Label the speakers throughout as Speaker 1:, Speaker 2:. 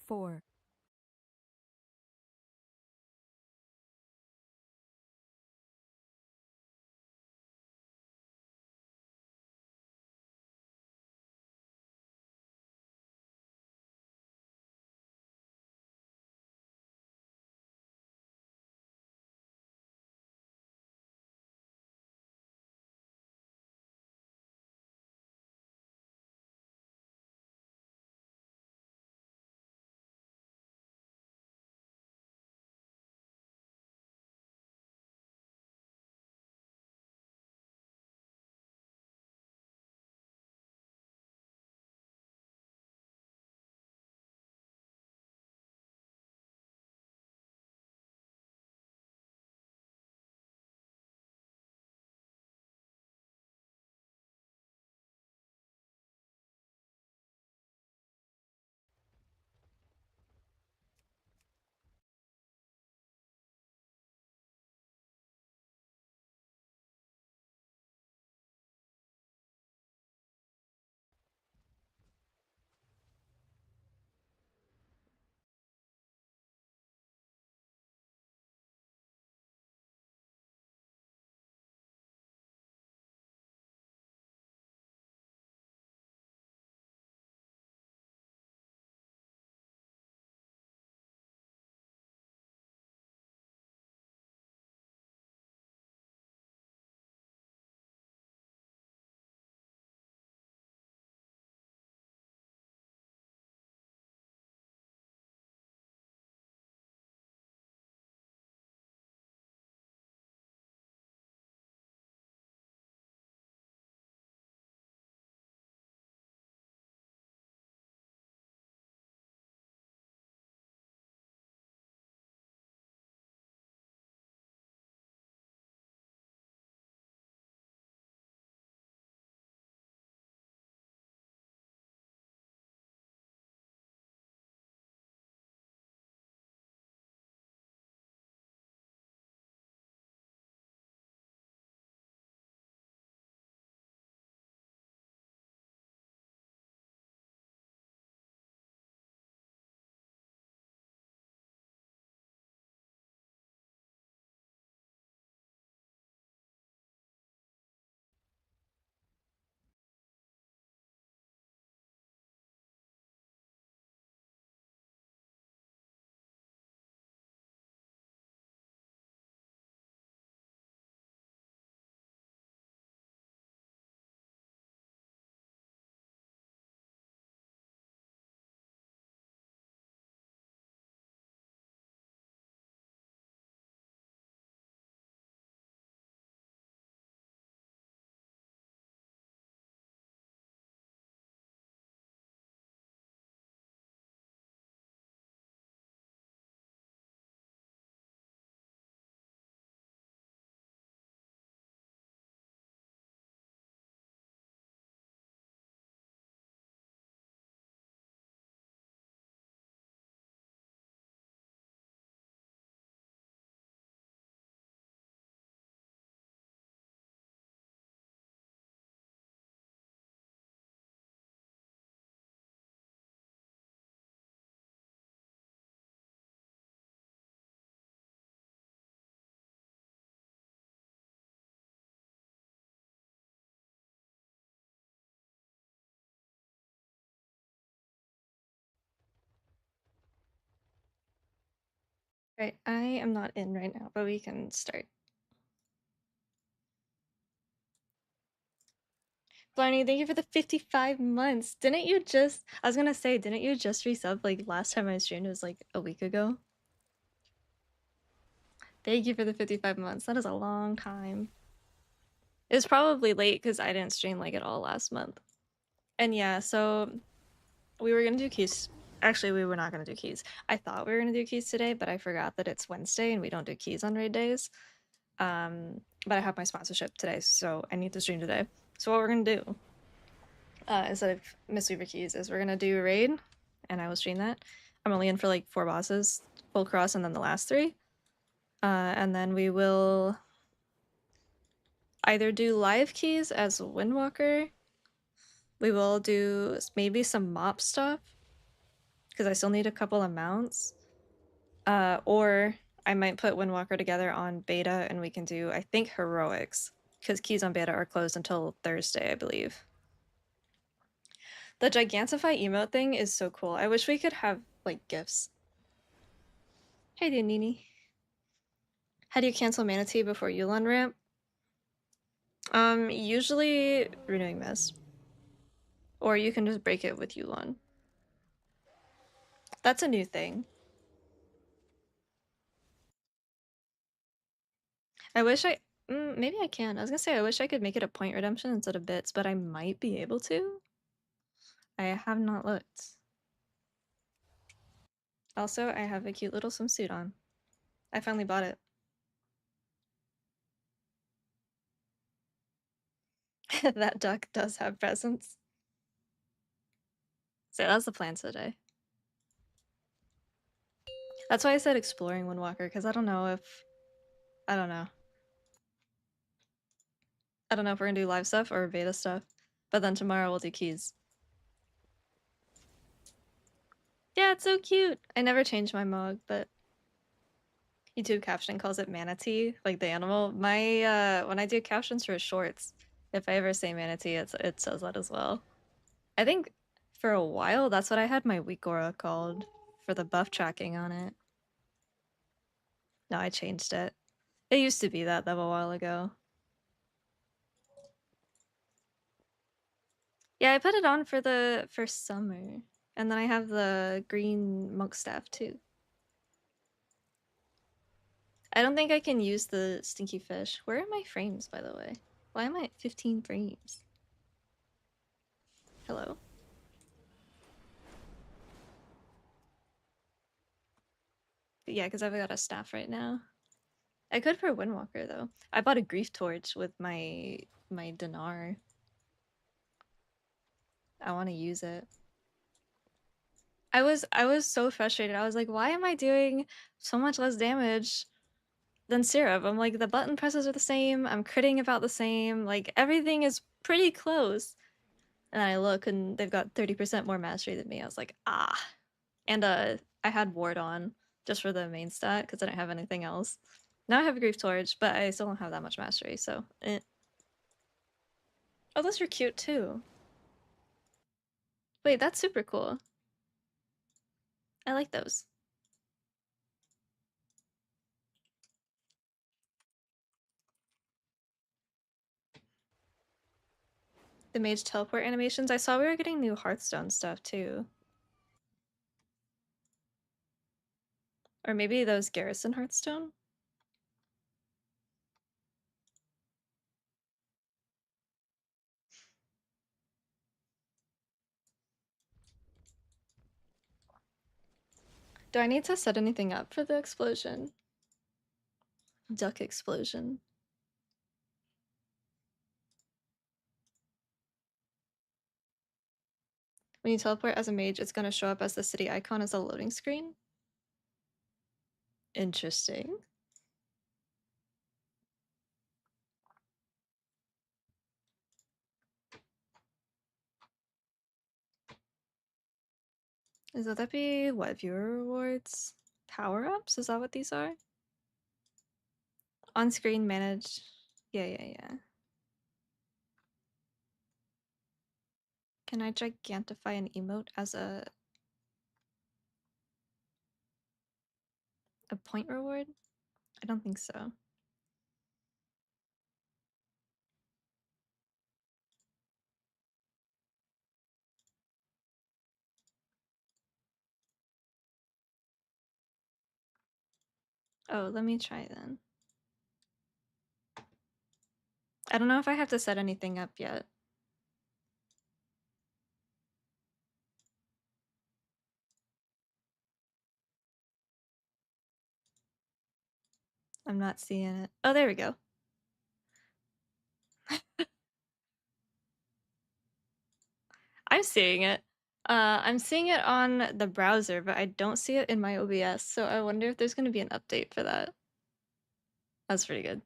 Speaker 1: 4.
Speaker 2: Right, I am not in right now, but we can start. Blarney, thank you for the 55 months. Didn't you just, I was gonna say, didn't you just resub like last time I streamed? It was like a week ago. Thank you for the 55 months. That is a long time. It was probably late because I didn't stream like at all last month. And yeah, so we were gonna do keys. Actually, we were not gonna do keys. I thought we were gonna do keys today, but I forgot that it's Wednesday and we don't do keys on raid days. But I have my sponsorship today, so I need to stream today. So what we're gonna do, instead of Mistweaver keys, is we're gonna do raid, and I will stream that. I'm only in for like 4 bosses, full cross, and then the last 3. And then we will either do live keys as Windwalker. We will do maybe some mop stuff, because I still need a couple of mounts. Or I might put Windwalker together on beta and we can do, I think, heroics, because keys on beta are closed until Thursday, I believe. The Gigantify emote thing is so cool. I wish we could have, like, gifts. Hey there, Nini. How do you cancel Manatee before Yulon ramp? Usually Renewing Mist. Or you can just break it with Yulon. That's a new thing. I wish maybe I can. I was gonna say I wish I could make it a point redemption instead of bits, but I might be able to. I have not looked. Also, I have a cute little swimsuit on. I finally bought it. That duck does have presents. So that's the plan today. That's why I said exploring Windwalker, because I don't know if... I don't know. I don't know if we're gonna do live stuff or beta stuff. But then tomorrow we'll do keys. Yeah, it's so cute! I never changed my mug, but... YouTube caption calls it manatee, like the animal. When I do captions for shorts, if I ever say manatee, it says that as well. I think for a while that's what I had my weak aura called for the buff tracking on it. No, I changed it. It used to be that though a while ago. Yeah, I put it on for the first summer. And then I have the green monk staff too. I don't think I can use the stinky fish. Where are my frames, by the way? Why am I at 15 frames? Hello? Yeah, because I've got a staff right now. I could for Windwalker though. I bought a grief torch with my dinar. I want to use it. I was so frustrated. I was like, why am I doing so much less damage than Syrup? I'm like, the button presses are the same. I'm critting about the same. Like everything is pretty close. And I look and they've got 30% more mastery than me. I was like, ah. And I had ward on just for the main stat because I didn't have anything else. Now I have a grief torch, but I still don't have that much mastery, so Oh, those are cute too. Wait, that's super cool. I like those. The mage teleport animations. I saw we were getting new Hearthstone stuff too. Or maybe those Garrison Hearthstone? Do I need to set anything up for the explosion? Duck explosion. When you teleport as a mage, it's gonna show up as the city icon as a loading screen? Interesting. Would that be what, viewer rewards? Power-ups? Is that what these are? On-screen manage. Yeah. Can I gigantify an emote as a point reward? I don't think so. Oh, let me try then. I don't know if I have to set anything up yet. I'm not seeing it. Oh, there we go. I'm seeing it. I'm seeing it on the browser, but I don't see it in my OBS, so I wonder if there's going to be an update for that. That's pretty good.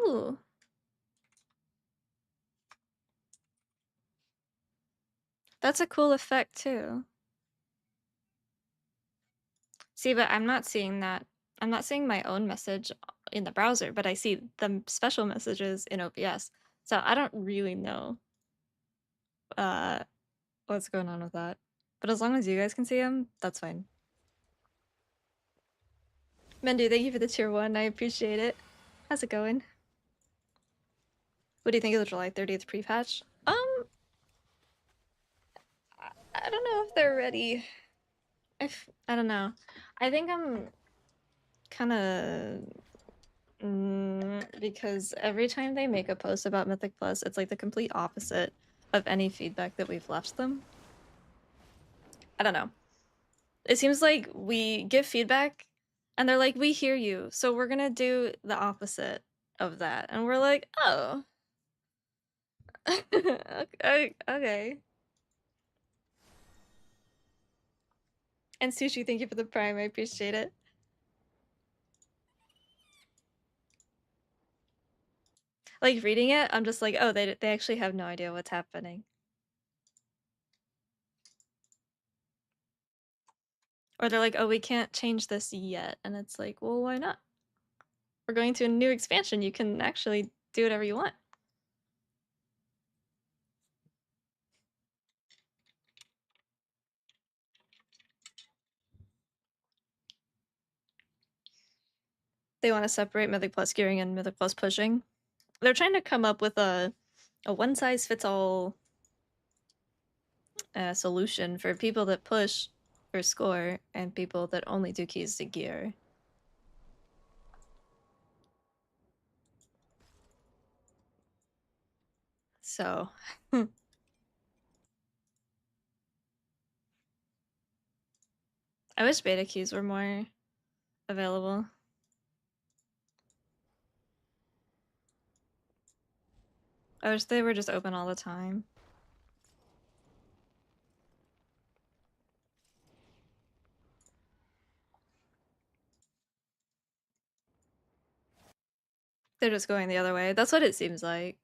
Speaker 2: Ooh. That's a cool effect too. See, but I'm not seeing that. I'm not seeing my own message in the browser, but I see the special messages in OBS. So I don't really know uh, what's going on with that. But as long as you guys can see them, that's fine. Mendu, thank you for the tier 1. I appreciate it. How's it going? What do you think of the July 30th pre-patch? I don't know if they're ready. I don't know. I think I'm kind of because every time they make a post about Mythic Plus, it's like the complete opposite of any feedback that we've left them. I don't know. It seems like we give feedback and they're like, we hear you, so we're gonna do the opposite of that. And we're like, oh. Okay. And Sushi, thank you for the prime. I appreciate it. Like reading it, I'm just like, oh, they actually have no idea what's happening. Or they're like, oh, we can't change this yet. And it's like, well, why not? We're going to a new expansion. You can actually do whatever you want. They want to separate Mythic Plus gearing and Mythic Plus pushing. They're trying to come up with a one-size-fits-all solution for people that push or score and people that only do keys to gear. So, I wish beta keys were more available. I wish they were just open all the time. They're just going the other way. That's what it seems like.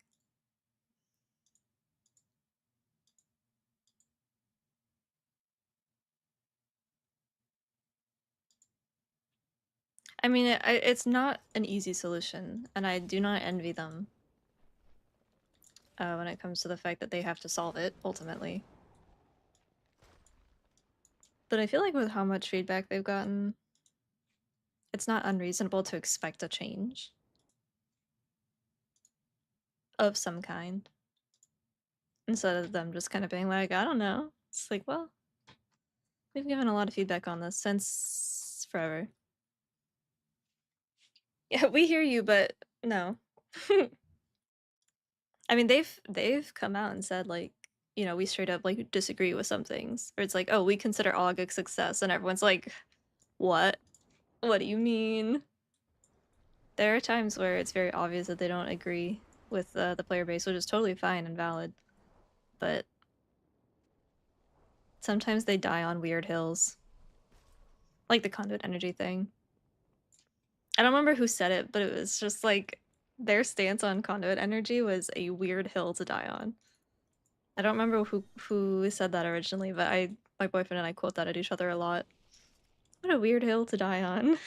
Speaker 2: I mean, it's not an easy solution, and I do not envy them when it comes to the fact that they have to solve it, ultimately. But I feel like with how much feedback they've gotten, it's not unreasonable to expect a change of some kind. Instead of them just kind of being like, I don't know. It's like, well, we've given a lot of feedback on this since forever. Yeah, we hear you, but no. I mean, they've come out and said like, you know, we straight up like disagree with some things. Or it's like, oh, we consider AUG a success, and everyone's like, what? What do you mean? There are times where it's very obvious that they don't agree with the player base, which is totally fine and valid. But sometimes they die on weird hills. Like the conduit energy thing. I don't remember who said it, but it was just like their stance on conduit energy was a weird hill to die on. I don't remember who said that originally, but my boyfriend and I quote that at each other a lot. What a weird hill to die on.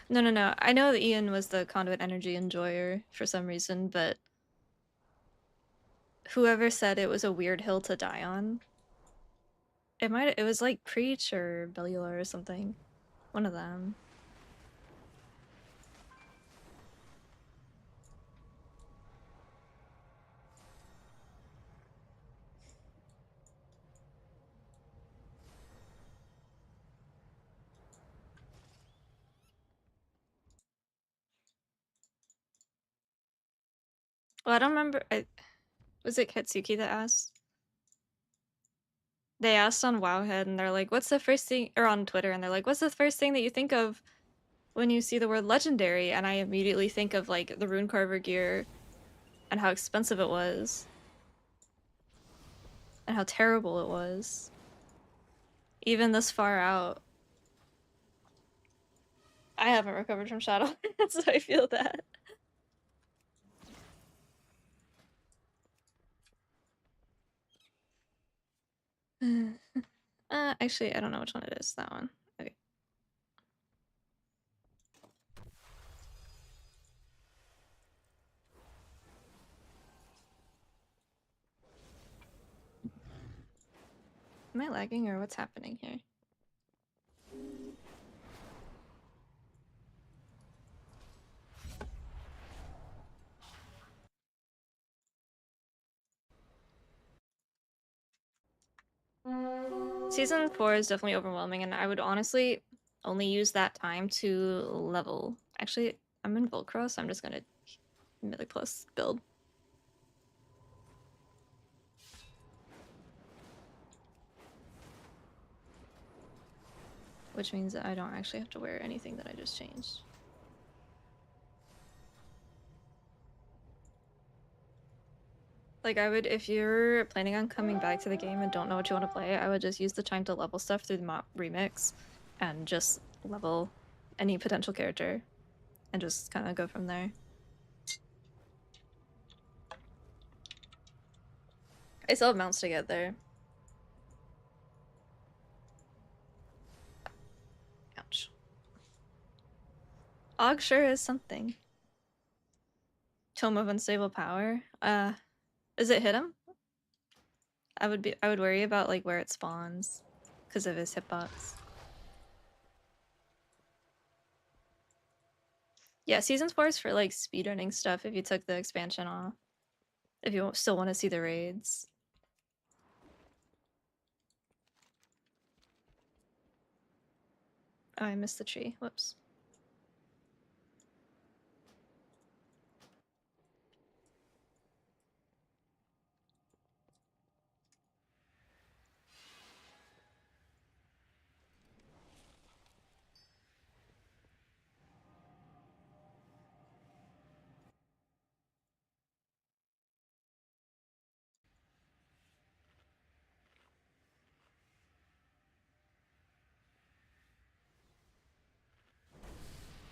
Speaker 2: No. I know that Ian was the conduit energy enjoyer for some reason, but whoever said it was a weird hill to die on, it was like Preach or Bellular or something. One of them. Well, I don't remember. Was it Katsuki that asked? They asked on Wowhead and they're like, what's the first thing, or on Twitter, and they're like, what's the first thing that you think of when you see the word legendary, and I immediately think of like the rune carver gear and how expensive it was and how terrible it was. Even this far out. I haven't recovered from Shadow, so I feel that. Actually, I don't know which one it is. That one. Okay. Am I lagging or what's happening here? Season 4 is definitely overwhelming, and I would honestly only use that time to level. Actually, I'm in Volcro, so I'm just gonna Mythic Plus build. Which means that I don't actually have to wear anything that I just changed. Like, I would, if you're planning on coming back to the game and don't know what you want to play, I would just use the time to level stuff through the map remix and just level any potential character and just kind of go from there. I still have mounts to get there. Ouch. Og sure is something. Tome of Unstable Power. Is it hit him? I would worry about like where it spawns because of his hitbox. Yeah, Season 4 is for like speedrunning stuff if you took the expansion off. If you still want to see the raids. Oh, I missed the tree. Whoops.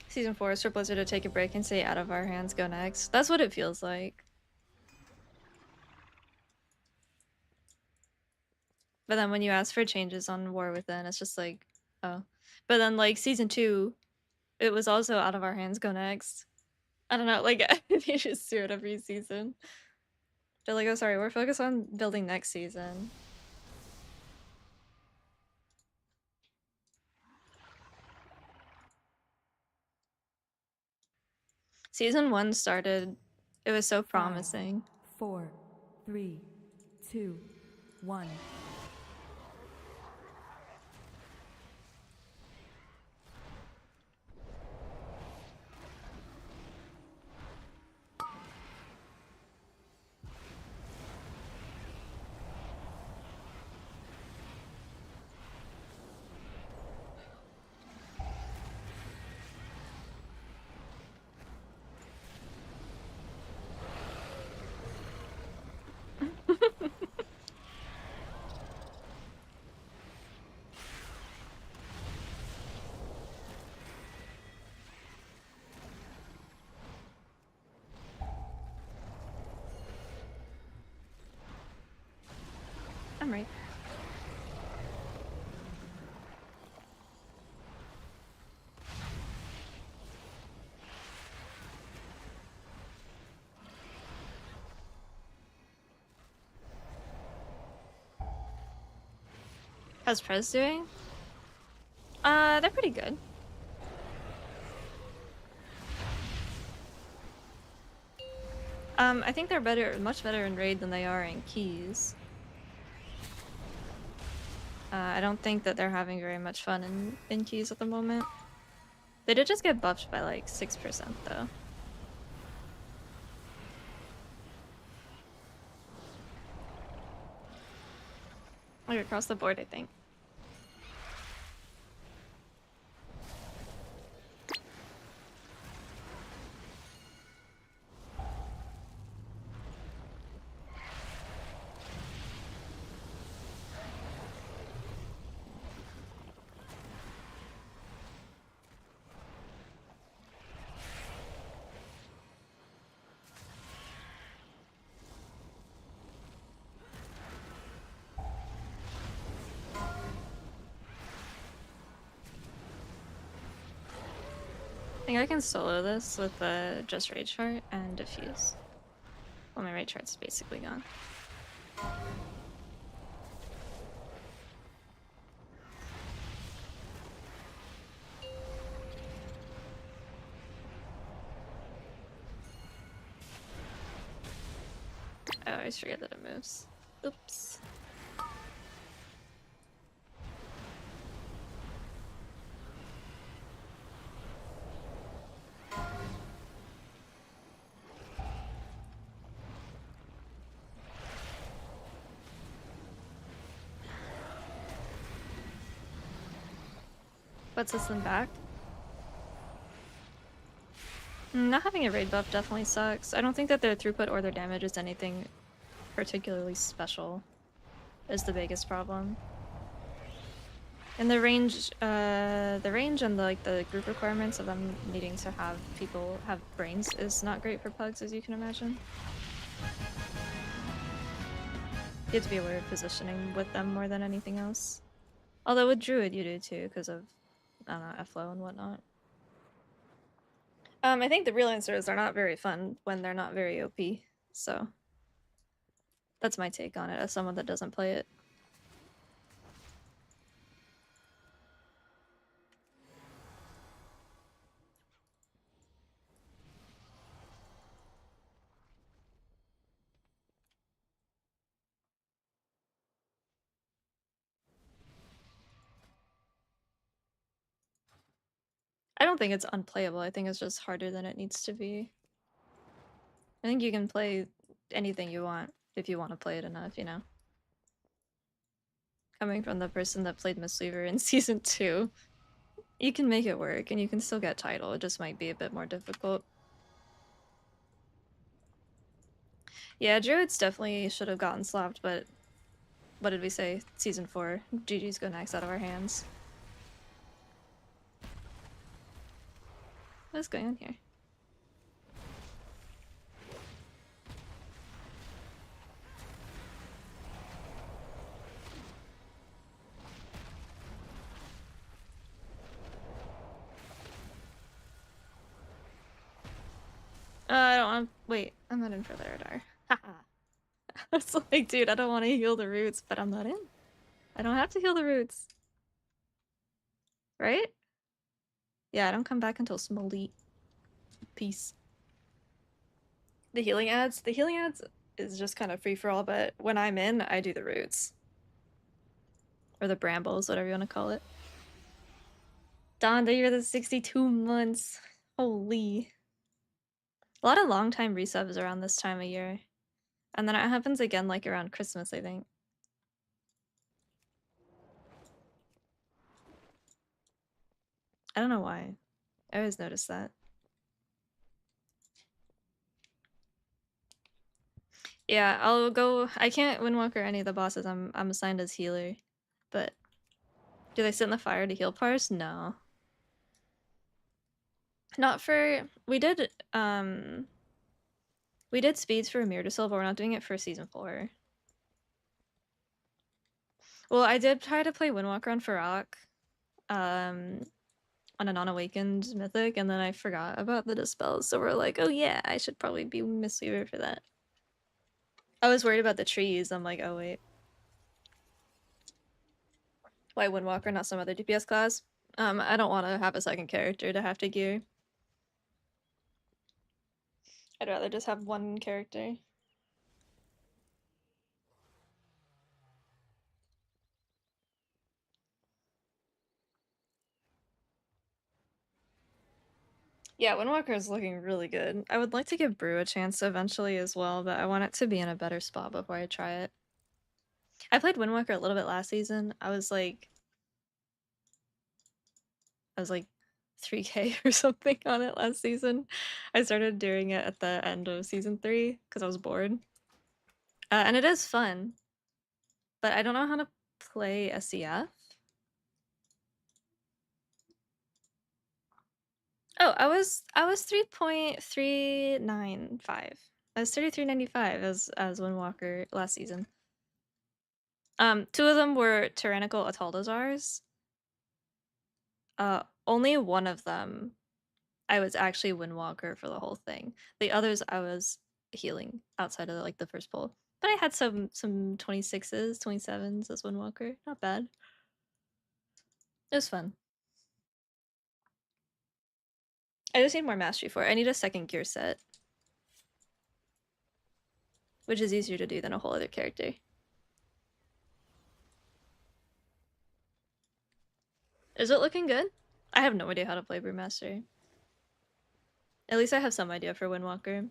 Speaker 2: Season 4 is for Blizzard to take a break and say out of our hands, go next. That's what it feels like. But then when you ask for changes on War Within, it's just like, oh. But then like Season 2, it was also out of our hands, go next. I don't know, like they just do it every season. They're like, oh sorry, we're focused on building next season. Season 1 started, it was so promising.
Speaker 1: 5, 4, 3, 2, 1. I'm right. How's Prez doing? They're pretty good. I think they're better, much better in Raid than they are in Keys. I don't think that they're having very much fun in Keys at the moment. They did just get buffed by like 6% though. Like across the board, I think.
Speaker 2: think I can solo this with the just Rage Heart and Diffuse. Well, my Rage Heart's basically gone. I always forget that it moves. Oops. Puts us in back. Not having a raid buff definitely sucks. I don't think that their throughput or their damage is anything particularly special, is the biggest problem. And the range and the group requirements of them needing to have people have brains is not great for pugs, as you can imagine. You have to be aware of positioning with them more than anything else. Although with Druid you do too, because of, I don't know, F-flow and whatnot. I think the real answers are not very fun when they're not very OP, so that's my take on it as someone that doesn't play it. I don't think it's unplayable, I think it's just harder than it needs to be. I think you can play anything you want if you want to play it enough, you know? Coming from the person that played Mistweaver in Season 2, you can make it work and you can still get title, it just might be a bit more difficult. Yeah, Druids definitely should have gotten slapped, but what did we say? Season 4. GG's go next out of our hands. What is going on here? I don't want. Wait, I'm not in for the radar. Haha. I was like, dude, I don't want to heal the roots, but I'm not in. I don't have to heal the roots. Right? Yeah, I don't come back until Smoldy. Peace. The healing ads? The healing ads is just kind of free for all, but when I'm in, I do the roots. Or the brambles, whatever you want to call it. Dawn, the year of the 62 months. Holy. A lot of long time resubs around this time of year. And then it happens again like around Christmas, I think. I don't know why. I always notice that. Yeah, I'll go. I can't Windwalker any of the bosses. I'm assigned as healer. But do they sit in the fire to heal parts? No. Not for we did speeds for Mirdasil, but we're not doing it for season 4. Well, I did try to play Windwalker on Farak, on a non-awakened mythic, and then I forgot about the dispels, so we're like, oh yeah, I should probably be Mistweaver for that. I was worried about the trees. I'm like, oh wait. Why Windwalker, not some other DPS class? I don't want to have a second character to have to gear. I'd rather just have one character. Yeah, Windwalker is looking really good. I would like to give Brew a chance eventually as well, but I want it to be in a better spot before I try it. I played Windwalker a little bit last season. I was like 3K or something on it last season. I started doing it at the end of season 3 because I was bored. And it is fun, but I don't know how to play SCF. Oh, I was 3.395. I was 33.95 as Windwalker last season. 2 of them were tyrannical Ataldazars. Only one of them
Speaker 1: I was actually Windwalker for the whole thing. The others I was healing outside of like the first pull. But I had some 26s, 27s as Windwalker. Not bad. It was fun. I just need more mastery for it. I need a second gear set. Which is easier to do than a whole other character. Is it looking good? I have no idea how to play Brewmaster. At least I have some idea for Windwalker.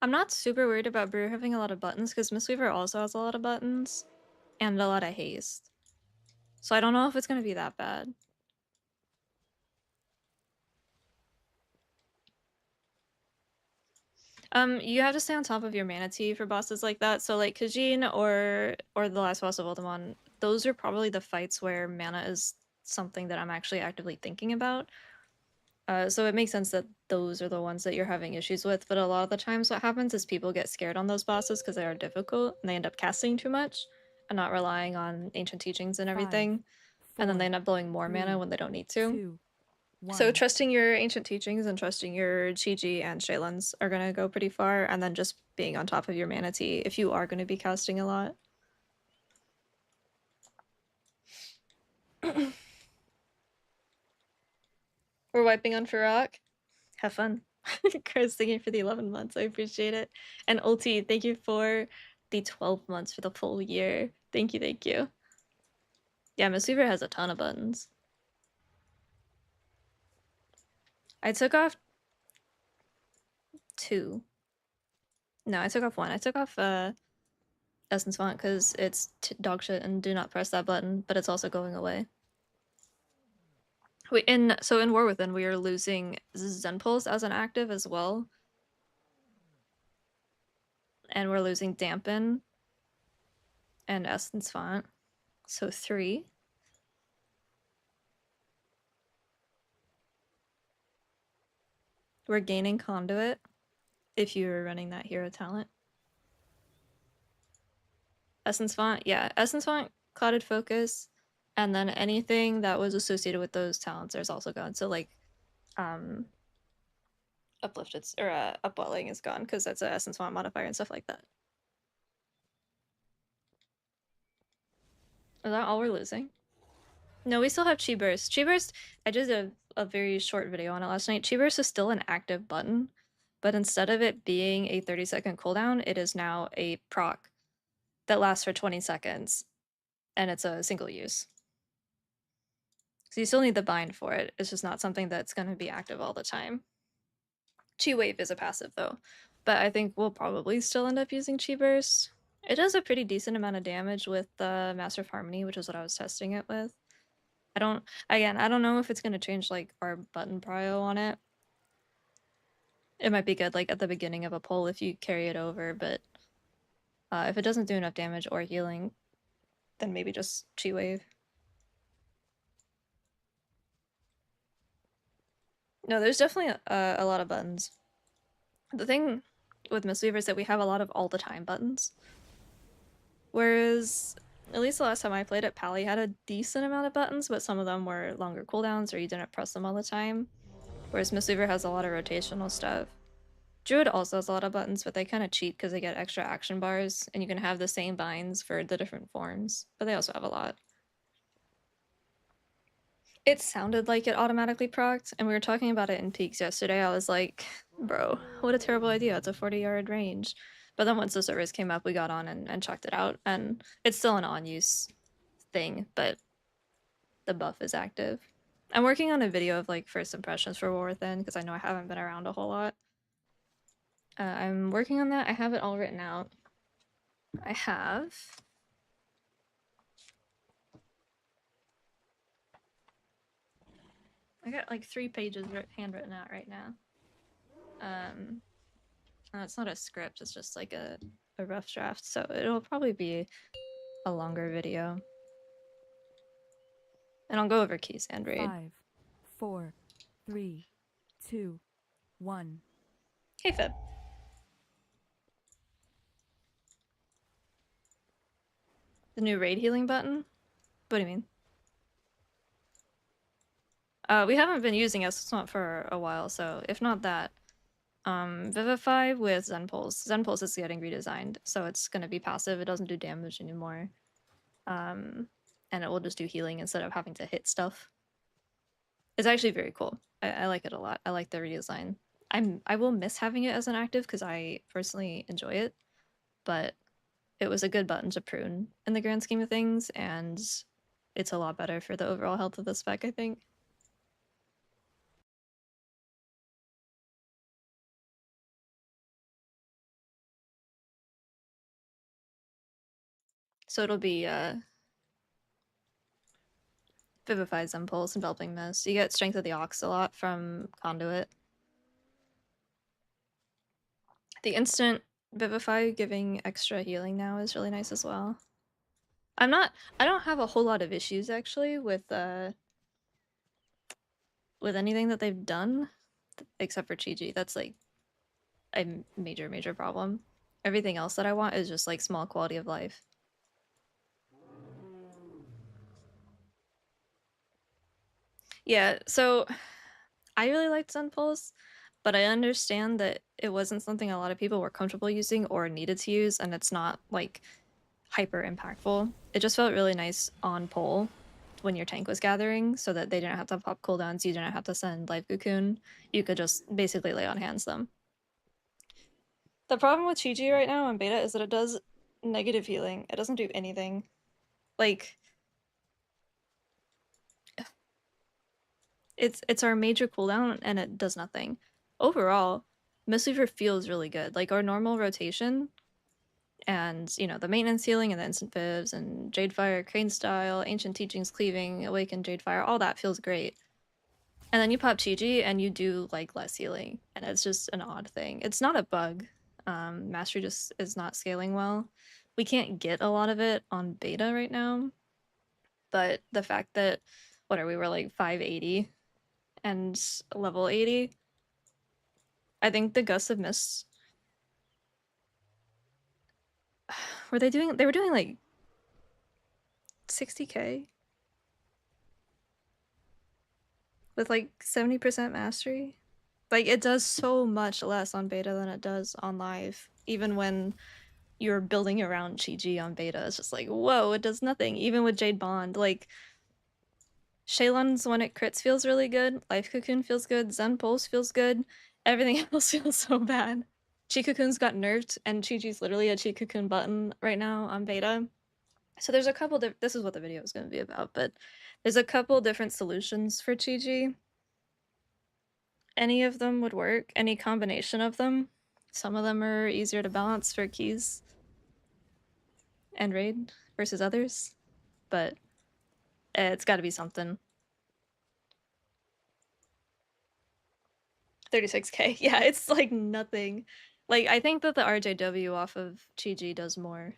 Speaker 1: I'm not super worried about Brew having a lot of buttons because Mistweaver also has a lot of buttons and a lot of haste. So I don't know if it's going to be that bad. You have to stay on top of your mana tea for bosses like that. So like Khajiit or the last boss of Ultimon, those are probably the fights where mana is something that I'm actually actively thinking about. So it makes sense that those are the ones that you're having issues with, but a lot of the times what happens is people get scared on those bosses because they are difficult and they end up casting too much and not relying on ancient teachings and
Speaker 3: 5,
Speaker 1: everything.
Speaker 3: 4,
Speaker 1: And then they end up blowing more
Speaker 3: 3,
Speaker 1: mana when they don't need to.
Speaker 3: 2, 1.
Speaker 1: So trusting your ancient teachings and trusting your Chi and Shaylens are gonna go pretty far, and then just being on top of your mana tea if you are gonna be casting a lot. We're wiping on Farok. Have fun. Chris, thank you for the 11 months. I appreciate it. And Ulti, thank you for the 12 months for the full year. Thank you, thank you. Yeah, Mistweaver has a ton of buttons. I took off 2. No, I took off 1. I took off Essence Font because it's dog shit and do not press that button, but it's also going away. In War Within, we are losing Zen Pulse as an active as well. And we're losing Dampen and Essence Font. So 3. We're gaining Conduit if you're running that hero talent. Essence Font, yeah. Essence Font, Clouded Focus, and then anything that was associated with those talents is also gone. So like Uplifted or Upwelling is gone because that's a Essence Font modifier and stuff like that. Is that all we're losing? No, we still have Chi Burst. Chi Burst, I just did a very short video on it last night. Chi Burst is still an active button, but instead of it being a 30-second cooldown, it is now a proc that lasts for 20 seconds, and it's a single use. So you still need the bind for it. It's just not something that's going to be active all the time. Chi Wave is a passive though, but I think we'll probably still end up using Chi Burst. It does a pretty decent amount of damage with the Master of Harmony, which is what I was testing it with. I don't know if it's going to change like our button prio on it. It might be good like at the beginning of a pull if you carry it over, but if it doesn't do enough damage or healing, then maybe just Chi Wave. No, there's definitely a lot of buttons. The thing with Mistweaver is that we have a lot of all the time buttons. Whereas, at least the last time I played it, Pally had a decent amount of buttons, but some of them were longer cooldowns or you didn't press them all the time. Whereas Mistweaver has a lot of rotational stuff. Druid also has a lot of buttons, but they kind of cheat because they get extra action bars, and you can have the same binds for the different forms, but they also have a lot. It sounded like it automatically procced, and we were talking about it in peaks yesterday. I was like, bro, what a terrible idea. It's a 40-yard range. But then once the servers came up, we got on and checked it out, and it's still an on-use thing, but the buff is active. I'm working on a video of like first impressions for War Within because I know I haven't been around a whole lot. I'm working on that. I have it all written out. I have I got like 3 pages handwritten out right now. It's not a script, it's just like a rough draft, so it'll probably be a longer video. And I'll go over keys and raid.
Speaker 3: 5, 4, 3, 2, 1.
Speaker 1: Hey, Fib. The new raid healing button? What do you mean? We haven't been using Swamp for a while, so if not that, Vivify with Zen Pulse. Zen Pulse is getting redesigned, so it's gonna be passive. It doesn't do damage anymore. And it will just do healing instead of having to hit stuff. It's actually very cool. I like it a lot. I like the redesign. I will miss having it as an active because I personally enjoy it, but it was a good button to prune in the grand scheme of things, and it's a lot better for the overall health of the spec, I think. So it'll be Vivify's Impulse, Enveloping Mist. You get Strength of the Ox a lot from Conduit. The instant Vivify giving extra healing now is really nice as well. I don't have a whole lot of issues actually with anything that they've done, except for Chi-Ji. That's like a major problem. Everything else that I want is just like small quality of life. Yeah, so I really liked Zen Pulse, but I understand that it wasn't something a lot of people were comfortable using or needed to use, and it's not like hyper impactful. It just felt really nice on pull when your tank was gathering, so that they didn't have to pop cooldowns, you didn't have to send Life Cocoon, you could just basically lay on hands them. The problem with Chi-Ji right now on beta is that it does negative healing. It doesn't do anything. Like, it's our major cooldown and it does nothing. Overall, Mistweaver feels really good. Like our normal rotation and, you know, the maintenance healing and the instant fibs and Jadefire, Crane Style, Ancient Teachings Cleaving, Awakened Jadefire, all that feels great. And then you pop Chi-Ji and you do like less healing, and it's just an odd thing. It's not a bug. Mastery just is not scaling well. We can't get a lot of it on beta right now, but the fact that we were like 580 and level 80. I think the Gust of Mist they were doing like 60k with like 70% mastery. Like it does so much less on beta than it does on live, even when you're building around Chi-Ji on beta. It's just like, whoa, it does nothing. Even with Jade Bond, like Shaylun's when it crits feels really good, Life Cocoon feels good, Zen Pulse feels good, everything else feels so bad. Chi Cocoon's got nerfed, and Chi-Ji's literally a Chi Cocoon button right now on beta. So there's a couple this is what the video is going to be about, but there's a couple different solutions for Chi-Ji. Any of them would work, any combination of them. Some of them are easier to balance for keys and raid versus others, but it's got to be something. 36k. Yeah, it's like nothing. Like, I think that the RJW off of Chi-Ji does more.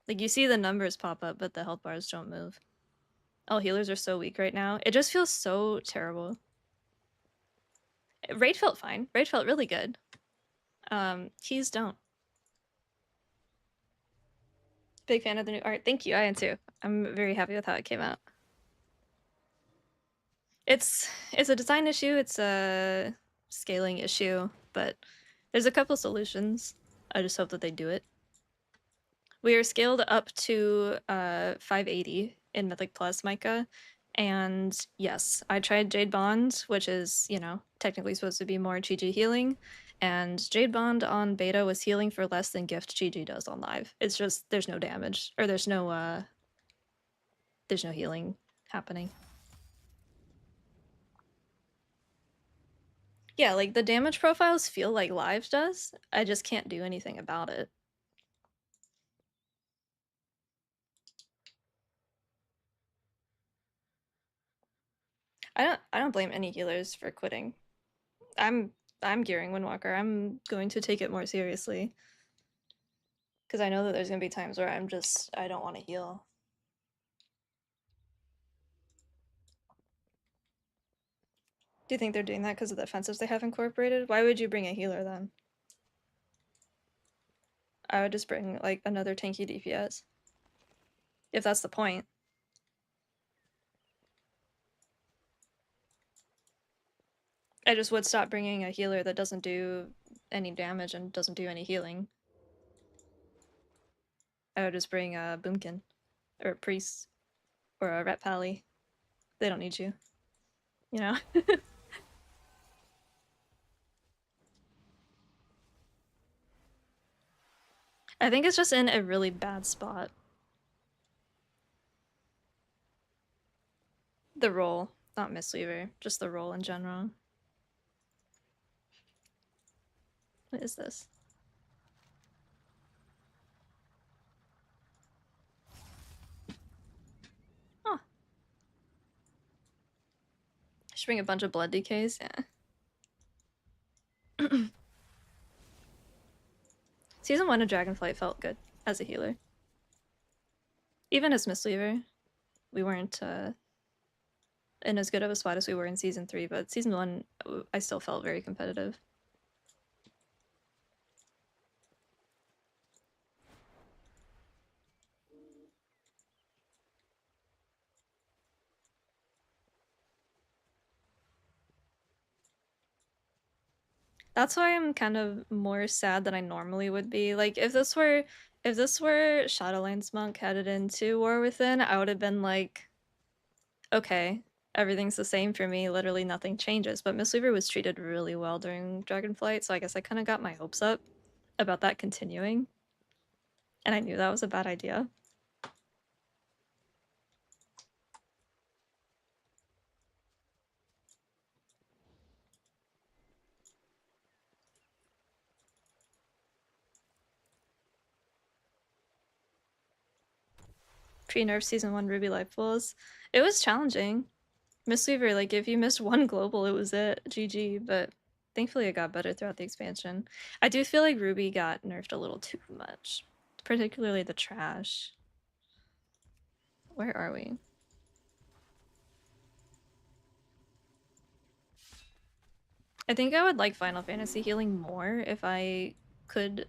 Speaker 1: Like, you see the numbers pop up, but the health bars don't move. All healers are so weak right now. It just feels so terrible. Raid felt fine. Raid felt really good. Keys don't. Big fan of the new art. Thank you, I am too. I'm very happy with how it came out. It's a design issue, it's a scaling issue, but there's a couple solutions. I just hope that they do it. We are scaled up to 580 in Mythic Plus, Micah, and yes, I tried Jade Bond, which is, you know, technically supposed to be more Chi-Ji healing, and Jade Bond on beta was healing for less than Gift Chi-Ji does on live. It's just, there's no damage, or there's no healing happening. Yeah, like the damage profiles feel like live does. I just can't do anything about it. I don't blame any healers for quitting. I'm gearing Windwalker. I'm going to take it more seriously. Because I know that there's gonna be times where I don't want to heal. Do you think they're doing that because of the offensives they have incorporated? Why would you bring a healer then? I would just bring like another tanky DPS. If that's the point. I just would stop bringing a healer that doesn't do any damage and doesn't do any healing. I would just bring a Boomkin. Or a Priest. Or a Ret Pally. They don't need you. You know? I think it's just in a really bad spot. The role, not Mistweaver, just the role in general. What is this? Oh. I should bring a bunch of blood decays, yeah. Season 1 of Dragonflight felt good as a healer. Even as Mistweaver, we weren't in as good of a spot as we were in Season 3, but Season 1, I still felt very competitive. That's why I'm kind of more sad than I normally would be. Like, if this were Shadowlands Monk headed into War Within, I would have been like, okay, everything's the same for me, literally nothing changes. But Mistweaver was treated really well during Dragonflight, so I guess I kind of got my hopes up about that continuing. And I knew that was a bad idea. Pre-nerf Season 1 Ruby Life Pools. It was challenging. Mistweaver, like, if you missed one global, it was it. GG, but thankfully it got better throughout the expansion. I do feel like Ruby got nerfed a little too much. Particularly the trash. Where are we? I think I would like Final Fantasy healing more if I could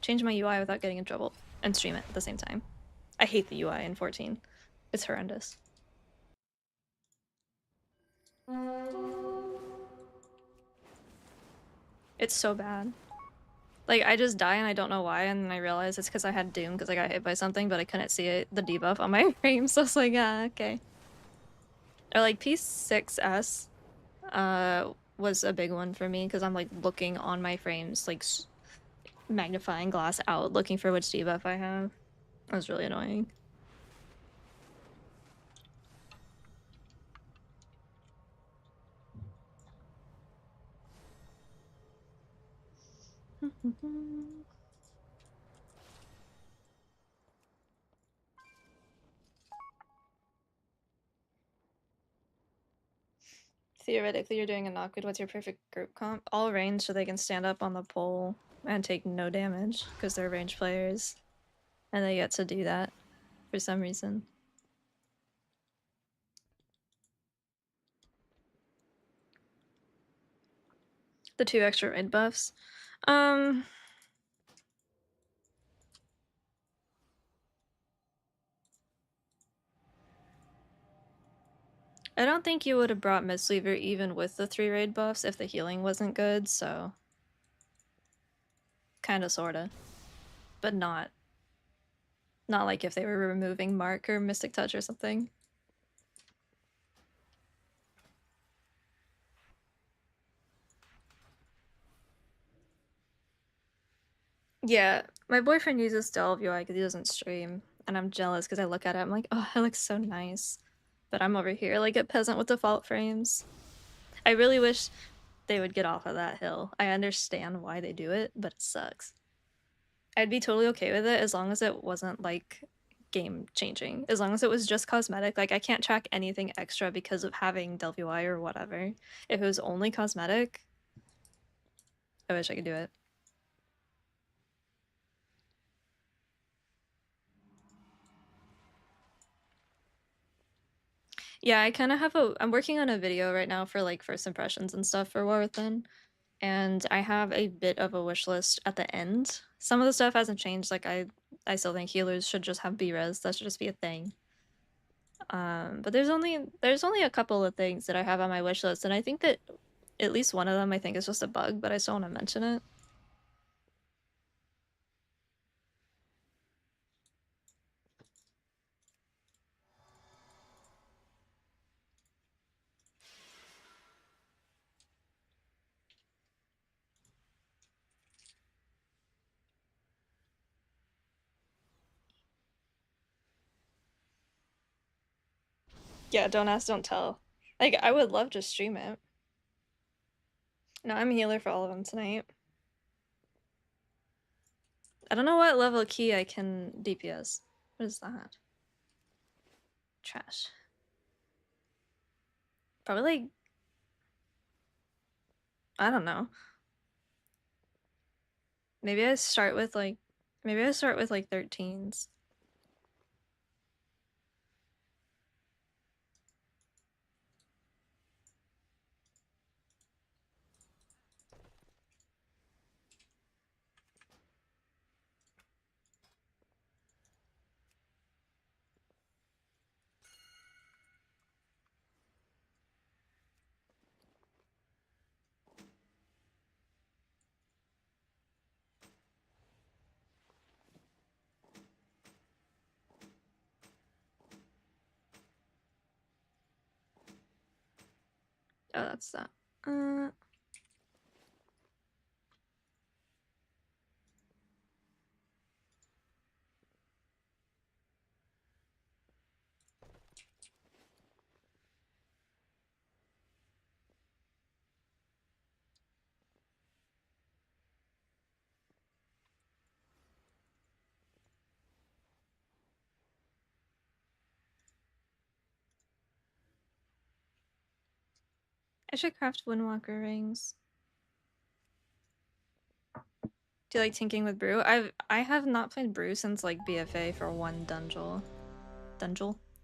Speaker 1: change my UI without getting in trouble and stream it at the same time. I hate the UI in 14. It's horrendous. It's so bad. Like, I just die and I don't know why, and then I realize it's because I had Doom because I got hit by something, but I couldn't see it, the debuff on my frame, so I was like, ah, okay. Or like P6S was a big one for me because I'm like looking on my frames, like magnifying glass out, looking for which debuff I have. That was really annoying. Theoretically, you're doing a knockwood. What's your perfect group comp? All range so they can stand up on the pole and take no damage because they're range players. And they get to do that for some reason. The 2 extra raid buffs. I don't think you would have brought Mistweaver even with the 3 raid buffs if the healing wasn't good, so... Kinda sorta. But not. Not like if they were removing Mark or Mystic Touch or something. Yeah, my boyfriend uses Delve UI because he doesn't stream, and I'm jealous because I look at it, I'm like, oh, it looks so nice. But I'm over here like a peasant with default frames. I really wish they would get off of that hill. I understand why they do it, but it sucks. I'd be totally okay with it as long as it wasn't like game changing. As long as it was just cosmetic, like I can't track anything extra because of having WI or whatever. If it was only cosmetic, I wish I could do it. Yeah, I kind of have I'm working on a video right now for like first impressions and stuff for War Within, and I have a bit of a wish list at the end. Some of the stuff hasn't changed. Like I still think healers should just have B-res. That should just be a thing. But there's only a couple of things that I have on my wish list, and I think that at least one of them I think is just a bug, but I still want to mention it. Yeah, don't ask, don't tell. Like, I would love to stream it. No, I'm a healer for all of them tonight. I don't know what level key I can DPS. What is that? Trash. Probably like... I don't know. Maybe I start with like... Maybe I start with like 13s. Oh, that's that. I should craft Windwalker rings. Do you like tinking with brew? I have not played brew since like BFA for one dungeon.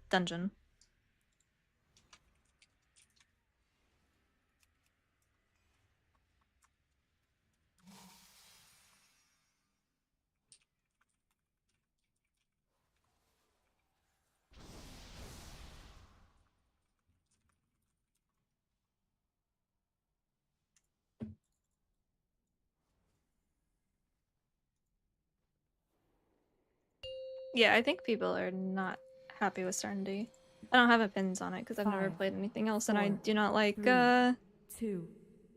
Speaker 1: Dungeon. Yeah, I think people are not happy with Certainty. I don't have opinions on it because I've never
Speaker 3: 5,
Speaker 1: played anything else, and I
Speaker 3: 4,
Speaker 1: do not like
Speaker 3: 3, 2,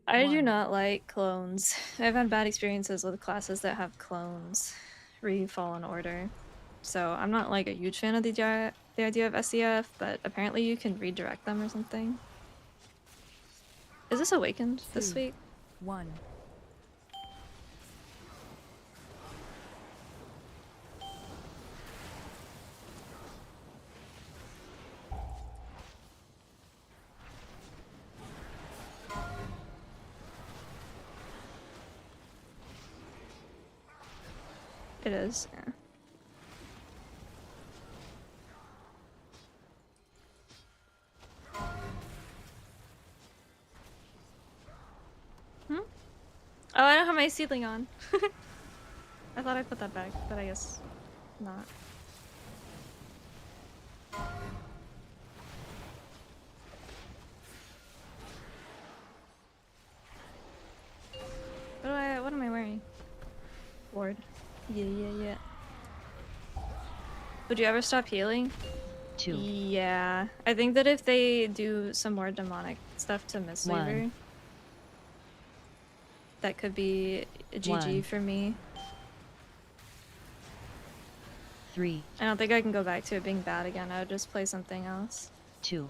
Speaker 1: I do
Speaker 3: 1.
Speaker 1: not like clones. I've had bad experiences with classes that have clones re-Fallen Order. So I'm not like a huge fan of the idea of SEF, but apparently you can redirect them or something. Is this Awakened this
Speaker 3: 2,
Speaker 1: week?
Speaker 3: 1.
Speaker 1: It is, yeah. Hmm? Oh, I don't have my seedling on. I thought I put that back, but I guess not. What am I wearing? Ward. Yeah. Would you ever stop healing?
Speaker 4: 2,
Speaker 1: Yeah. I think that if they do some more demonic stuff to Mistweaver,
Speaker 4: 1.
Speaker 1: that could be a GG
Speaker 4: 1.
Speaker 1: for me.
Speaker 4: 3,
Speaker 1: I don't think I can go back to it being bad again. I would just play something else.
Speaker 4: 2,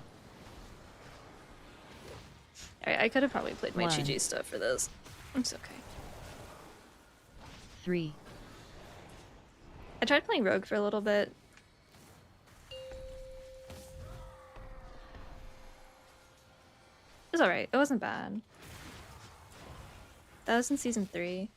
Speaker 1: I could have probably played my
Speaker 4: 1.
Speaker 1: GG stuff for this. It's okay.
Speaker 4: 3,
Speaker 1: I tried playing Rogue for a little bit. was alright. It wasn't bad. That was in season 3.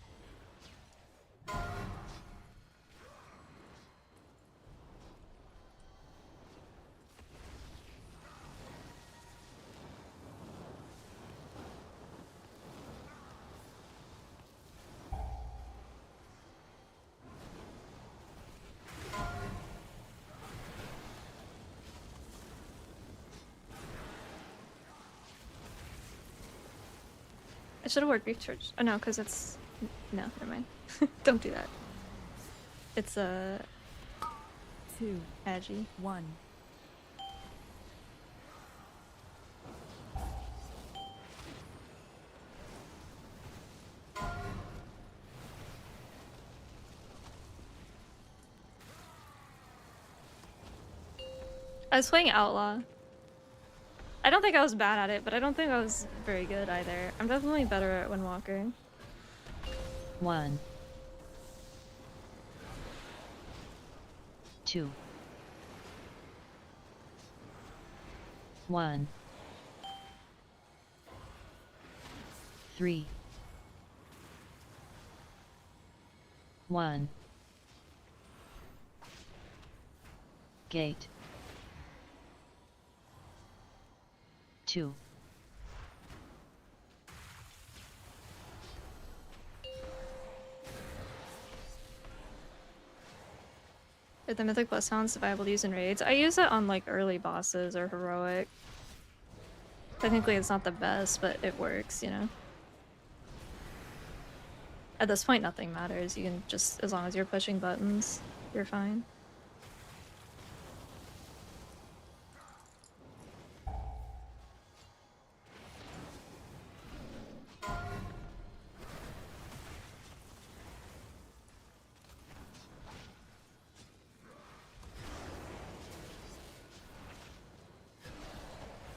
Speaker 1: I should have worked Grief Church. Oh no, because it's... No, never mind. Don't do that. It's a...
Speaker 3: 2,
Speaker 1: Agi.
Speaker 3: 1.
Speaker 1: I was playing Outlaw. I don't think I was bad at it, but I don't think I was very good either. I'm definitely better at Windwalker.
Speaker 4: 1, 2, 1, 3, 1, gate, 2,
Speaker 1: If the Mythic Bloodhound survival to use in raids, I use it on like early bosses or heroic. Technically it's not the best, but it works, you know? At this point nothing matters. You can just, as long as you're pushing buttons, you're fine.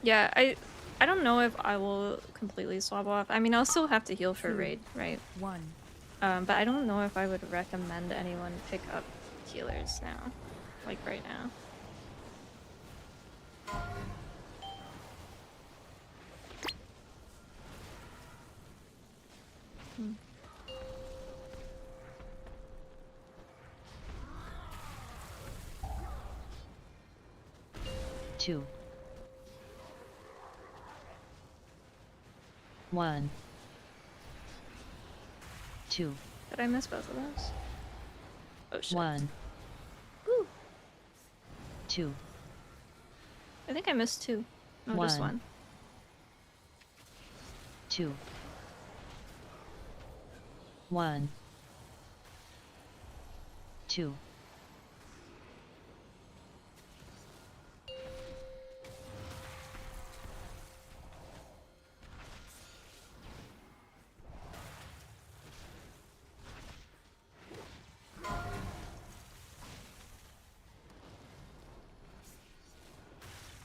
Speaker 1: Yeah, I don't know if I will completely swap off. I mean, I'll still have to heal for
Speaker 3: 2,
Speaker 1: raid, right?
Speaker 3: 1.
Speaker 1: But I don't know if I would recommend anyone pick up healers now, like right now. Hmm.
Speaker 4: 2, 1, 2,
Speaker 1: Did I miss both of those? Oh shit.
Speaker 4: 1,
Speaker 1: Woo.
Speaker 4: 2,
Speaker 1: I think I missed 2. No, just
Speaker 4: 1.
Speaker 1: 1.
Speaker 4: 2, 1, 2.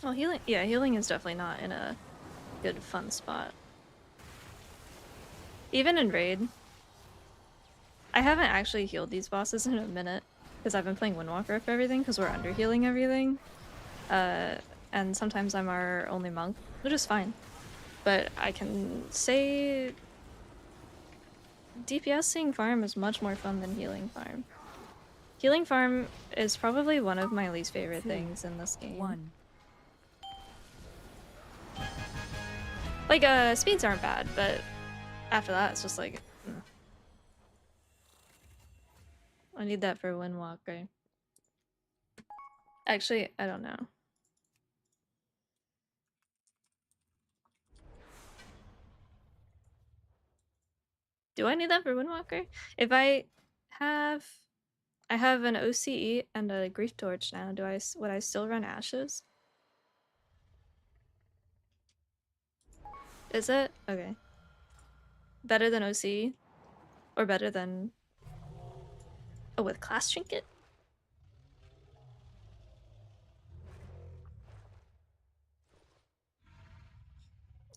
Speaker 1: Well, healing, yeah, healing is definitely not in a good fun spot. Even in raid, I haven't actually healed these bosses in a minute because I've been playing Windwalker for everything because we're under healing everything. And sometimes I'm our only monk, which is fine. But I can say DPSing farm is much more fun than healing farm. Healing farm is probably one of my least favorite
Speaker 3: 2,
Speaker 1: things in this game.
Speaker 3: 1.
Speaker 1: Like, speeds aren't bad, but after that, it's just like, I need that for Windwalker. Actually, I don't know. Do I need that for Windwalker? If I have an OCE and a Grief Torch now, would I still run Ashes? Is it? Okay. Better than OCE? Or better than... Oh, with Class Trinket?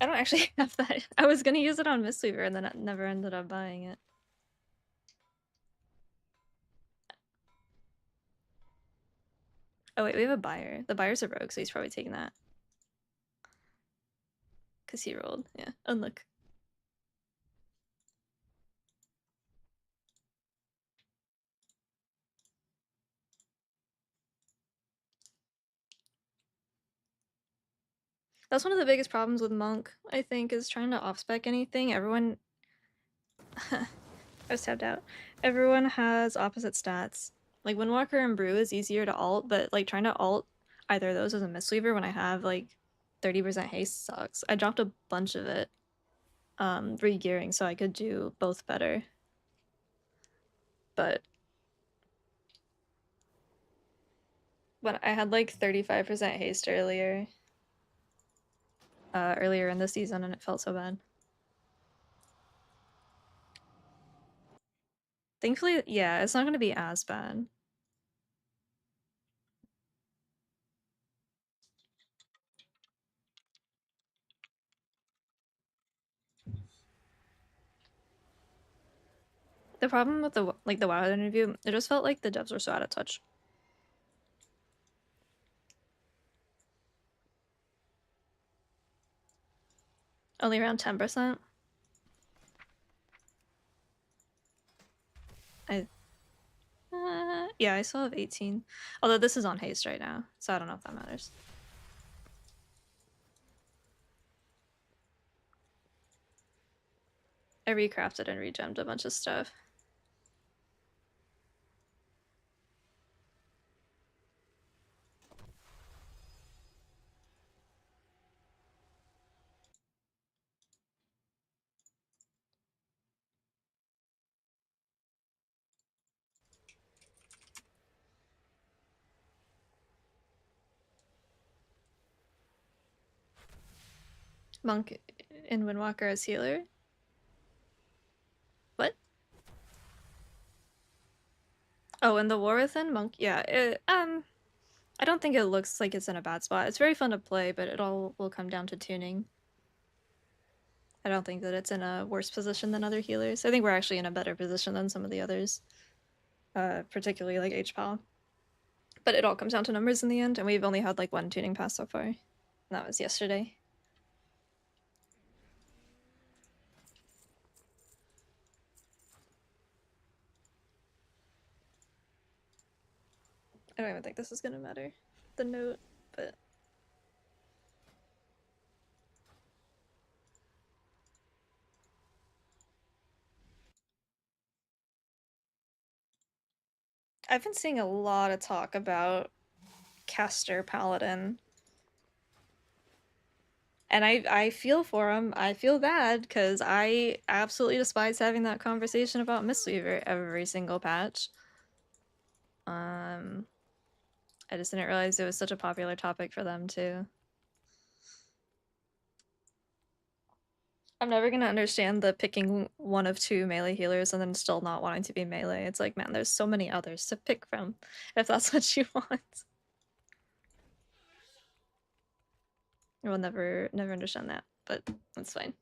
Speaker 1: I don't actually have that. I was gonna use it on Mistweaver and then I never ended up buying it. Oh wait, we have a buyer. The buyer's a rogue, so he's probably taking that. Because he rolled, yeah. Unlook. That's one of the biggest problems with Monk, I think, is trying to off-spec anything. Everyone... I was tapped out. Everyone has opposite stats. Like, Windwalker and Brew is easier to alt, but, like, trying to alt either of those as a Mistweaver when I have, like, 30% haste sucks. I dropped a bunch of it, re-gearing so I could do both better. But... when I had, like, 35% haste earlier in the season, and it felt so bad. Thankfully, yeah, it's not going to be as bad. The problem with the WoW interview, it just felt like the devs were so out of touch. Only around 10%. Yeah, I still have 18. Although this is on haste right now, so I don't know if that matters. I recrafted and regemmed a bunch of stuff. Monk in Windwalker as healer? What? Oh, in the War Within Monk? Yeah, I don't think it looks like it's in a bad spot. It's very fun to play, but it all will come down to tuning. I don't think that it's in a worse position than other healers. I think we're actually in a better position than some of the others, particularly like HPAL. But it all comes down to numbers in the end, and we've only had like one tuning pass so far. And that was yesterday. I don't even think this is gonna matter, the note, but... I've been seeing a lot of talk about caster paladin. And I feel for him. I feel bad, because I absolutely despise having that conversation about Mistweaver every single patch. I just didn't realize it was such a popular topic for them, too. I'm never gonna understand the picking one of two melee healers and then still not wanting to be melee. It's like, man, there's so many others to pick from, if that's what you want. I will never understand that, but that's fine.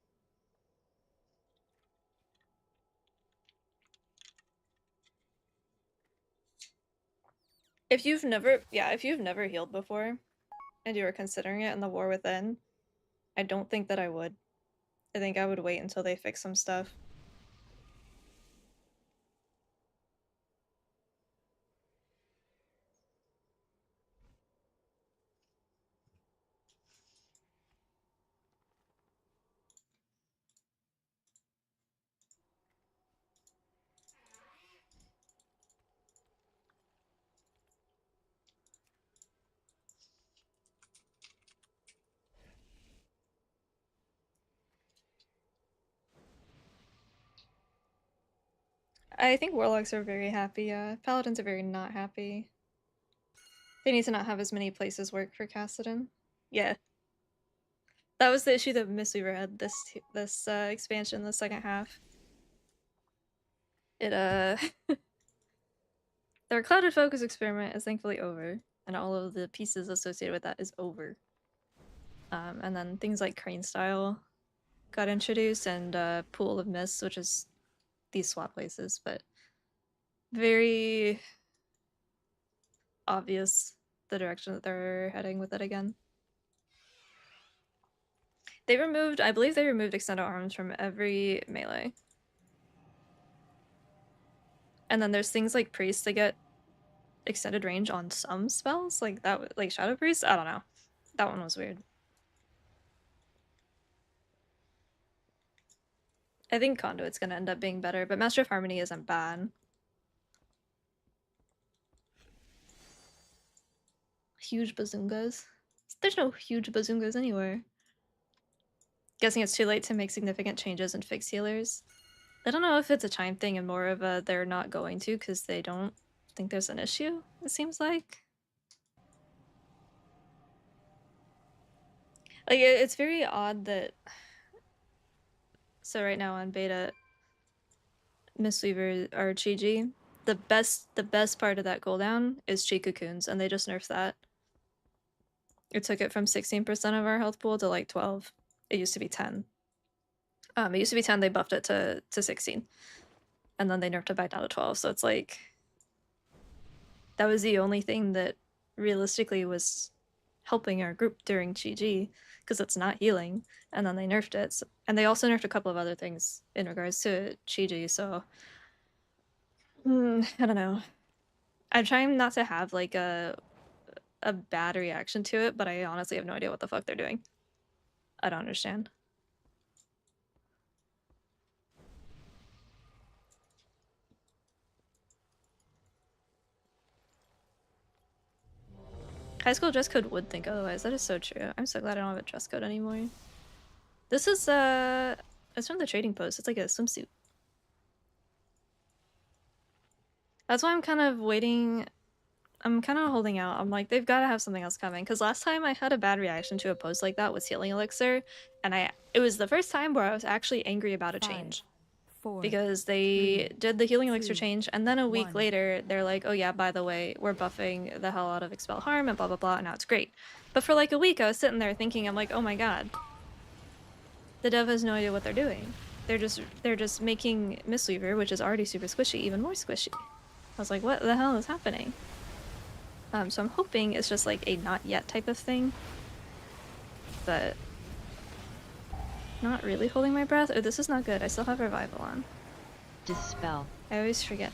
Speaker 1: If you've never healed before, and you were considering it in the War Within, I don't think that I would. I think I would wait until they fix some stuff. I think Warlocks are very happy, Paladins are very not happy. They need to not have as many places work for Kassadin. Yeah. That was the issue that Mistweaver had this expansion, the second half. It their clouded focus experiment is thankfully over, and all of the pieces associated with that is over. And then things like Crane Style got introduced, and Pool of Mist, which is these swap places, but very obvious the direction that they're heading with it again. They removed, I believe they removed extended arms from every melee. And then there's things like Priest that get extended range on some spells, like that, like Shadow Priest. I don't know. That one was weird. I think Conduit's gonna end up being better, but Master of Harmony isn't bad. Huge bazungas. There's no huge bazungas anywhere. Guessing it's too late to make significant changes and fix healers. I don't know if it's a chime thing and more of a they're not going to because they don't think there's an issue, it seems like. Like, it's very odd that... So right now on beta, Mistweaver or Chi-Ji, the best part of that cooldown is Chi Cocoons, and they just nerfed that. It took it from 16% of our health pool to like 12. It used to be 10. It used to be 10, they buffed it to 16. And then they nerfed it back down to 12, so it's like... That was the only thing that realistically was helping our group during Chi-Ji, because it's not healing, and then they nerfed it. So, and they also nerfed a couple of other things in regards to Chi-Ji, so... I don't know. I'm trying not to have like a bad reaction to it, but I honestly have no idea what the fuck they're doing. I don't understand. High school dress code would think otherwise. That is so true. I'm so glad I don't have a dress code anymore. This is it's from the trading post. It's like a swimsuit. That's why I'm kind of waiting. I'm kind of holding out. I'm like, they've got to have something else coming. Because last time I had a bad reaction to a post like that with Healing Elixir, and it was the first time where I was actually angry about a change.
Speaker 3: 4,
Speaker 1: Because they did the Healing Elixir
Speaker 3: 2,
Speaker 1: change, and then a week
Speaker 3: 1.
Speaker 1: later, they're like, oh yeah, by the way, we're buffing the hell out of Expel Harm, and blah blah blah, and now it's great. But for like a week, I was sitting there thinking, I'm like, oh my god. The dev has no idea what they're doing. They're just making Mistweaver, which is already super squishy, even more squishy. I was like, what the hell is happening? So I'm hoping it's just like a not yet type of thing. But not really holding my breath. Oh, this is not good. I still have Revival on.
Speaker 4: Dispel.
Speaker 1: I always forget.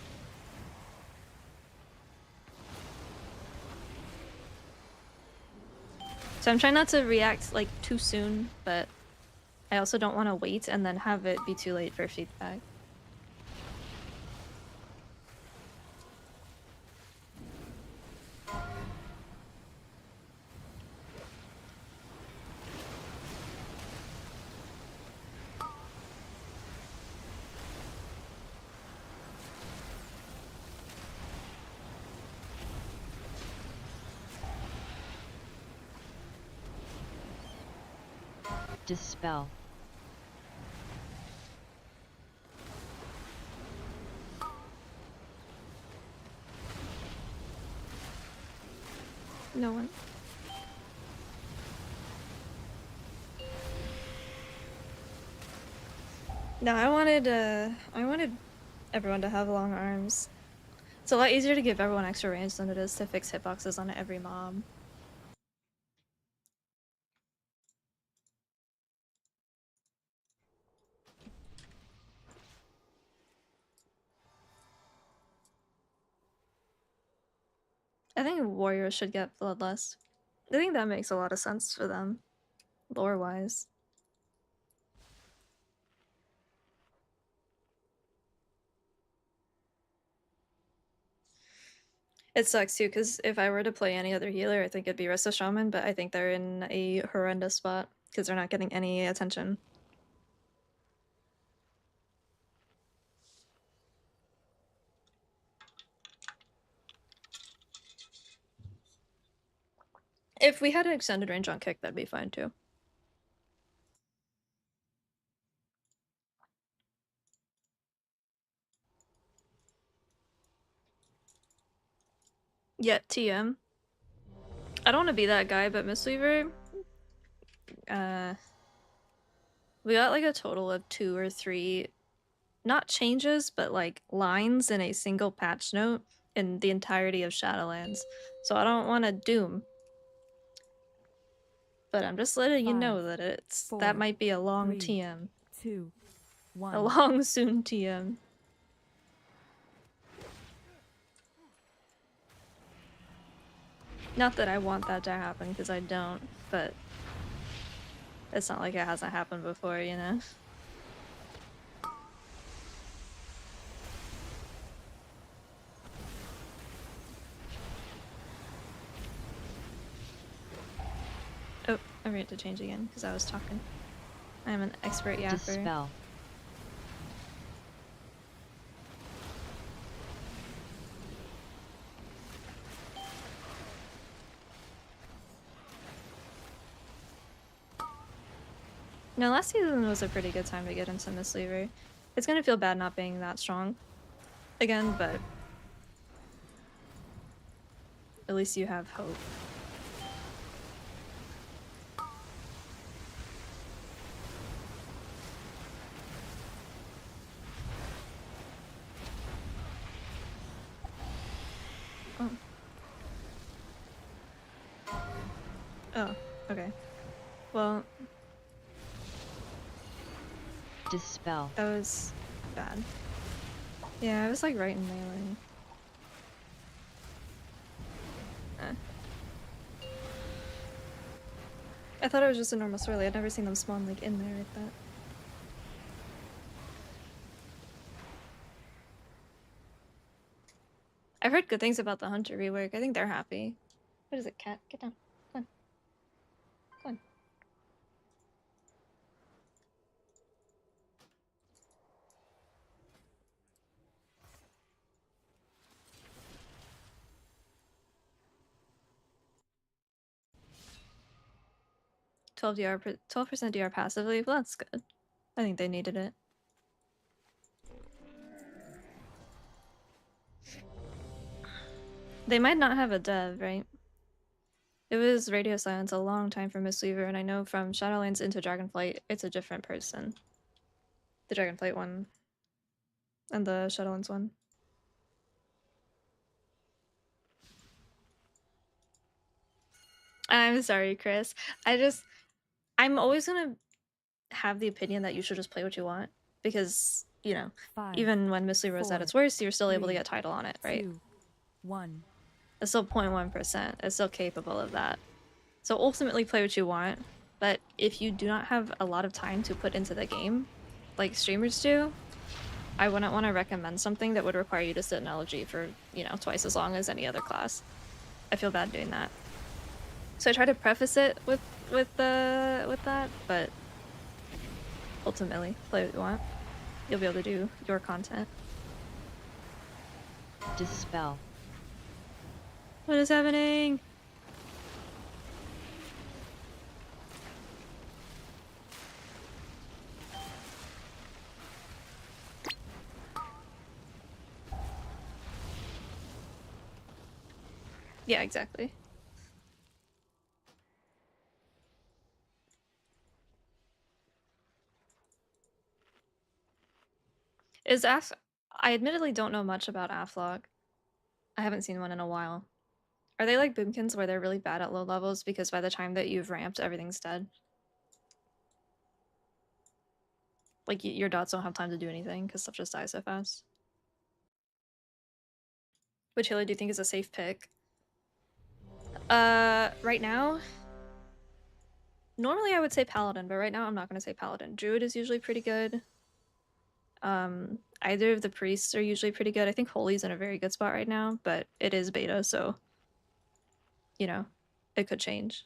Speaker 1: So I'm trying not to react like too soon, but I also don't want to wait and then have it be too late for feedback.
Speaker 4: Dispel.
Speaker 1: No one. No, I wanted everyone to have long arms. It's a lot easier to give everyone extra range than it is to fix hitboxes on every mob. I think warriors should get bloodlust. I think that makes a lot of sense for them, lore-wise. It sucks too, because if I were to play any other healer, I think it'd be Resto Shaman, but I think they're in a horrendous spot, because they're not getting any attention. If we had an extended range on kick, that'd be fine too. Yeah, TM. I don't want to be that guy, but Mistweaver, we got like a total of 2 or 3, not changes, but like lines in a single patch note in the entirety of Shadowlands. So I don't want to doom. But I'm just letting you
Speaker 3: 5,
Speaker 1: know that that
Speaker 3: 4,
Speaker 1: might be a long
Speaker 3: 3,
Speaker 1: TM.
Speaker 3: 2,
Speaker 1: A
Speaker 3: 1.
Speaker 1: long soon TM. Not that I want that to happen, because I don't, but it's not like it hasn't happened before, you know? Oh, I forgot to change again, because I was talking. I am an expert yapper.
Speaker 4: Dispel.
Speaker 1: No, last season was a pretty good time to get into Mistweaver. It's gonna feel bad not being that strong again, but at least you have hope. Oh. Oh, okay. Well,
Speaker 4: Dispel.
Speaker 1: that was bad. Yeah, I was like right in melee. I thought it was just a normal swirly. I'd never seen them spawn like in there like that. I've heard good things about the Hunter rework. I think they're happy. What is it, cat? Get down. Come on. Come on. 12% DR passively. Well, that's good. I think they needed it. They might not have a dev, right? It was radio silence a long time for Mistweaver, and I know from Shadowlands into Dragonflight, it's a different person. The Dragonflight one and the Shadowlands one. I'm sorry, Chris. I'm always gonna have the opinion that you should just play what you want, because, you know,
Speaker 3: 5,
Speaker 1: even when Mistweaver was at
Speaker 3: 4,
Speaker 1: its worst, you're still able to
Speaker 3: 3,
Speaker 1: get title on it, right?
Speaker 3: 2, 1.
Speaker 1: It's still 0.1%. It's still capable of that. So ultimately play what you want, but if you do not have a lot of time to put into the game, like streamers do, I wouldn't want to recommend something that would require you to sit in LG for, you know, twice as long as any other class. I feel bad doing that. So I try to preface it with that, but ultimately, play what you want. You'll be able to do your content.
Speaker 4: Dispel.
Speaker 1: What is happening? Yeah, exactly. Is Af- I admittedly don't know much about Aflog. I haven't seen one in a while. Are they like boomkins where they're really bad at low levels because by the time that you've ramped, everything's dead? Like your dots don't have time to do anything because stuff just dies so fast. Which healer do you think is a safe pick? Right now, normally I would say Paladin, but right now I'm not going to say Paladin. Druid is usually pretty good. Either of the priests are usually pretty good. I think Holy's in a very good spot right now, but it is beta, so, you know, it could change.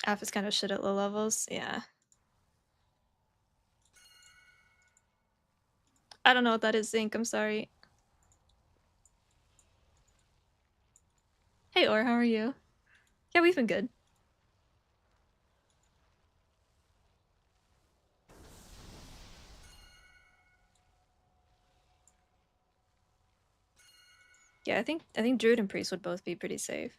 Speaker 1: Af is kind of shit at low levels, yeah. I don't know what that is, Zinc, I'm sorry. Hey, Or, how are you? Yeah, we've been good. Yeah, I think Druid and Priest would both be pretty safe.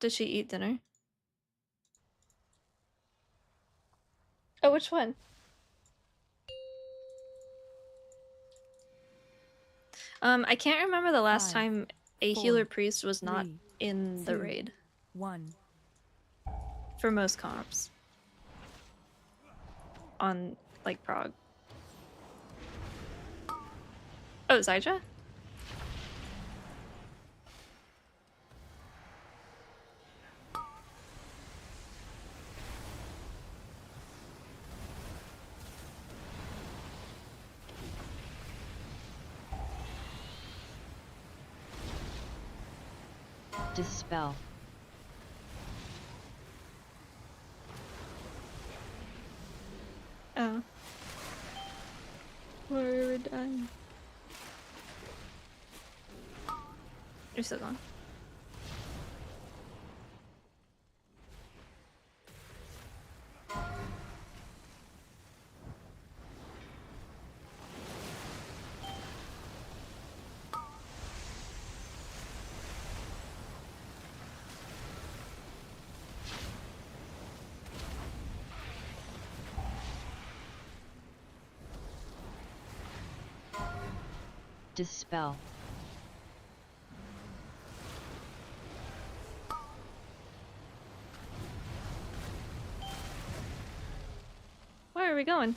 Speaker 1: Does she eat dinner? Oh, which one? I can't remember the last
Speaker 3: 5,
Speaker 1: time a
Speaker 3: 4,
Speaker 1: healer priest was not
Speaker 3: 3,
Speaker 1: in the
Speaker 3: 2,
Speaker 1: raid
Speaker 3: 1.
Speaker 1: for most comps on like Prague. Oh, Zyja?
Speaker 4: Dispel.
Speaker 1: Oh. We're done. You're still gone.
Speaker 4: Dispel.
Speaker 1: Where are we going?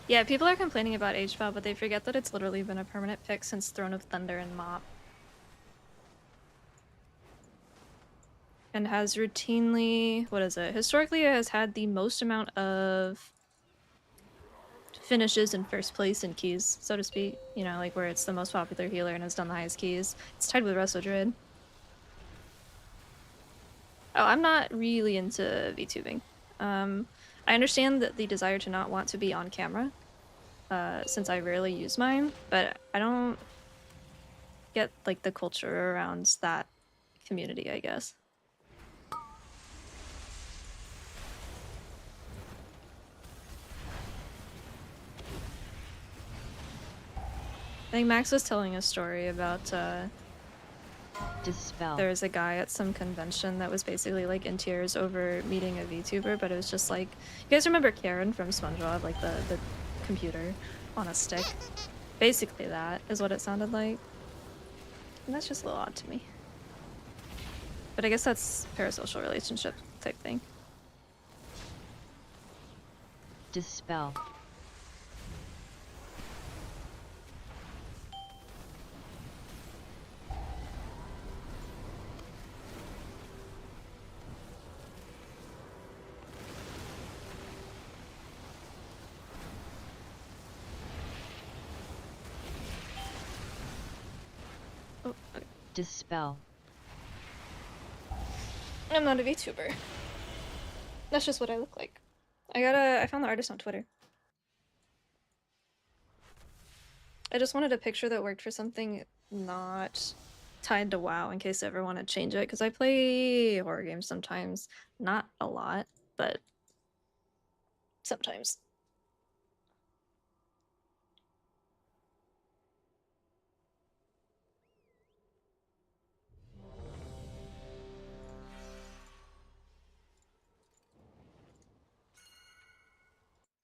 Speaker 1: Yeah, people are complaining about HPAL, but they forget that it's literally been a permanent pick since Throne of Thunder and Mop. And has routinely, what is it? Historically, it has had the most amount of finishes in first place in keys, so to speak. You know, like where it's the most popular healer and has done the highest keys. It's tied with Resto Druid. Oh, I'm not really into VTubing. I understand that the desire to not want to be on camera, since I rarely use mine, but I don't get like the culture around that community, I guess. I think Max was telling a story about
Speaker 4: Dispel.
Speaker 1: there was a guy at some convention that was basically like in tears over meeting a VTuber, but it was just like, you guys remember Karen from SpongeBob, like the computer on a stick? Basically that is what it sounded like. And that's just a little odd to me. But I guess that's parasocial relationship type thing.
Speaker 4: Dispel.
Speaker 1: Oh, okay.
Speaker 4: Dispel.
Speaker 1: I'm not a VTuber. That's just what I look like. I found the artist on Twitter. I just wanted a picture that worked for something not tied to WoW in case I ever want to change it, because I play horror games sometimes. Not a lot, but sometimes.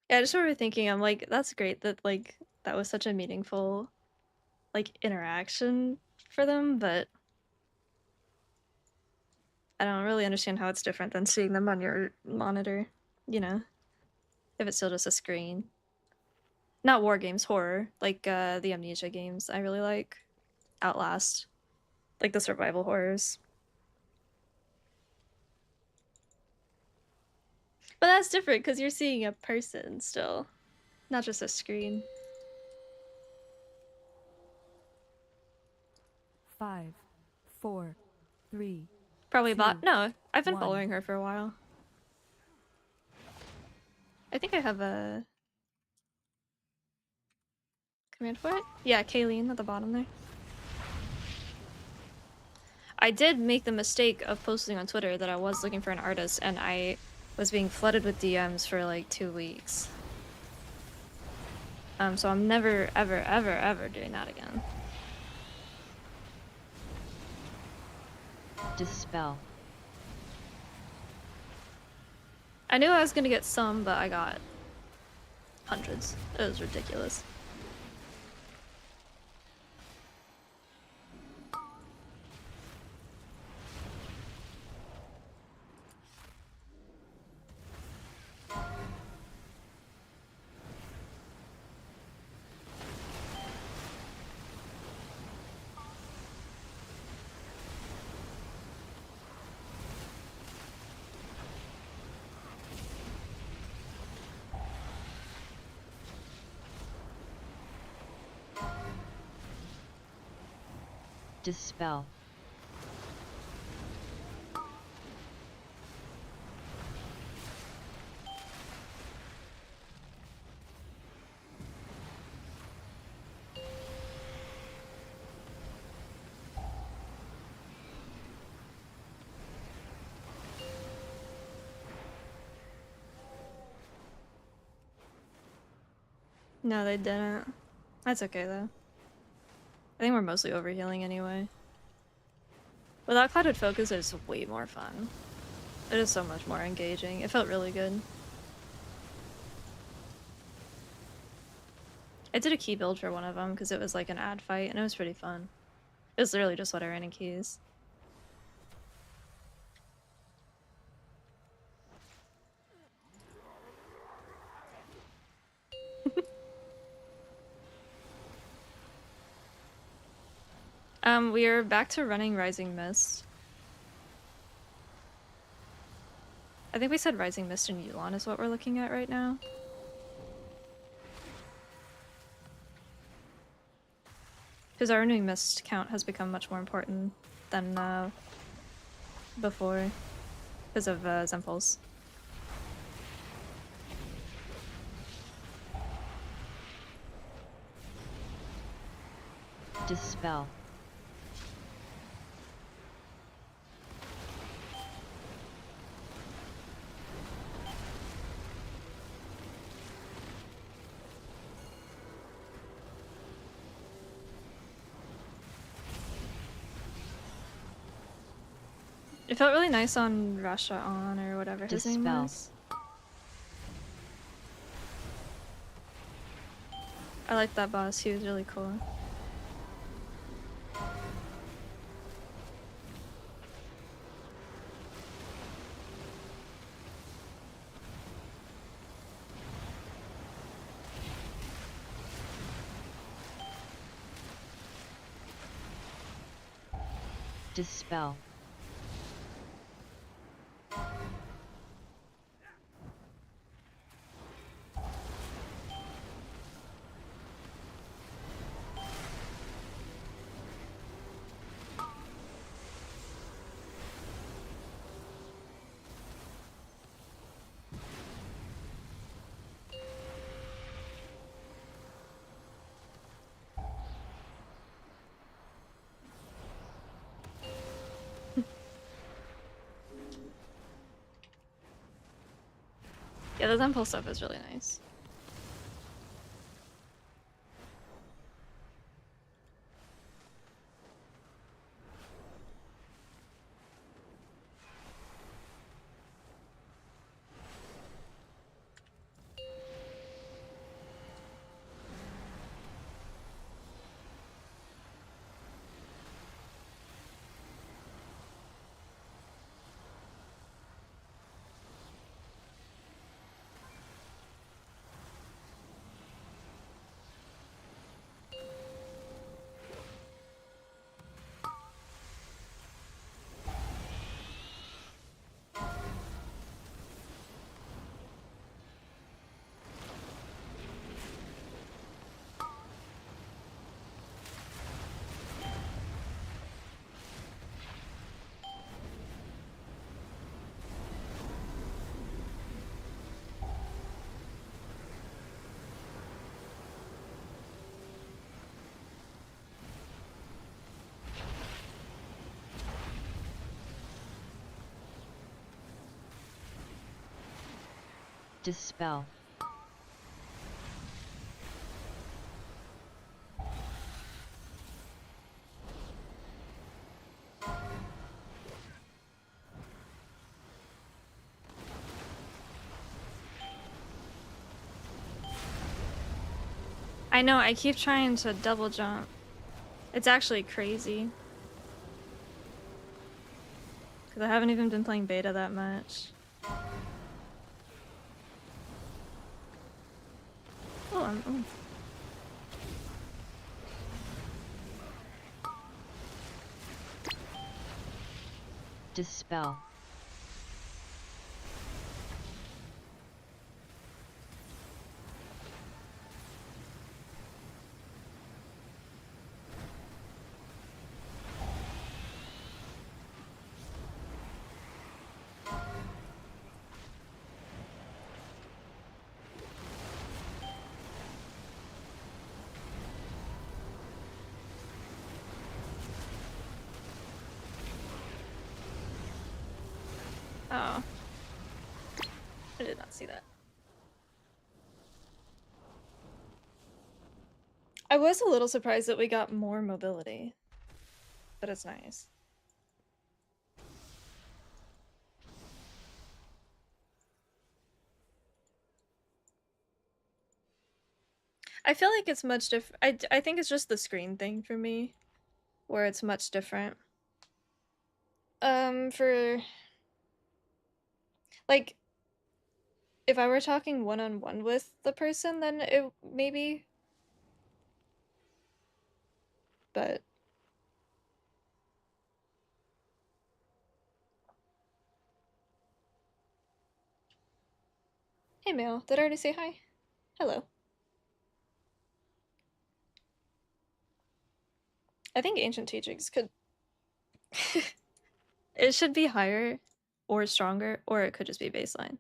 Speaker 1: Yeah, I just remember thinking, I'm like, that's great that like that was such a meaningful like interaction for them, but I don't really understand how it's different than seeing them on your monitor, you know, if it's still just a screen. Not war games, horror, like the Amnesia games I really like. Outlast, like the survival horrors. But that's different because you're seeing a person still, not just a screen.
Speaker 3: 5, 4, 3.
Speaker 1: Probably
Speaker 3: Two,
Speaker 1: bot. No, I've been
Speaker 3: 1.
Speaker 1: following her for a while. I think I have a command for it. Yeah, Kayleen at the bottom there. I did make the mistake of posting on Twitter that I was looking for an artist, and I was being flooded with DMs for like 2 weeks. So I'm never, ever, ever, ever doing that again.
Speaker 4: Dispel.
Speaker 1: I knew I was gonna get some, but I got hundreds. It was ridiculous.
Speaker 4: Dispel.
Speaker 1: No, they didn't. That's okay though. I think we're mostly overhealing anyway. Without Clouded Focus, it's way more fun. It is so much more engaging. It felt really good. I did a key build for one of them because it was like an ad fight and it was pretty fun. It was literally just what I ran in keys. We are back to running Rising Mist. I think we said Rising Mist and Yulon is what we're looking at right now. Because our renewing mist count has become much more important than before because of Zempulse.
Speaker 4: Dispel.
Speaker 1: It felt really nice on Rasha On or whatever his name
Speaker 4: Dispel.
Speaker 1: was. I liked that boss, he was really cool.
Speaker 4: Dispel.
Speaker 1: Yeah, the Zempulse stuff is really nice.
Speaker 4: Dispel.
Speaker 2: I know, I keep trying to double jump. It's actually crazy. Because I haven't even been playing beta that much. Oh.
Speaker 4: Dispel.
Speaker 2: Oh. I did not see that. I was a little surprised that we got more mobility. But it's nice. I feel like it's much different. I think it's just the screen thing for me, where it's much different. For like, if I were talking one-on-one with the person, then it maybe. But hey, Mail, did I already say hi? Hello. I think Ancient Teachings could. It should be higher or stronger, or it could just be baseline.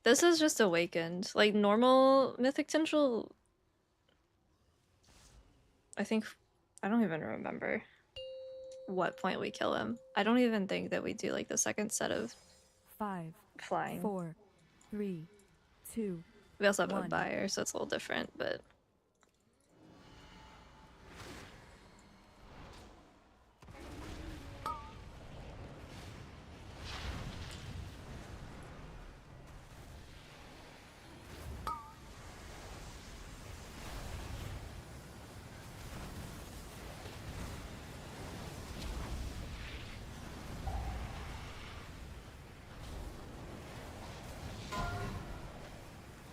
Speaker 2: This is just awakened. Like normal Mythic Tendril, I think, I don't even remember what point we kill him. I don't even think that we do like the second set of
Speaker 3: 5,
Speaker 2: flying.
Speaker 3: 4, 3, 2.
Speaker 2: We also have a
Speaker 3: 1.
Speaker 2: buyer, so it's a little different, but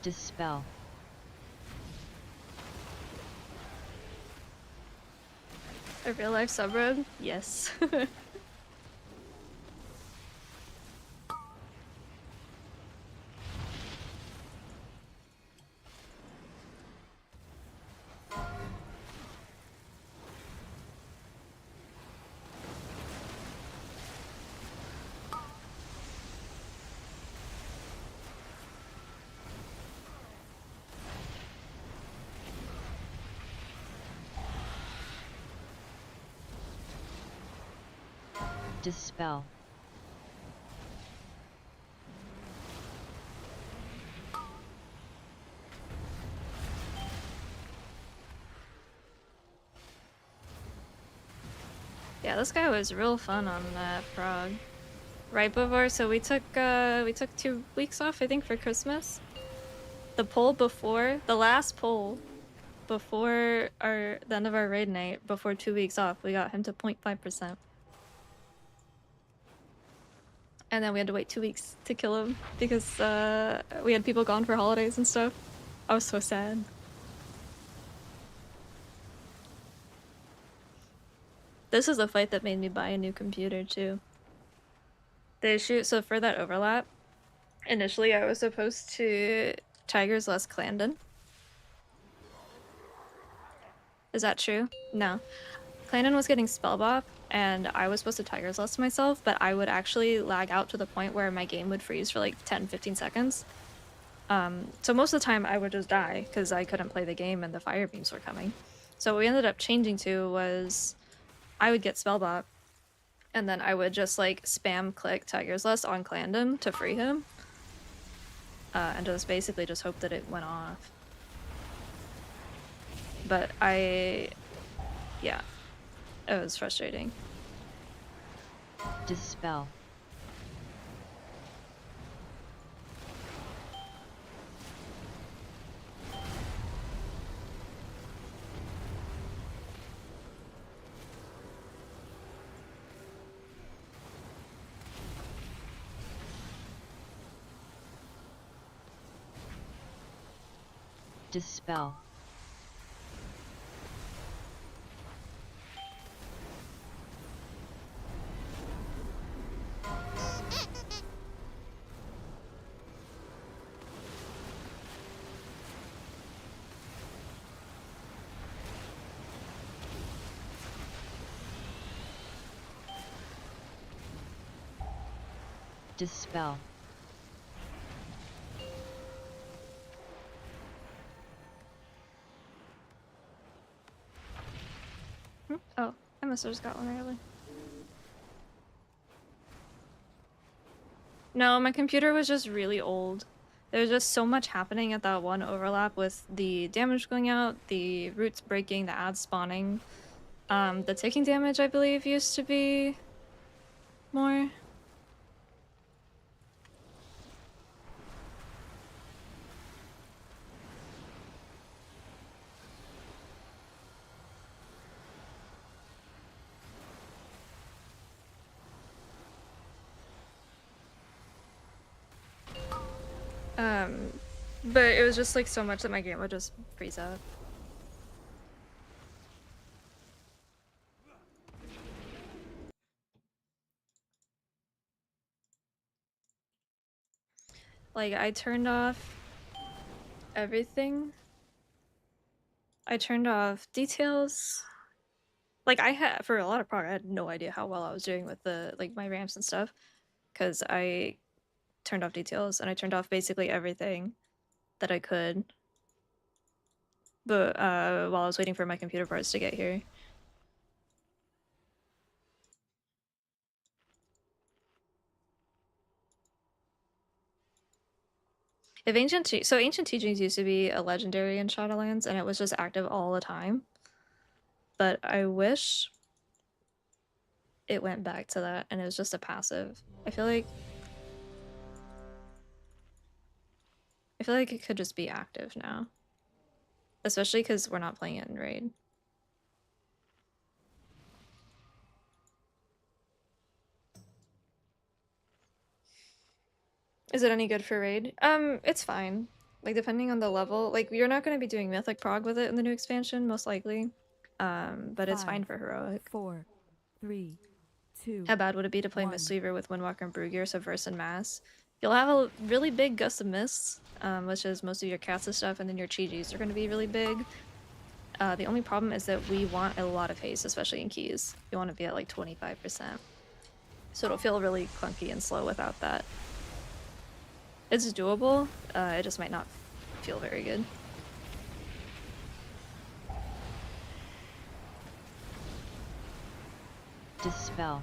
Speaker 4: Dispel.
Speaker 2: a real life subroad? Yes.
Speaker 4: Dispel.
Speaker 2: Yeah, this guy was real fun on that frog. Right before, so we took 2 weeks off, I think, for Christmas. The poll before, the last poll before the end of our raid night, before 2 weeks off, we got him to 0.5%. And then we had to wait 2 weeks to kill him because we had people gone for holidays and stuff. I was so sad. This is a fight that made me buy a new computer too. The issue, so for that overlap, initially I was supposed to Tiger's Less Clandon. Is that true? No. Clandon was getting spell bop, and I was supposed to Tiger's Lust myself, but I would actually lag out to the point where my game would freeze for like 10-15 seconds.
Speaker 1: So most of the time I would just die because I couldn't play the game and the fire beams were coming. So what we ended up changing to was I would get Spellbot, and then I would just like spam click Tiger's Lust on Clandom to free him. And just basically just hope that it went off. But yeah, it was frustrating.
Speaker 4: Dispel. Dispel. Dispel.
Speaker 1: Oh, I must have just got one early. No, my computer was just really old. There was just so much happening at that one overlap with the damage going out, the roots breaking, the ads spawning. The ticking damage, I believe, used to be more. But it was just like so much that my game would just freeze up. Like, I turned off everything. I turned off details. Like, I had, for a lot of prog, I had no idea how well I was doing with the, like, my ramps and stuff. Because I turned off details and I turned off basically everything that I could. But, while I was waiting for my computer parts to get here. If Ancient Teachings used to be a legendary in Shadowlands, and it was just active all the time. But I wish it went back to that, and it was just a passive. I feel like it could just be active now, especially because we're not playing it in raid. Is it any good for raid? It's fine. Like, depending on the level. Like, you're not going to be doing Mythic prog with it in the new expansion, most likely. But it's fine for heroic.
Speaker 3: 4, 3, 2.
Speaker 1: How bad would it be to play Mistweaver with Windwalker and Brewgear, Subverse, and Mass? You'll have a really big Gust of Mists, which is most of your cats and stuff, and then your Chi-Gis are going to be really big. The only problem is that we want a lot of haste, especially in keys. You want to be at like 25%. So it'll feel really clunky and slow without that. It's doable, it just might not feel very good.
Speaker 4: Dispel.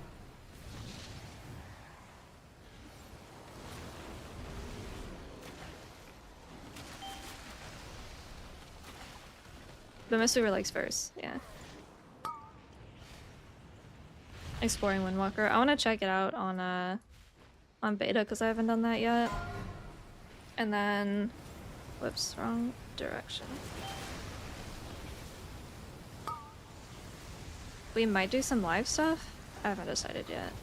Speaker 1: But Mistweaver likes verse, yeah. Exploring Windwalker. I want to check it out on beta because I haven't done that yet. And then, whoops, wrong direction. We might do some live stuff. I haven't decided yet.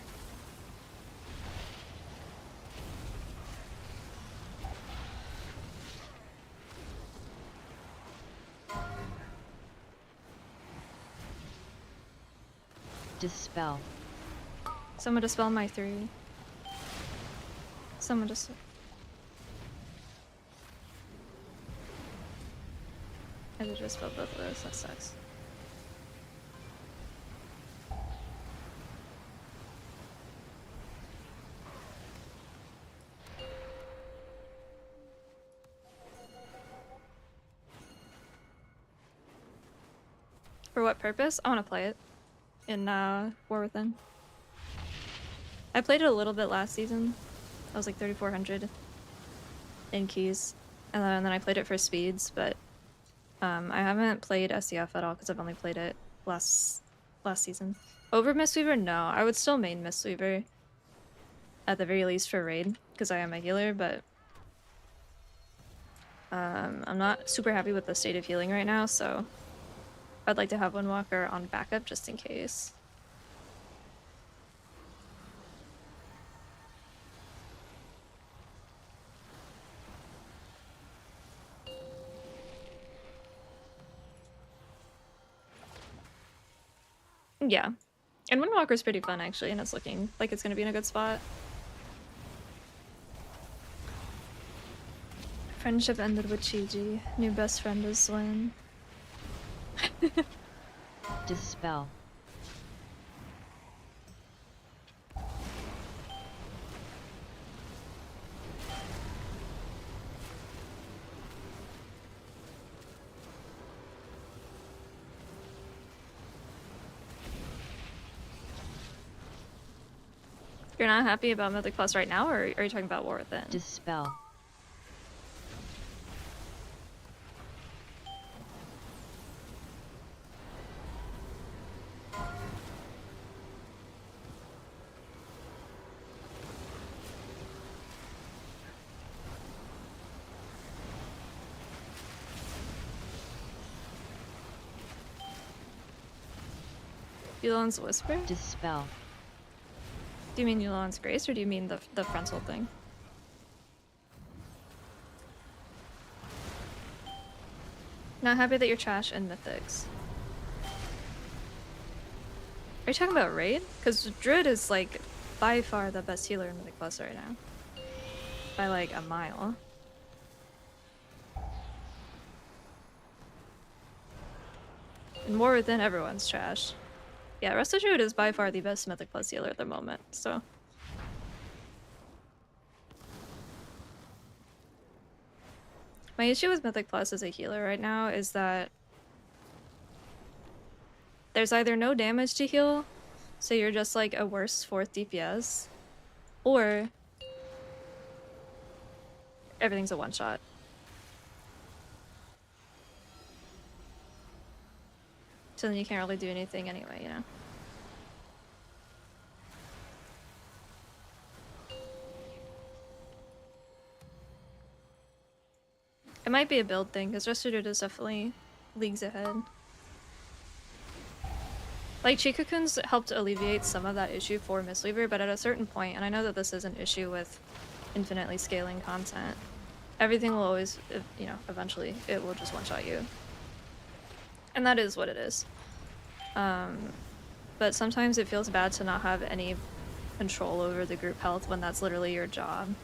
Speaker 4: Dispel.
Speaker 1: Someone dispel my 3. Someone just. I did just spell both of those, that sucks. For what purpose? I want to play it in War Within. I played it a little bit last season. I was like 3,400 in keys, and then I played it for speeds, but I haven't played SCF at all because I've only played it last season. Over Mistweaver? No, I would still main Mistweaver at the very least for raid because I am a healer, but I'm not super happy with the state of healing right now, so I'd like to have Windwalker on backup just in case. Yeah. And Windwalker's pretty fun actually, and it's looking like it's gonna be in a good spot. Friendship ended with Chi-Ji. New best friend is Swin.
Speaker 4: Dispel.
Speaker 1: You're not happy about Mythic Plus right now, or are you talking about War Within?
Speaker 4: Dispel.
Speaker 1: Yulon's Whisper?
Speaker 4: Dispel.
Speaker 1: Do you mean Yulon's Grace, or do you mean the frontal thing? Not happy that you're trash in Mythics. Are you talking about Raid? Because Druid is like by far the best healer in Mythic Plus right now. By like a mile. And War Within, everyone's trash. Yeah, Rest of Druid is by far the best Mythic Plus healer at the moment, so. My issue with Mythic Plus as a healer right now is that there's either no damage to heal, so you're just like a worse 4th DPS, or everything's a one-shot. So then you can't really do anything anyway, you know? It might be a build thing, because Restorative is definitely leagues ahead. Like, Chikakun's helped alleviate some of that issue for Mistweaver, but at a certain point, and I know that this is an issue with infinitely scaling content, everything will always, you know, eventually, it will just one-shot you. And that is what it is. But sometimes it feels bad to not have any control over the group health when that's literally your job.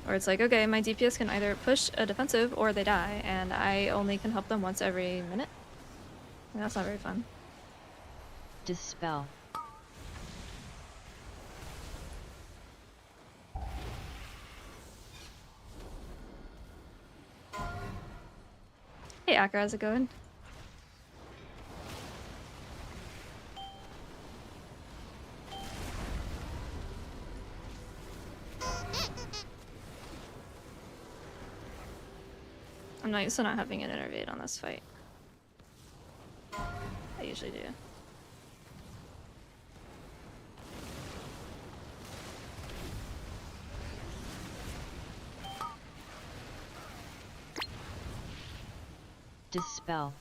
Speaker 1: Or it's like, okay, my DPS can either push a defensive or they die, and I only can help them once every minute. And that's not very fun.
Speaker 4: Dispel.
Speaker 1: Hey Acker, how's it going? I'm not used to not having an innervate on this fight. I usually do.
Speaker 4: Dispel.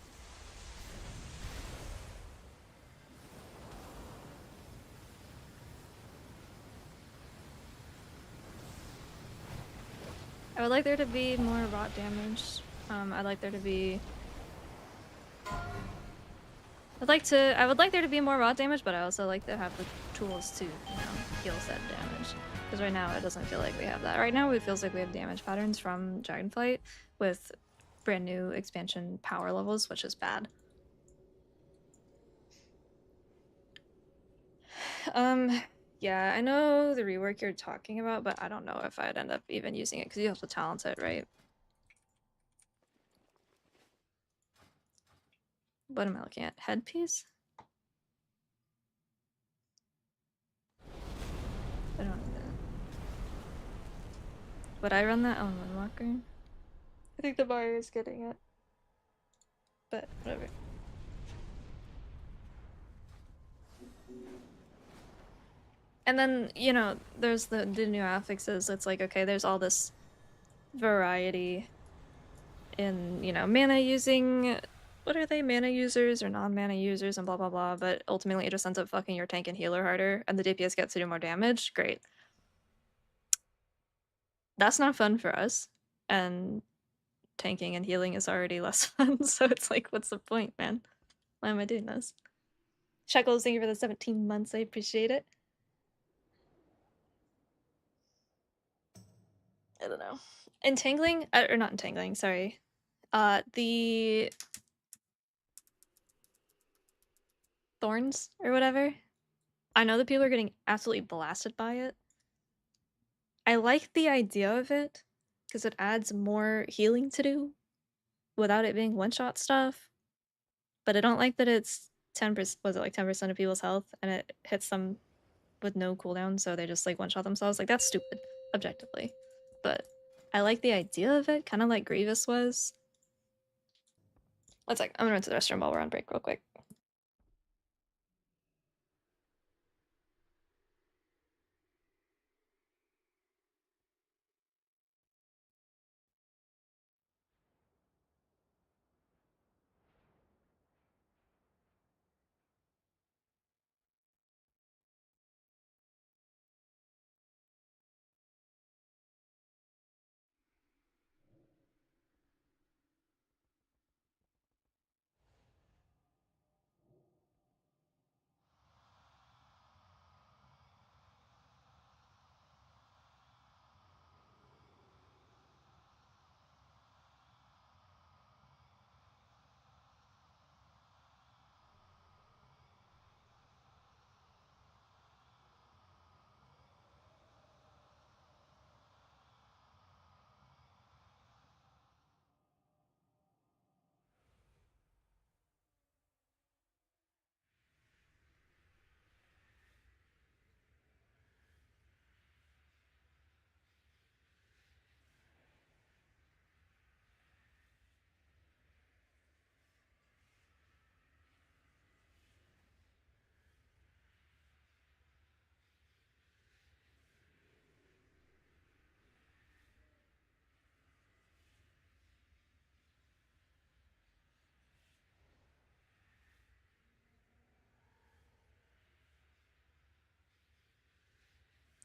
Speaker 1: I would like there to be more rot damage. I'd like there to be... I would like there to be more rot damage, but I also like to have the tools to, you know, heal said damage. Because right now it doesn't feel like we have that. Right now it feels like we have damage patterns from Dragonflight with brand new expansion power levels, which is bad. Yeah, I know the rework you're talking about, but I don't know if I'd end up even using it because you have to talent it, right? What am I looking at? Headpiece? I don't need that. Would I run that on Windwalker? I think the bar is getting it. But whatever. And then, you know, there's the new affixes. It's like, okay, there's all this variety in, you know, mana using, what are they, mana users or non-mana users and blah blah blah, but ultimately it just ends up fucking your tank and healer harder, and the DPS gets to do more damage. Great. That's not fun for us, and tanking and healing is already less fun, so it's like, what's the point, man? Why am I doing this? Shekels, thank you for the 17 months, I appreciate it. I don't know. Entangling, or not entangling, sorry. The thorns or whatever. I know that people are getting absolutely blasted by it. I like the idea of it because it adds more healing to do without it being one-shot stuff. But I don't like that it's 10%, was it like 10% of people's health and it hits them with no cooldown, so they just like one-shot themselves. Like, that's stupid, objectively. But I like the idea of it, kind of like Grievous was. One sec, I'm gonna run to the restroom while we're on break real quick.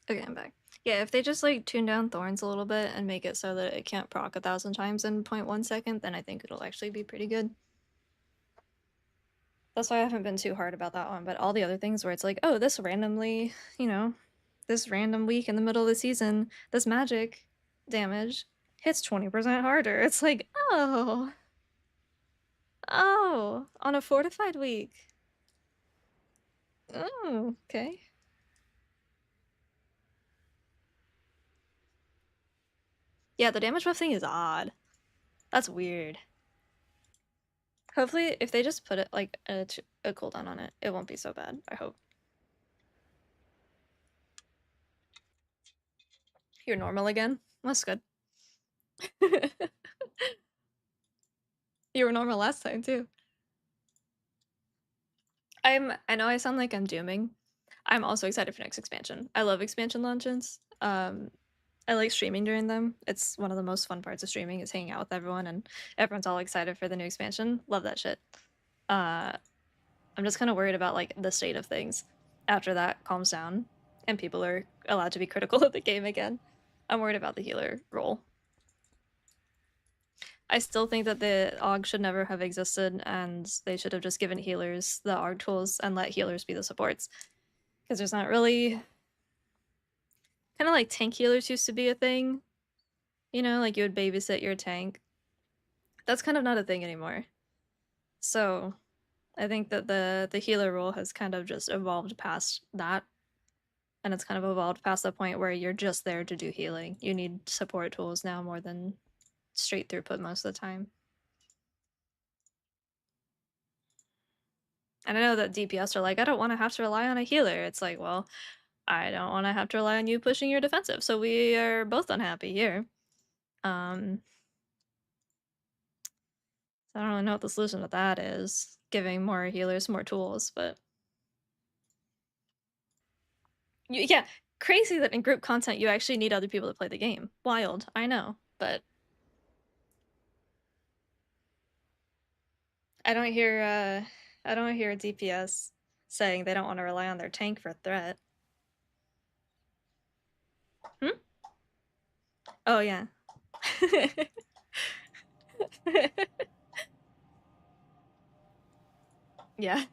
Speaker 1: Okay, I'm back. Yeah, if they just like tune down Thorns a little bit and make it so that it can't proc 1,000 times in 0.1 second, then I think it'll actually be pretty good. That's why I haven't been too hard about that one, but all the other things where it's like, oh, this randomly, you know, this random week in the middle of the season, this magic damage hits 20% harder. It's like, oh, on a fortified week. Oh, okay. Yeah, the damage buff thing is odd. That's weird. Hopefully, if they just put it like a cooldown on it, it won't be so bad. I hope. You're normal again? That's good. You were normal last time too. I know I sound like I'm dooming. I'm also excited for next expansion. I love expansion launches. I like streaming during them. It's one of the most fun parts of streaming is hanging out with everyone and everyone's all excited for the new expansion. Love that shit. Uh, I'm just kind of worried about like the state of things after that calms down and people are allowed to be critical of the game again. I'm worried about the healer role. I still think that the AUG should never have existed and they should have just given healers the AUG tools and let healers be the supports. Because there's not really... Kind of like tank healers used to be a thing. You know, like you would babysit your tank. That's kind of not a thing anymore. So I think that the healer role has kind of just evolved past that. And it's kind of evolved past the point where you're just there to do healing. You need support tools now more than straight throughput most of the time. And I know that DPS are like, I don't want to have to rely on a healer. It's like, well, I don't want to have to rely on you pushing your defensive. So we are both unhappy here. So I don't really know what the solution to that is. Giving more healers more tools, but yeah, crazy that in group content you actually need other people to play the game. Wild, I know, but I don't hear a DPS saying they don't want to rely on their tank for threat. Hmm? Oh yeah. Yeah.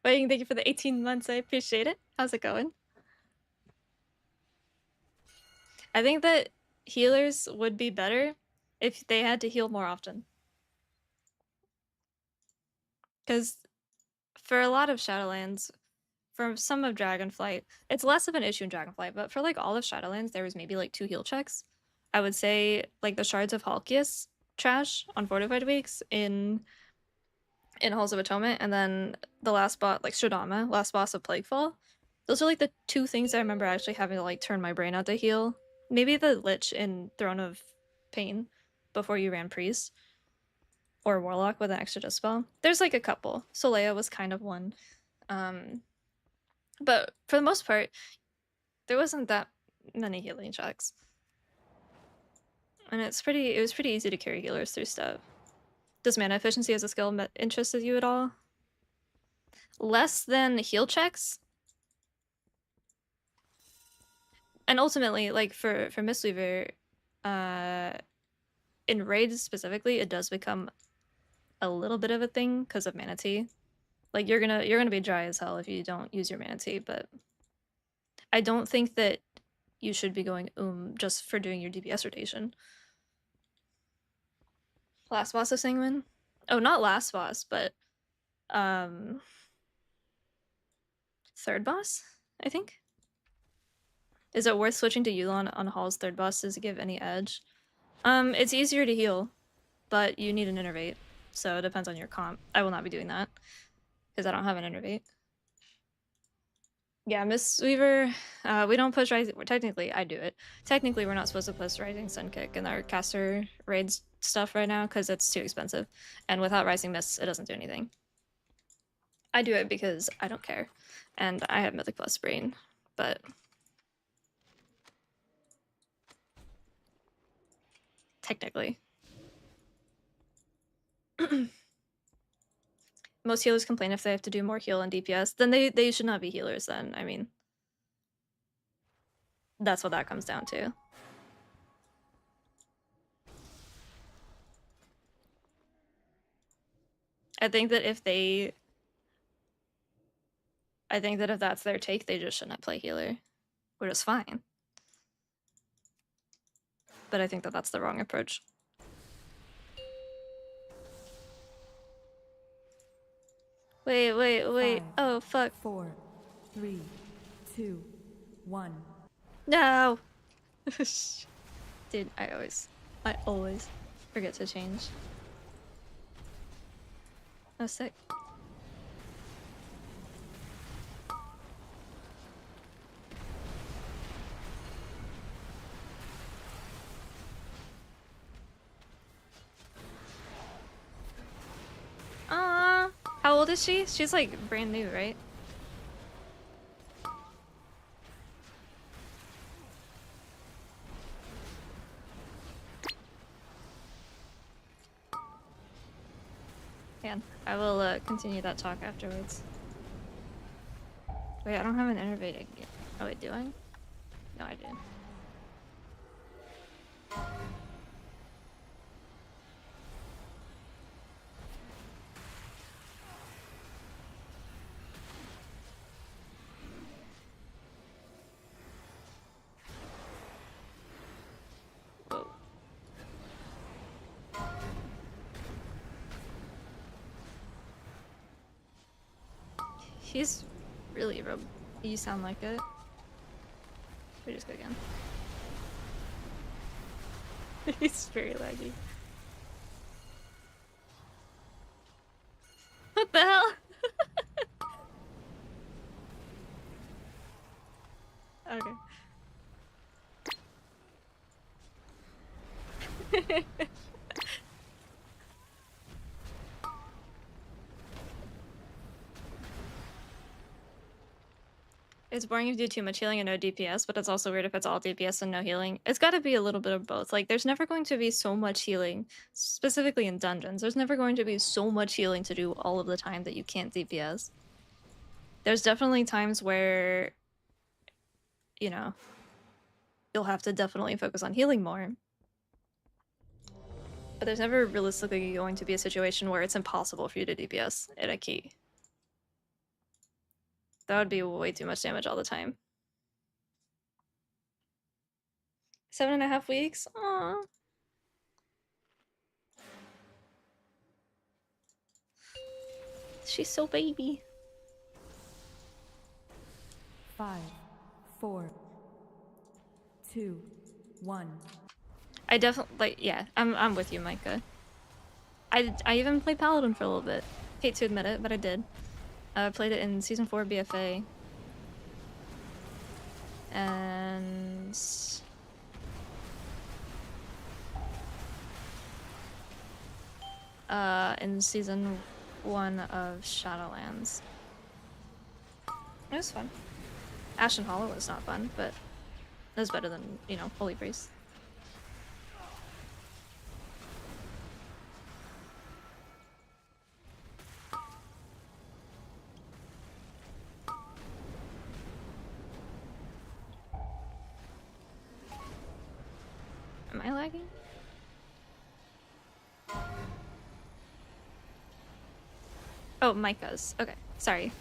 Speaker 1: Waiting, thank you for the 18 months. I appreciate it. How's it going? I think that healers would be better if they had to heal more often. Because for a lot of Shadowlands, for some of Dragonflight, it's less of an issue in Dragonflight, but for like all of Shadowlands, there was maybe like 2 heal checks. I would say like the Shards of Halkias trash on Fortified Weeks in Halls of Atonement, and then the last boss, like Shadama, last boss of Plaguefall. Those are like the 2 things I remember actually having to like turn my brain out to heal. Maybe the Lich in Throne of Pain before you ran Priest. Or Warlock with an extra dispel. There's like a couple. Solea was kind of one. But for the most part, there wasn't that many healing checks. And it was pretty easy to carry healers through stuff. Does mana efficiency as a skill interest you at all? Less than heal checks? And ultimately, like for Mistweaver, in raids specifically, it does become a little bit of a thing because of Mana Tea. Like you're gonna be dry as hell if you don't use your Mana Tea, but I don't think that you should be going just for doing your DPS rotation. Last boss of Sanguine? Oh, not last boss, but third boss, I think. Is it worth switching to Yulon on Hall's third boss? Does it give any edge? It's easier to heal, but you need an innervate, so it depends on your comp. I will not be doing that because I don't have an innervate. Yeah, Mistweaver, we don't push Rising. Technically, I do it. Technically, we're not supposed to push Rising Sun Kick in our caster raids stuff right now because it's too expensive. And without Rising Mist, it doesn't do anything. I do it because I don't care. And I have Mythic Plus Brain, but... technically. Most healers complain if they have to do more heal and DPS. Then they should not be healers then. I mean... that's what that comes down to. I think that if that's their take, they just shouldn't play healer, which is fine. But I think that that's the wrong approach. Wait.
Speaker 3: 5,
Speaker 1: Oh, fuck.
Speaker 3: 4, 3, 2, 1.
Speaker 1: No! Dude, I always forget to change. Oh, sick. Aww. How old is she? She's like brand new, right? Man, I will continue that talk afterwards. Wait, I don't have an innervate. Oh wait, do I? No, I did. Whoa. He's really you sound like it. We just go again. He's very laggy.
Speaker 2: It's boring if you do too much healing and no DPS, but it's also weird if it's all DPS and no healing. It's got to be a little bit of both. Like, there's never going to be so much healing, specifically in dungeons. There's never going to be so much healing to do all of the time that you can't DPS. There's definitely times where, you know, you'll have to definitely focus on healing more. But there's never realistically going to be a situation where it's impossible for you to DPS at a key. That would be way too much damage all the time. 7.5 weeks? Aww. She's so baby.
Speaker 3: 5, 4, 2, 1.
Speaker 2: I definitely, like, yeah, I'm with you, Micah. I even played Paladin for a little bit. Hate to admit it, but I did. I played it in Season 4 BFA. And... in Season 1 of Shadowlands. It was fun. Ashen Hollow was not fun, but it was better than, you know, Holy Priest. Am I lagging? Oh, Micah's. Okay, sorry.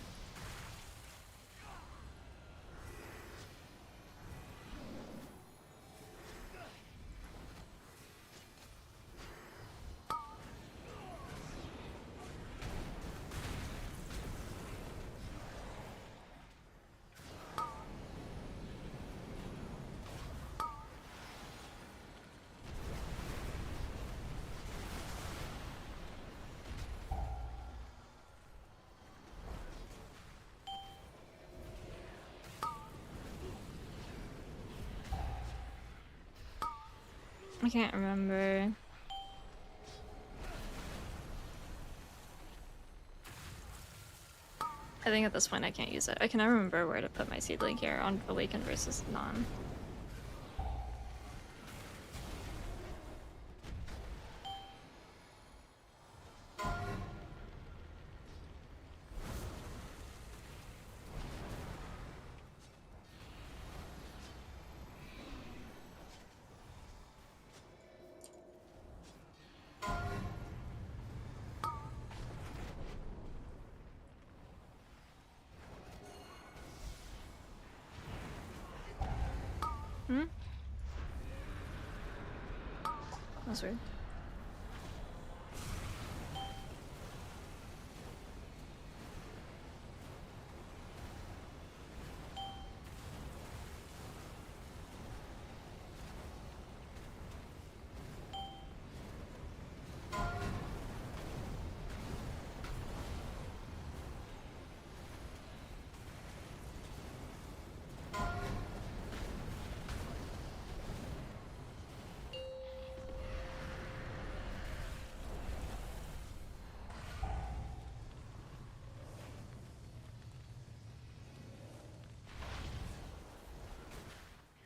Speaker 2: I can't remember. I think at this point I can't use it. I can never remember where to put my seedling here on Awaken versus non. Hmm? That's weird.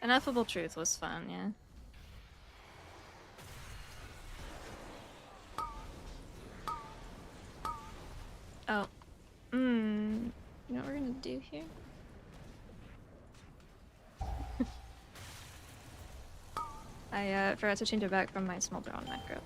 Speaker 2: Ineffable Truth was fun, yeah. Oh. You know what we're gonna do here? I forgot to change it back from my Smolder on macro.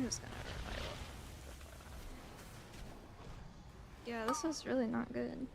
Speaker 1: I'm just gonna revival. Yeah, this is really not good.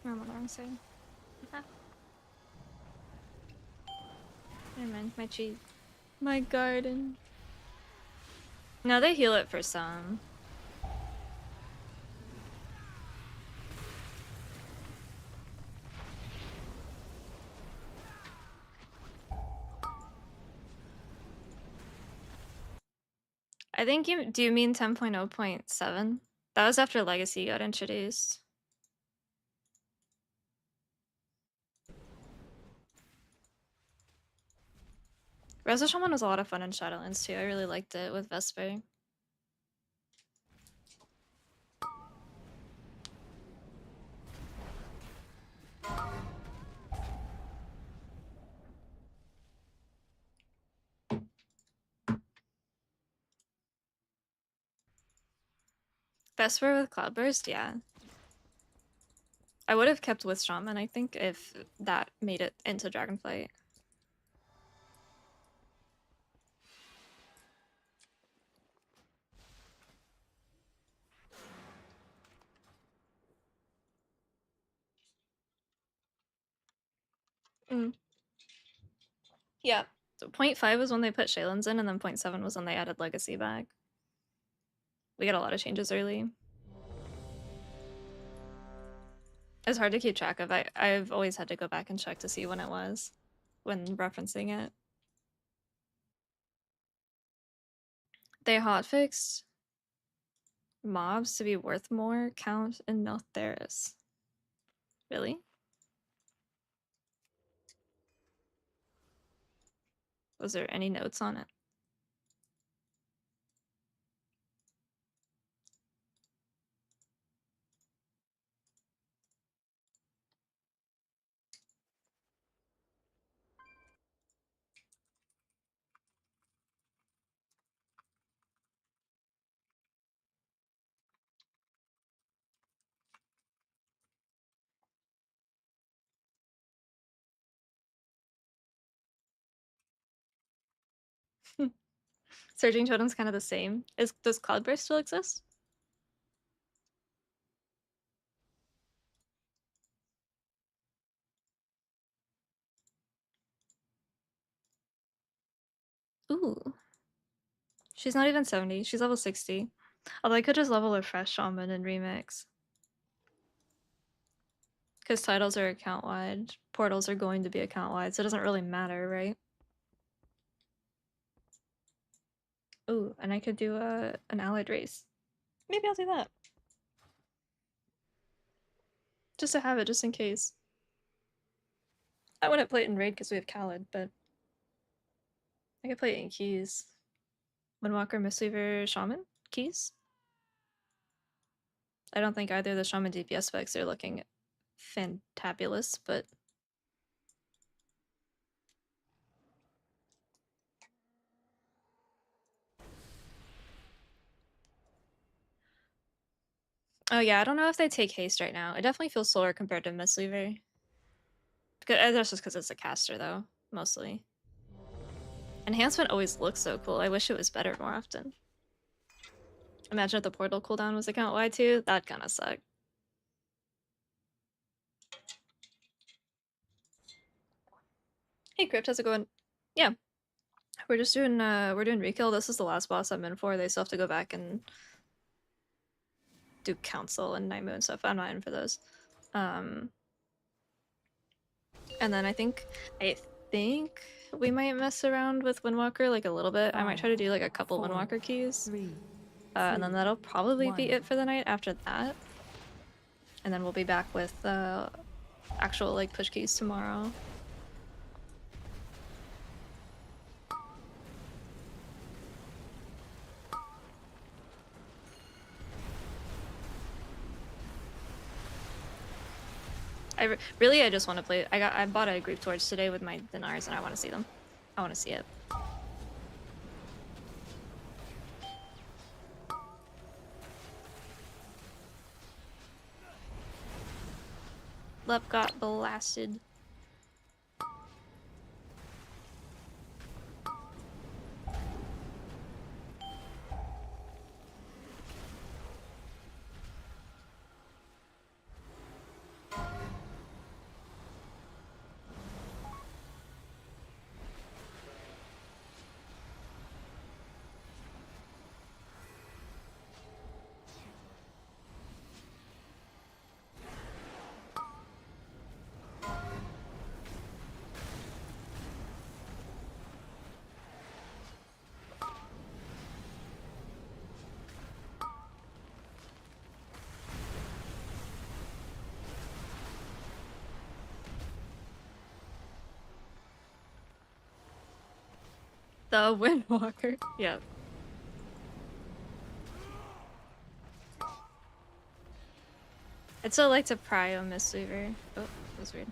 Speaker 1: I'm on the wrong side. Ah. Never mind, my cheat. My garden. No, they heal it for some. I think you do you mean 10.0.7? That was after Legacy got introduced. Reza Shaman was a lot of fun in Shadowlands too. I really liked it with Vesper. Vesper with Cloudburst, yeah. I would have kept with Shaman, I think, if that made it into Dragonflight. Mm. Yeah. So 0.5 was when they put Shaylan's in, and then 0.7 was when they added Legacy back. We got a lot of changes early. It's hard to keep track of. I've always had to go back and check to see when it was, when referencing it. They hotfixed mobs to be worth more count in Notheris. Really? Was there any notes on it? Surging Totem's kind of the same. Does Cloudburst still exist? Ooh. She's not even 70. She's level 60. Although I could just level a fresh Shaman and remix. Because titles are account-wide. Portals are going to be account-wide, so it doesn't really matter, right? Ooh, and I could do an allied race. Maybe I'll do that. Just to have it, just in case. I wouldn't play it in raid because we have Khaled, but I could play it in keys. Windwalker, Mistweaver, Shaman? Keys? I don't think either of the Shaman DPS specs are looking fantabulous, but... Oh yeah, I don't know if they take haste right now. It definitely feels slower compared to Mistweaver. That's just because it's a caster, though, mostly. Enhancement always looks so cool. I wish it was better more often. Imagine if the portal cooldown was account-wide too. That'd kind of suck. Hey, Crypt, how's it going? Yeah, we're doing rekill. This is the last boss I'm in for. They still have to go back and do Council and Night Moon stuff. I'm not in for those. And then I think we might mess around with Windwalker like a little bit. I might try to do like a couple
Speaker 3: 4,
Speaker 1: Windwalker keys.
Speaker 3: 3,
Speaker 1: And then
Speaker 3: 2,
Speaker 1: that'll probably be
Speaker 3: 1.
Speaker 1: it for the night after that. And then we'll be back with actual like push keys tomorrow. I just want to play. I bought a group torch today with my dinars, and I want to see them. I want to see it. Lep got blasted. The Windwalker. Yeah. I'd still like to pry on Mistweaver. Oh, that was weird.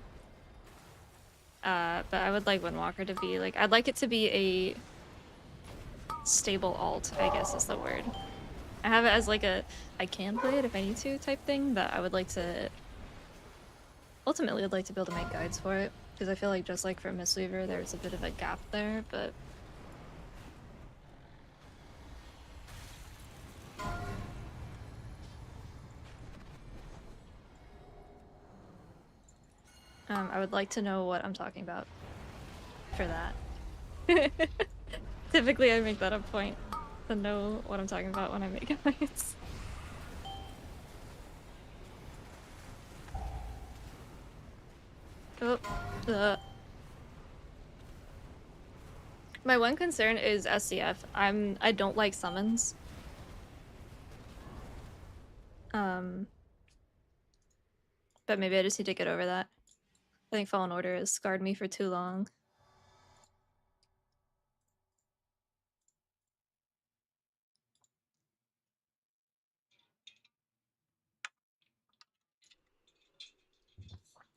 Speaker 1: But I would like Windwalker to be like, I'd like it to be a stable alt, I guess is the word. I have it as like a, I can play it if I need to type thing, but I would like to, ultimately I'd like to be able to make guides for it, because I feel like just like for Mistweaver, there's a bit of a gap there, but I would like to know what I'm talking about for that. Typically I make that a point to know what I'm talking about when I make guides. Oh, my one concern is SCF. I don't like summons. But maybe I just need to get over that. I think Fallen Order has scarred me for too long.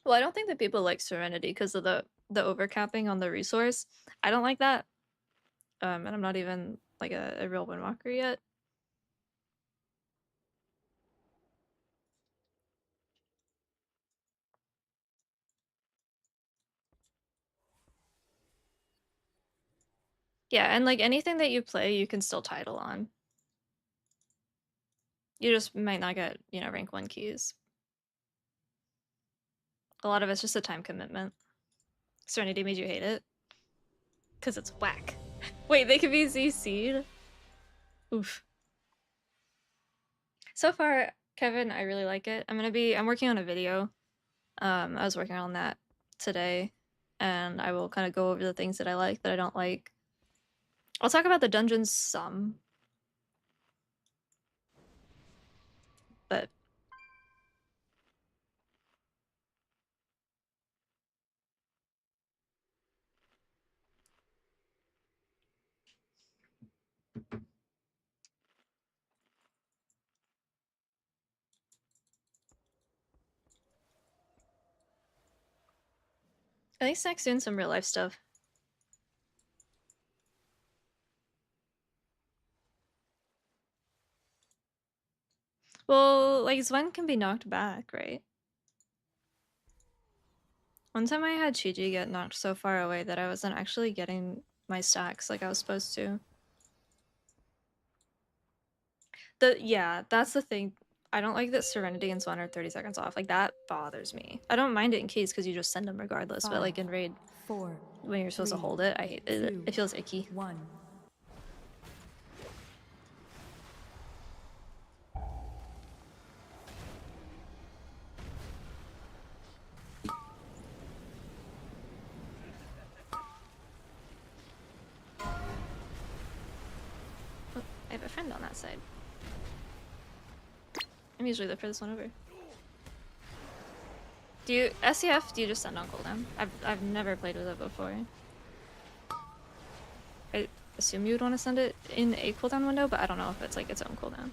Speaker 1: Well, I don't think that people like Serenity because of the overcapping on the resource. I don't like that. And I'm not even like a real Windwalker yet. Yeah, and like anything that you play, you can still title on. You just might not get, you know, rank 1 keys. A lot of it's just a time commitment. Serenity made you hate it? Because it's whack. Wait, they could be ZC'd? Oof. So far, Kevin, I really like it. I'm working on a video. I was working on that today, and I will kind of go over the things that I like, that I don't like. I'll talk about the dungeons some, but I think Snack's doing some real life stuff. Well, like Sven can be knocked back, right? One time I had Chiji get knocked so far away that I wasn't actually getting my stacks like I was supposed to. Yeah, that's the thing. I don't like that Serenity and Swan are 30 seconds off. Like, that bothers me. I don't mind it in keys because you just send them regardless, but like in raid,
Speaker 3: 4,
Speaker 1: when you're supposed to
Speaker 3: 3,
Speaker 1: hold it, I hate it.
Speaker 3: 2,
Speaker 1: It feels icky.
Speaker 3: 1.
Speaker 1: stand on that side. I'm usually the furthest one over. Do you SCF? Do you just send on cooldown? I've never played with it before. I assume you would want to send it in a cooldown window, but I don't know if it's like its own cooldown.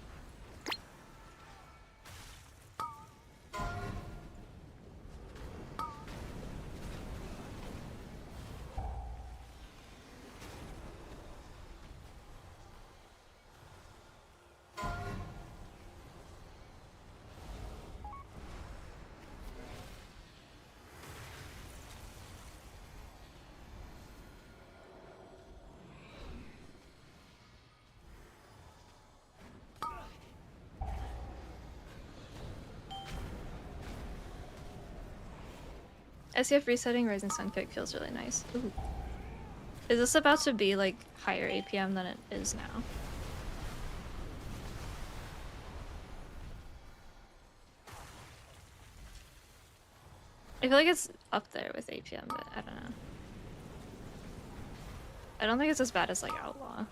Speaker 1: SCF resetting Rising Sun kick feels really nice. Ooh. Is this about to be like higher APM than it is now? I feel like it's up there with APM, but I don't know. I don't think it's as bad as like Outlaw.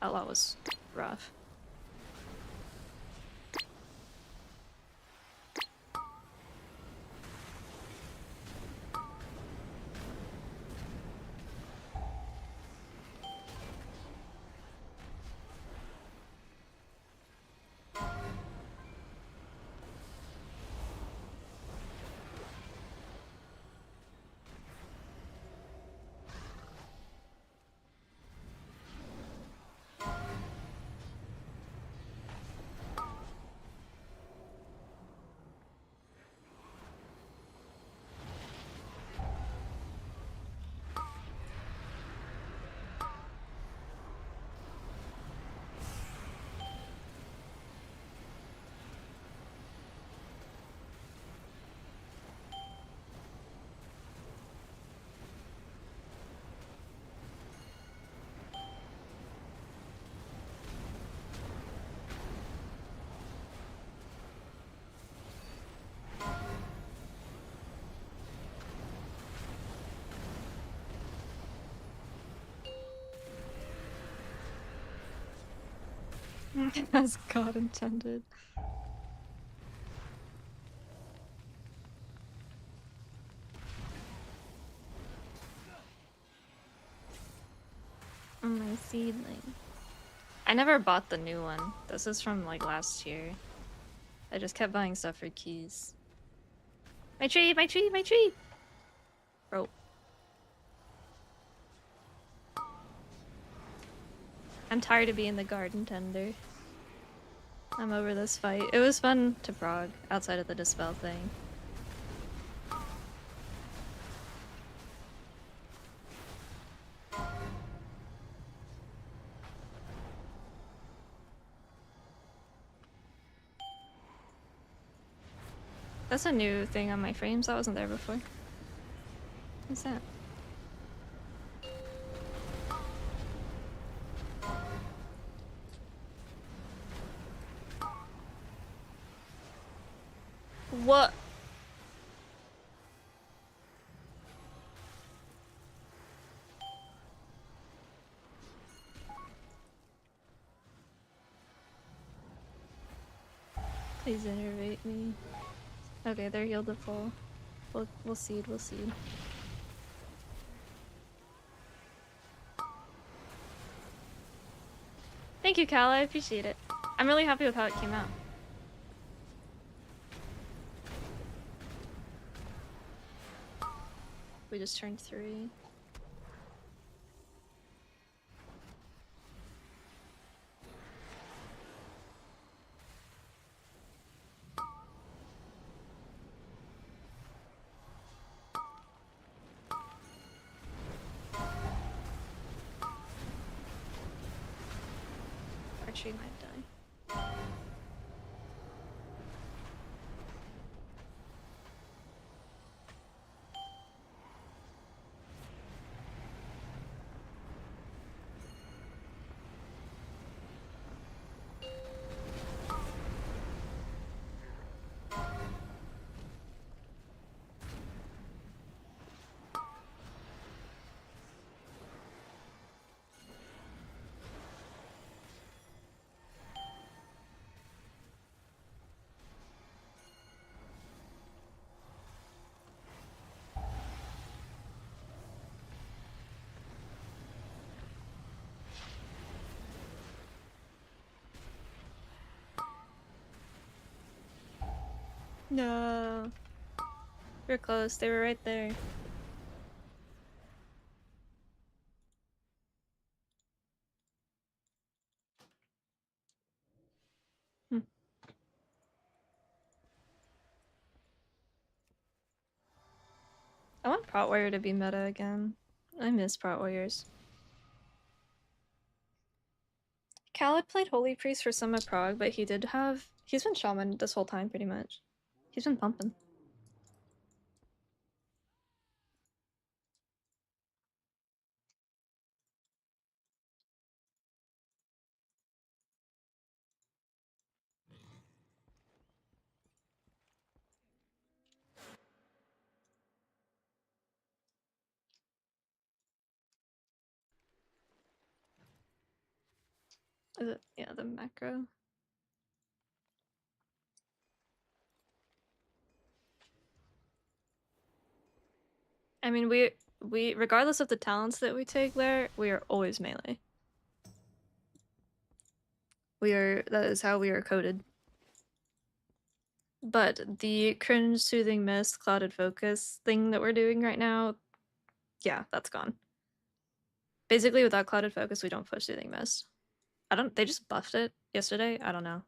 Speaker 1: Outlaw was rough. As God intended. Oh, my seedling. I never bought the new one. This is from like last year. I just kept buying stuff for keys. My tree, my tree, my tree! Bro. I'm tired of being the garden tender. I'm over this fight. It was fun to prog outside of the dispel thing. That's a new thing on my frames. That wasn't there before. What's that? What? Please innervate me. Okay, they're healed to full. We'll seed, we'll seed. Thank you, Cal, I appreciate it. I'm really happy with how it came out. We just turned 3. Our tree might die.
Speaker 2: No. We're close. They were right there. I want Prot Warrior to be meta again. I miss Prot Warriors. Khaled played Holy Priest for some at Prague, but he's been Shaman this whole time pretty much. He's been pumping. Is it? Yeah, the macro. I mean, we regardless of the talents that we take there, we are always melee. That is how we are coded. But the cringe soothing mist clouded focus thing that we're doing right now, yeah, that's gone. Basically without clouded focus we don't push soothing mist. They just buffed it yesterday. I don't know.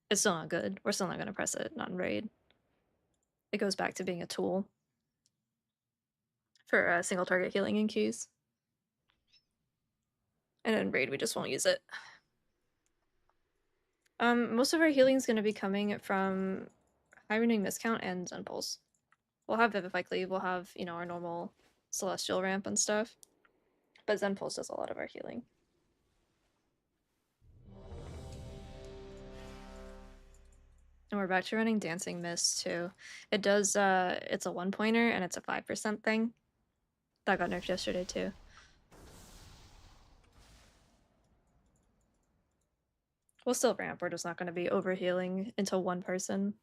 Speaker 2: It's still not good. We're still not gonna press it, not in raid. It goes back to being a tool for single target healing in queues. And in raid we just won't use it. Most of our healing is gonna be coming from High Renewing Miscount and Zen Pulse. We'll have Vivify Cleave, we'll have, you know, our normal Celestial ramp and stuff. But Zen Pulse does a lot of our healing. And we're back to running Dancing Mist too. It does, it's a 1-pointer and it's a 5% thing. That got nerfed yesterday too. We'll still ramp, we're just not going to be overhealing into one person.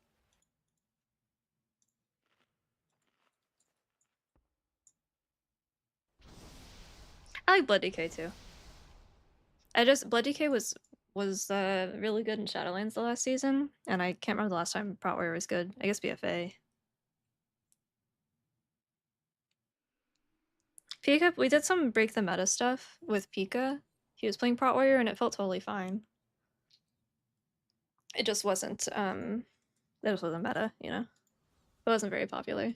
Speaker 2: I like Blood DK too. Blood DK was really good in Shadowlands the last season, and I can't remember the last time Prot Warrior was good. I guess BFA. Pika, we did some break the meta stuff with Pika. He was playing Prot Warrior and it felt totally fine. It just wasn't meta, you know? It wasn't very popular.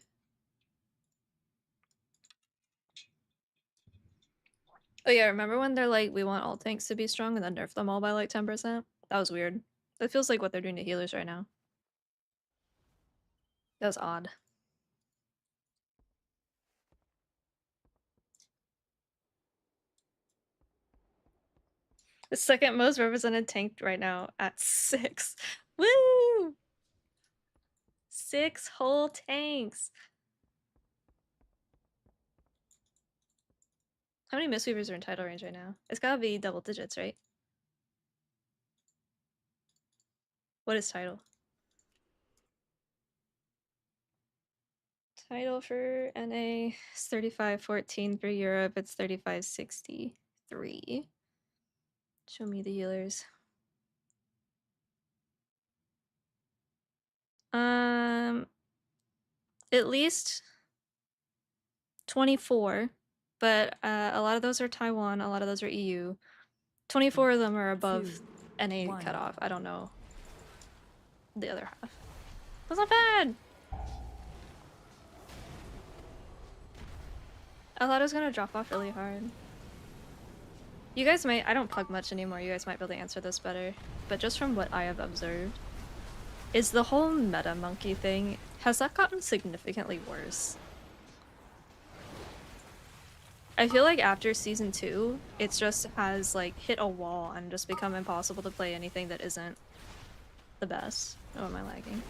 Speaker 2: Oh yeah, remember when they're like, we want all tanks to be strong and then nerf them all by like 10%? That was weird. That feels like what they're doing to healers right now. That was odd. The second most represented tank right now at 6. Woo! 6 whole tanks. How many Mistweavers are in title range right now? It's gotta be double digits, right? What is title? Title for NA is 35.14. For Europe, it's 35.63. Show me the healers. At least 24, but a lot of those are Taiwan, a lot of those are EU. 24 of them are above
Speaker 3: 2,
Speaker 1: NA
Speaker 3: 1.
Speaker 1: cutoff. I don't know the other half. That's not bad! I thought it was gonna drop off really hard. You guys might, I don't plug much anymore, you guys might be able to answer this better, but just from what I have observed, is the whole meta monkey thing, has that gotten significantly worse? I feel like after season 2, it just has like hit a wall and just become impossible to play anything that isn't the best. Oh, am I lagging?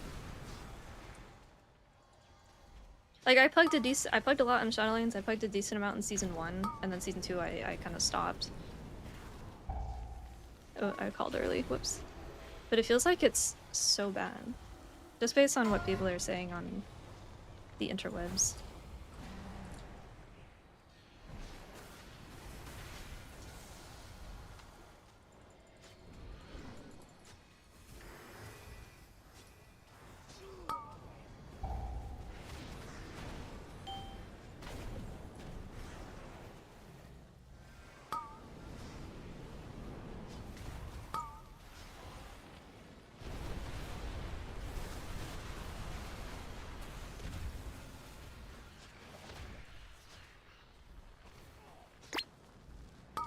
Speaker 1: Like I plugged a lot in Shadowlands, I plugged a decent amount in season 1, and then season 2 I kind of stopped. Oh, I called early, whoops. But it feels like it's so bad. Just based on what people are saying on the interwebs.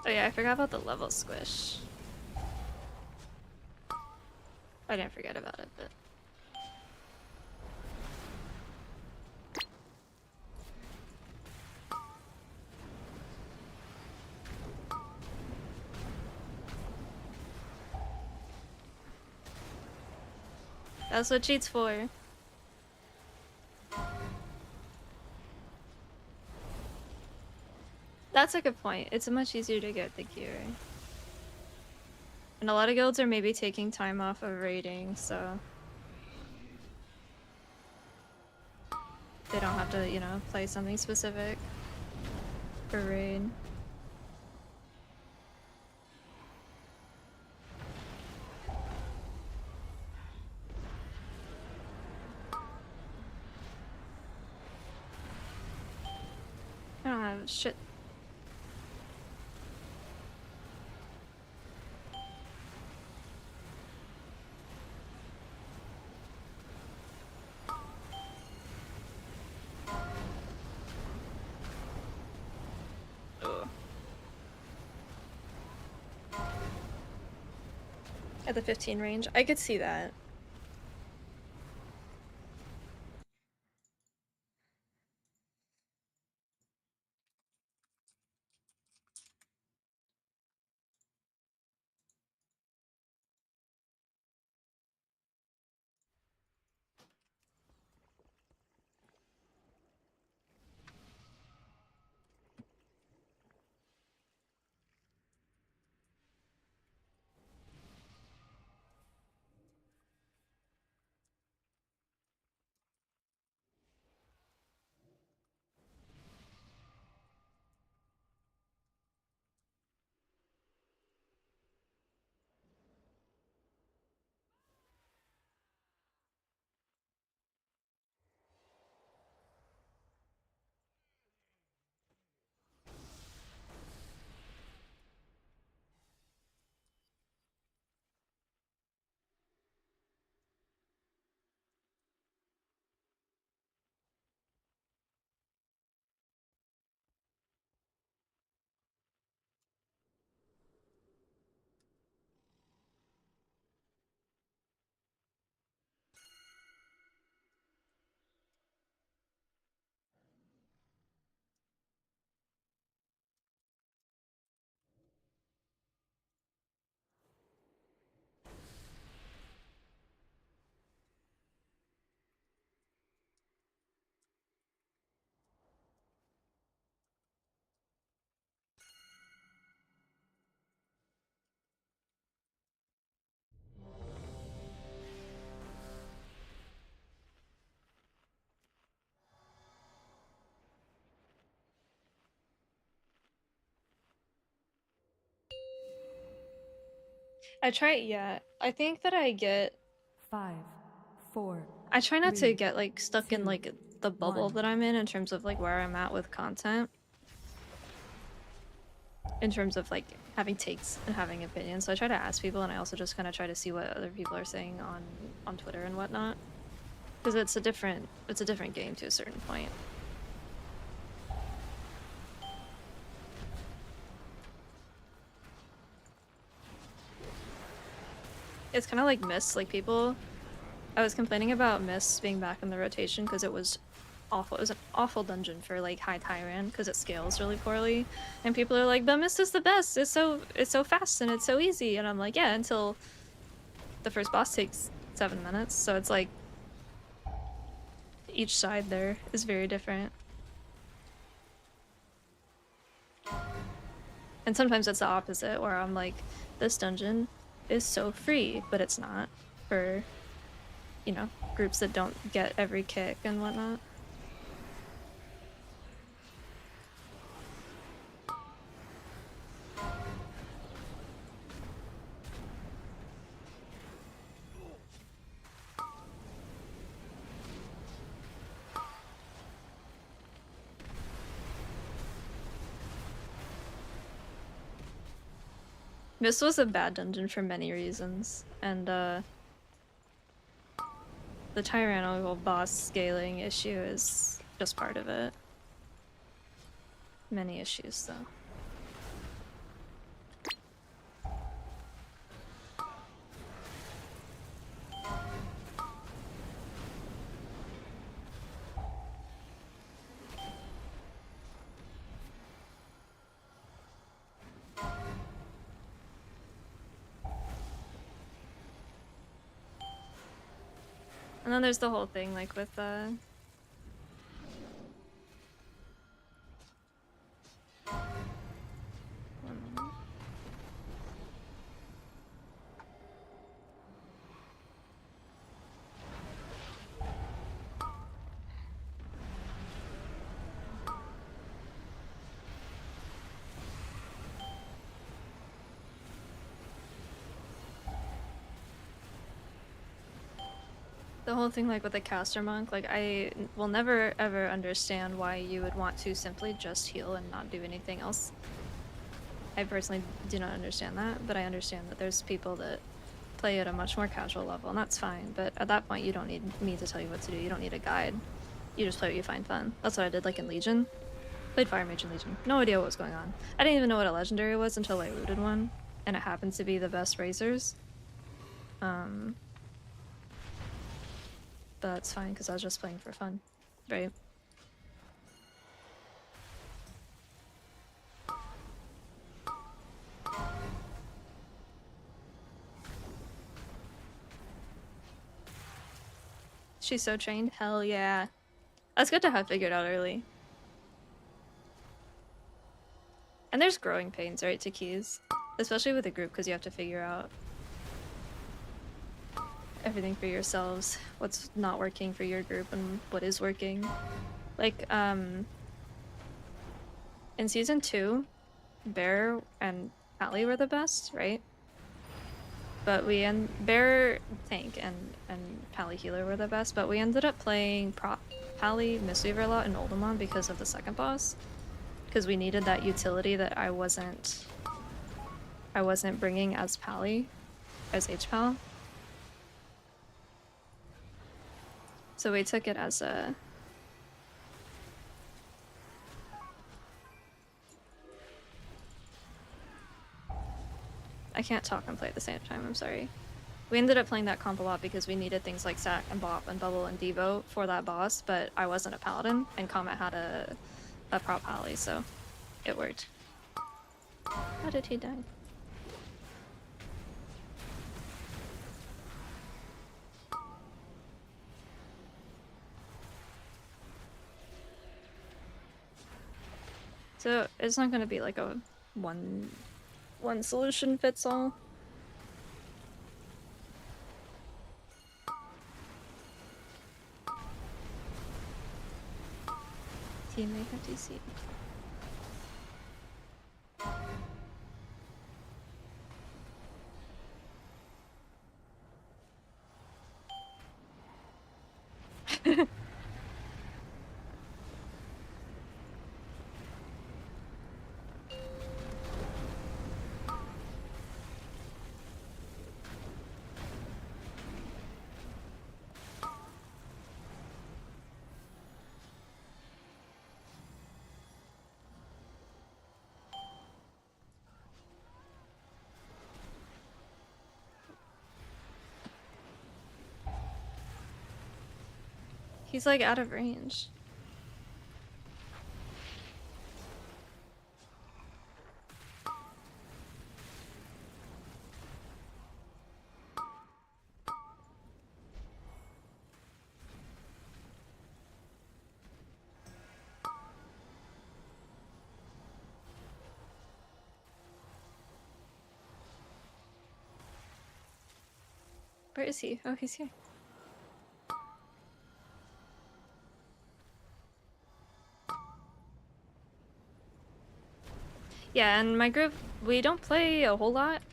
Speaker 2: Oh yeah, I forgot about the level squish. I didn't forget about it, but... That's what cheat's for. That's a good point. It's much easier to get the gear. And a lot of guilds are maybe taking time off of raiding, so... they don't have to, you know, play something specific for raid. I don't have shit. Ugh. At the 15 range, I could see that. I try, yeah. I think that I get...
Speaker 3: 5, 4,
Speaker 2: I try not to
Speaker 3: 3,
Speaker 2: get, like, stuck in,
Speaker 3: 2,
Speaker 2: like, the bubble
Speaker 3: 1.
Speaker 2: that I'm in terms of, like, where I'm at with content. In terms of, like, having takes and having opinions. So I try to ask people, and I also just kind of try to see what other people are saying on Twitter and whatnot. Because it's a different game to a certain point. It's kind of like Mist, like people... I was complaining about Mist being back in the rotation because it was awful. It was an awful dungeon for like high Tyrant because it scales really poorly. And people are like, but Mist is the best. It's so fast and it's so easy. And I'm like, yeah, until the first boss takes 7 minutes. So it's like each side there is very different. And sometimes it's the opposite where I'm like, this dungeon is so free, but it's not for, you know, groups that don't get every kick and whatnot. This was a bad dungeon for many reasons, and the tyrannical boss scaling issue is just part of it. Many issues, though. And then there's the whole thing like with one moment. The whole thing like with the caster monk, like I will never ever understand why you would want to simply just heal and not do anything else. I personally do not understand that, but I understand that there's people that play at a much more casual level, and that's fine, but at that point you don't need me to tell you what to do, you don't need a guide. You just play what you find fun. That's what I did like in Legion. Played Fire Mage in Legion. No idea what was going on. I didn't even know what a legendary was until I looted one, and it happened to be the best razors. But it's fine because I was just playing for fun, right? She's so trained? Hell yeah. That's good to have figured out early. And there's growing pains, right, to keys. Especially with a group because you have to figure out everything for yourselves, what's not working for your group and what is working. Like, in season 2, Bear and Pally were the best, right? But Bear tank and Pally healer were the best, but we ended up playing Pally Mistweaver a lot in Oldemon because of the second boss. Because we needed that utility that I wasn't bringing as Pally, as HPal. So we took it as a... I can't talk and play at the same time, I'm sorry. We ended up playing that comp a lot because we needed things like Sack and Bop and Bubble and Devo for that boss, but I wasn't a Paladin, and Comet had a prop Pally, so it worked. How did he die? So it's not gonna be like a one solution fits all. Teammate FTC. He's like out of range. Where is he? Oh, he's here. Yeah, and my group, we don't play a whole lot.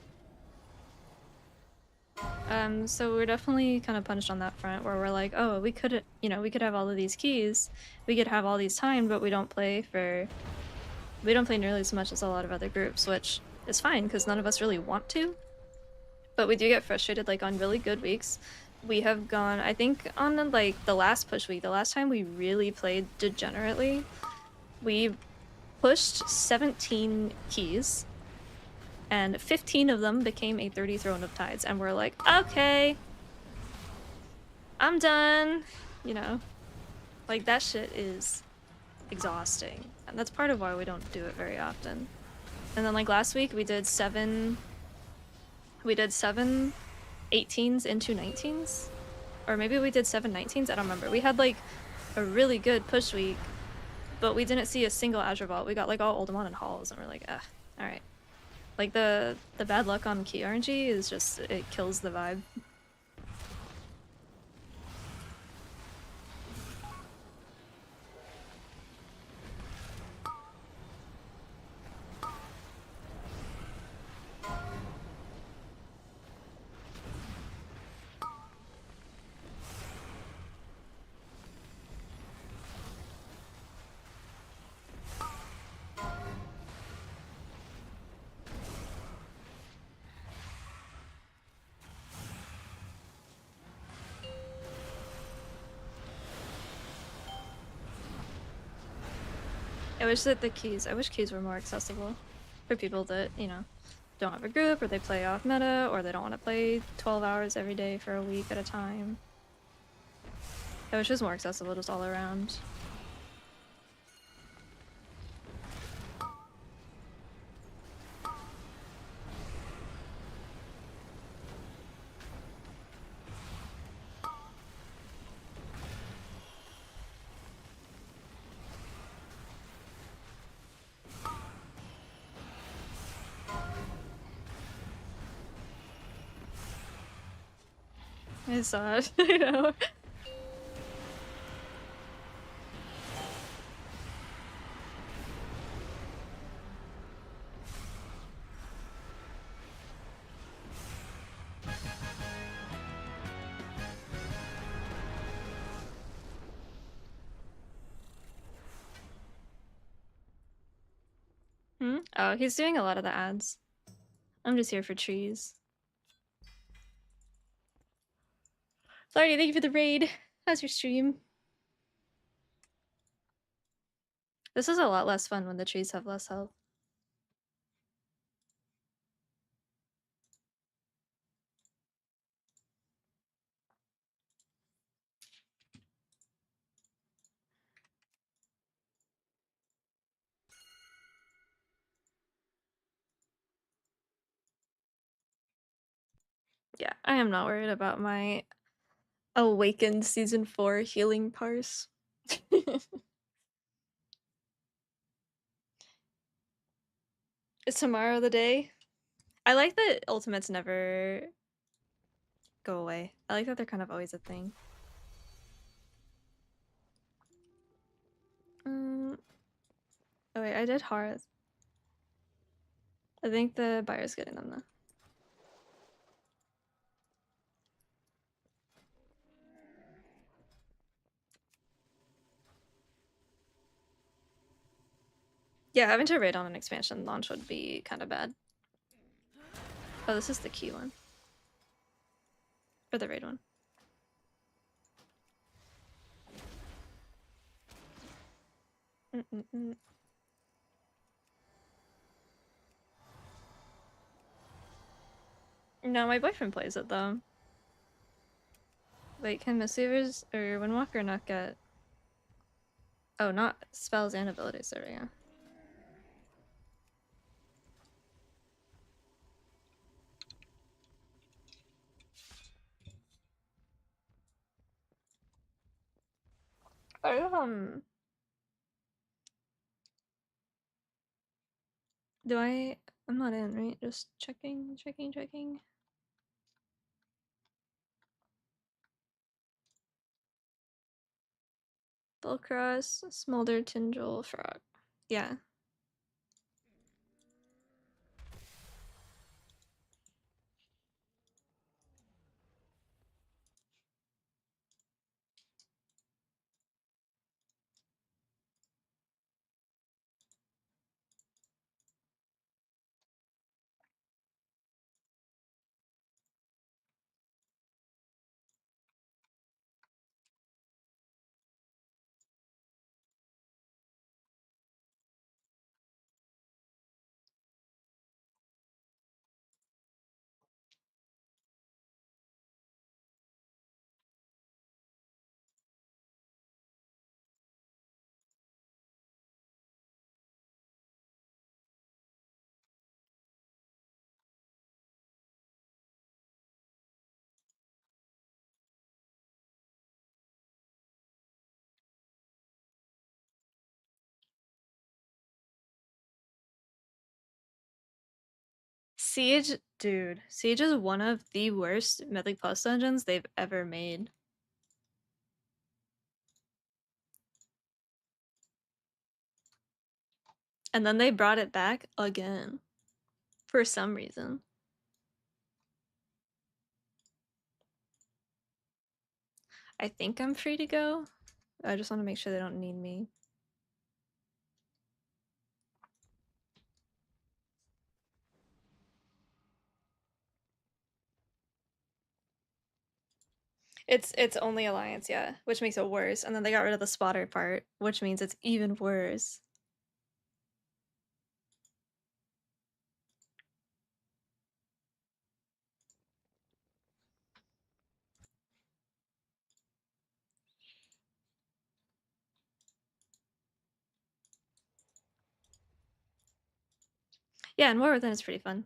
Speaker 2: So we're definitely kind of punished on that front where we're like, oh, we could, you know, we could have all of these keys, we could have all these time, but we don't play nearly as much as a lot of other groups, which is fine because none of us really want to. But we do get frustrated, like on really good weeks. We have gone, I think on like the last push week, the last time we really played degenerately, we pushed 17 keys, and 15 of them became a 30 Throne of Tides, and we're like, okay, I'm done, you know? Like, that shit is exhausting, and that's part of why we don't do it very often. And then like last week, we did 7 18s into 19s,
Speaker 1: Or maybe we did 719s, I don't remember. We had like a really good push week, but we didn't see a single Azure Vault. We got like all Oldemon and Halls, and we're like, ugh, alright. Like the bad luck on key RNG is just, it kills the vibe. I wish keys were more accessible for people that, you know, don't have a group, or they play off meta, or they don't want to play 12 hours every day for a week at a time. I wish it was more accessible just all around. I saw it, I know. Hmm? Oh, he's doing a lot of the ads. I'm just here for trees. Sorry, thank you for the raid. How's your stream? This is a lot less fun when the trees have less health. Yeah, I am not worried about my Awakened Season 4 healing parse. Is tomorrow the day? I like that ultimates never go away. I like that they're kind of always a thing. Oh wait, I did Hearth. I think the buyer's getting them though. Yeah, having to raid on an expansion launch would be kind of bad. Oh, this is the key one. Or the raid one. No, my boyfriend plays it though. Wait, can Mistweavers or Windwalker not get... Oh, not spells and abilities, there we go. Oh, do I... I'm not in, right? Just checking. Bullcross, Smolder, Tindril, Frog. Yeah. Siege, dude. Siege is one of the worst Mythic Plus dungeons they've ever made. And then they brought it back again. For some reason. I think I'm free to go. I just want to make sure they don't need me. It's only Alliance, yeah, which makes it worse. And then they got rid of the spotter part, which means it's even worse. Yeah, and War Within is pretty fun.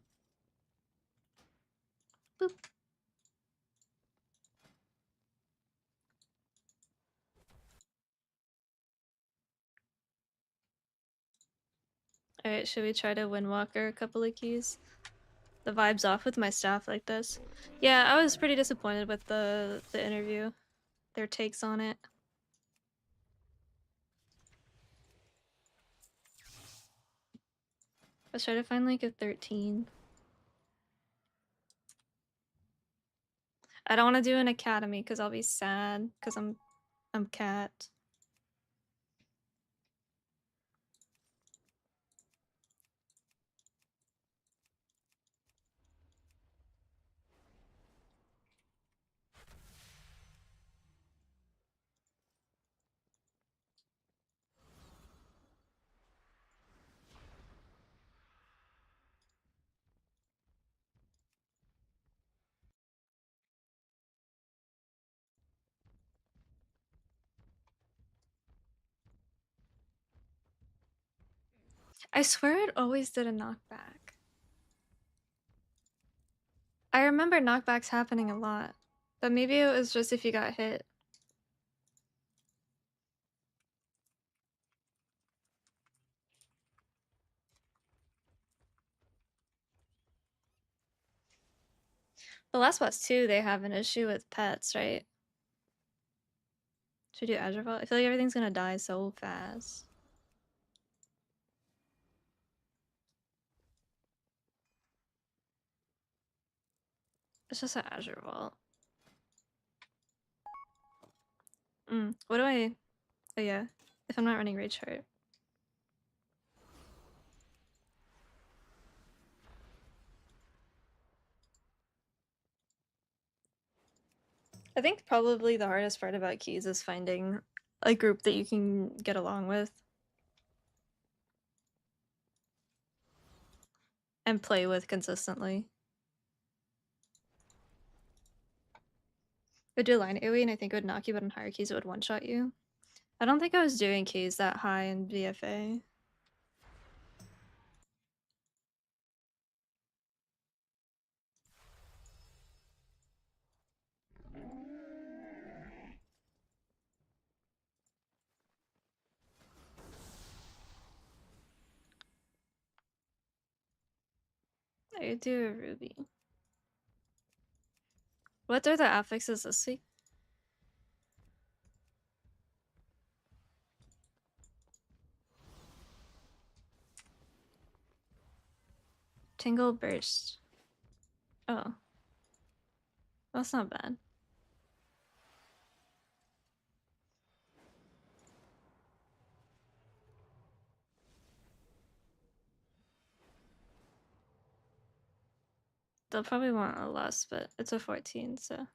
Speaker 1: Boop. Alright, should we try to Windwalker a couple of keys? The vibe's off with my staff like this. Yeah, I was pretty disappointed with the interview. Their takes on it. Let's try to find like a 13. I don't want to do an academy because I'll be sad because I'm cat. I swear it always did a knockback. I remember knockbacks happening a lot, but maybe it was just if you got hit. The last boss too, they have an issue with pets, right? Should we do Azure Vault? I feel like everything's gonna die so fast. It's just an Azure Vault. What do I... Oh yeah, if I'm not running Rage Heart. I think probably the hardest part about keys is finding a group that you can get along with. And play with consistently. I would do line AoE and I think it would knock you, but on higher keys it would one-shot you. I don't think I was doing keys that high in BFA. I would do a Ruby. What are the affixes this week? Tingle Burst. Oh. That's not bad. They'll probably want a less, but it's a 14, so.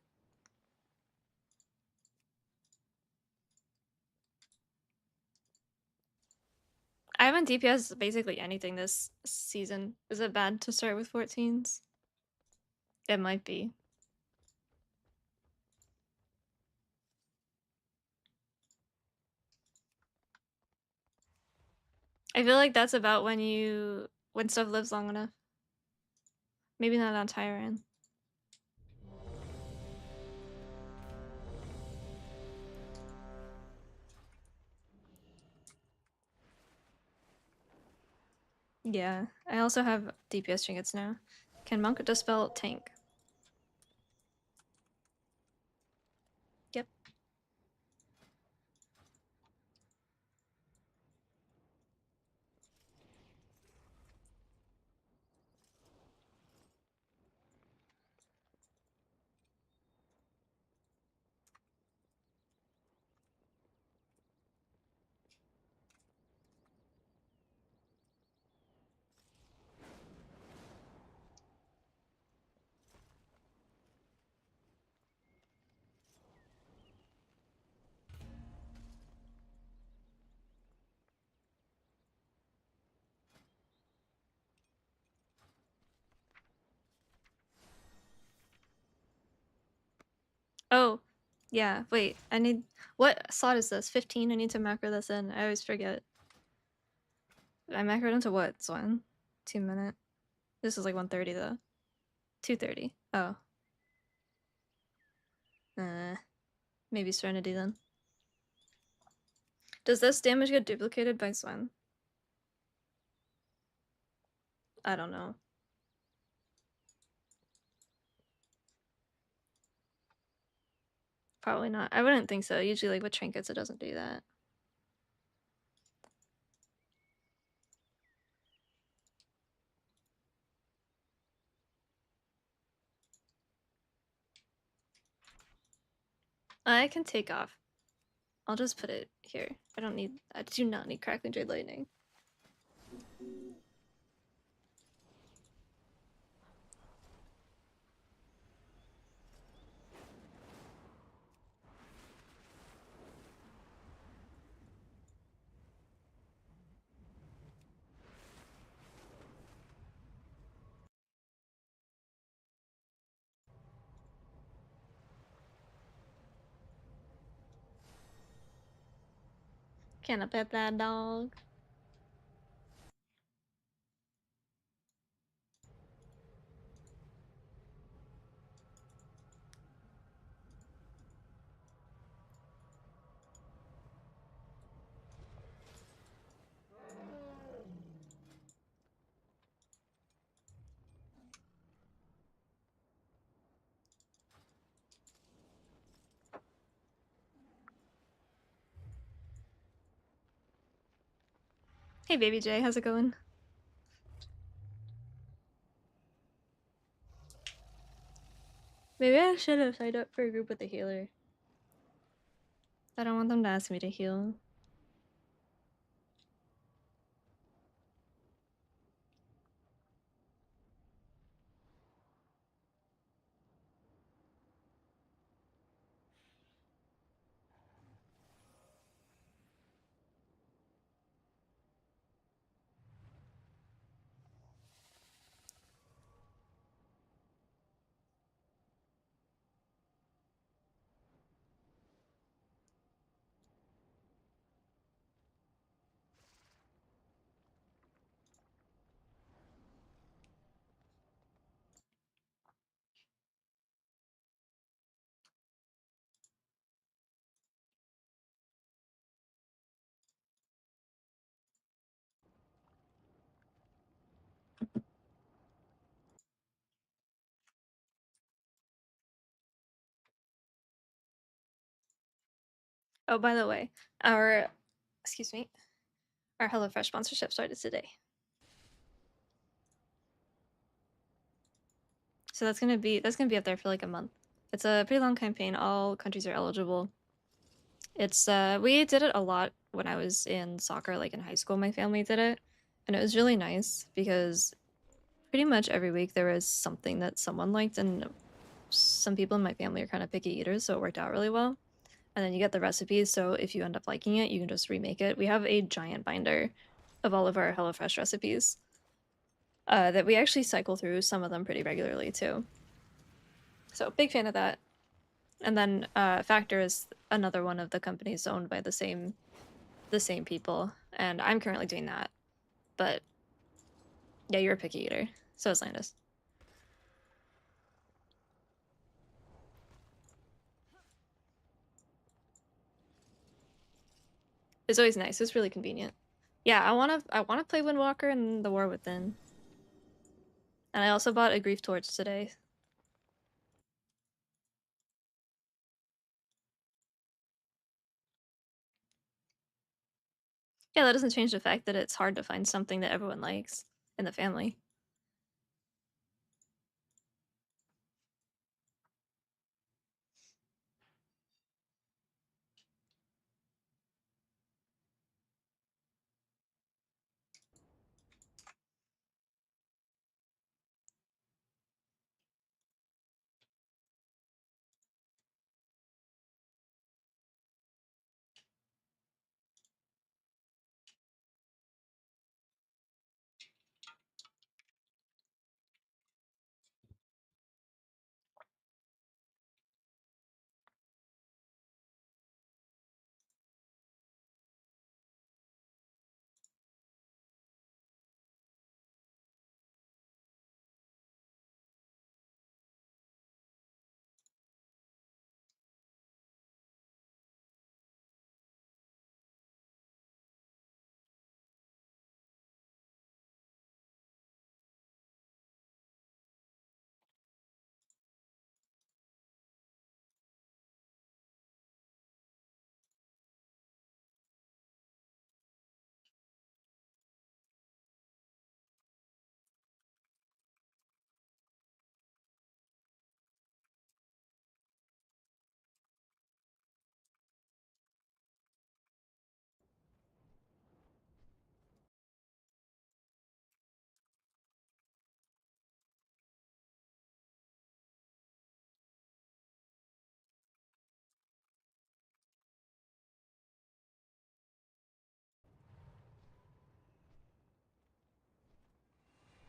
Speaker 1: I haven't DPS basically anything this season. Is it bad to start with 14s? It might be. I feel like that's about when stuff lives long enough. Maybe not on Tyran. Yeah, I also have DPS trinkets now. Can Monk dispel tank? Yep. Oh, yeah, wait, I need... What slot is this? 15? I need to macro this in. I always forget. I macroed into what, Swan? 2 minute? This is like 1:30 though. 2:30. Oh. Maybe Serenity then. Does this damage get duplicated by Swan? I don't know. Probably not. I wouldn't think so. Usually like with trinkets it doesn't do that. I can take off. I'll just put it here. I do not need Crackling Jade Lightning. Can I pet that dog? Hey baby J, how's it going? Maybe I should have signed up for a group with a healer. I don't want them to ask me to heal. Oh, by the way, excuse me, our HelloFresh sponsorship started today. So that's gonna be up there for like a month. It's a pretty long campaign. All countries are eligible. It's we did it a lot when I was in soccer, like in high school. My family did it, and it was really nice because pretty much every week there was something that someone liked, and some people in my family are kind of picky eaters, so it worked out really well. And then you get the recipes, so if you end up liking it, you can just remake it. We have a giant binder of all of our HelloFresh recipes that we actually cycle through some of them pretty regularly too. So big fan of that. And then Factor is another one of the companies owned by the same people, and I'm currently doing that. But yeah, you're a picky eater, so is Landis. It's always nice. It's really convenient. Yeah, I wanna play Windwalker and the War Within. And I also bought a Grief Torch today. Yeah, that doesn't change the fact that it's hard to find something that everyone likes in the family.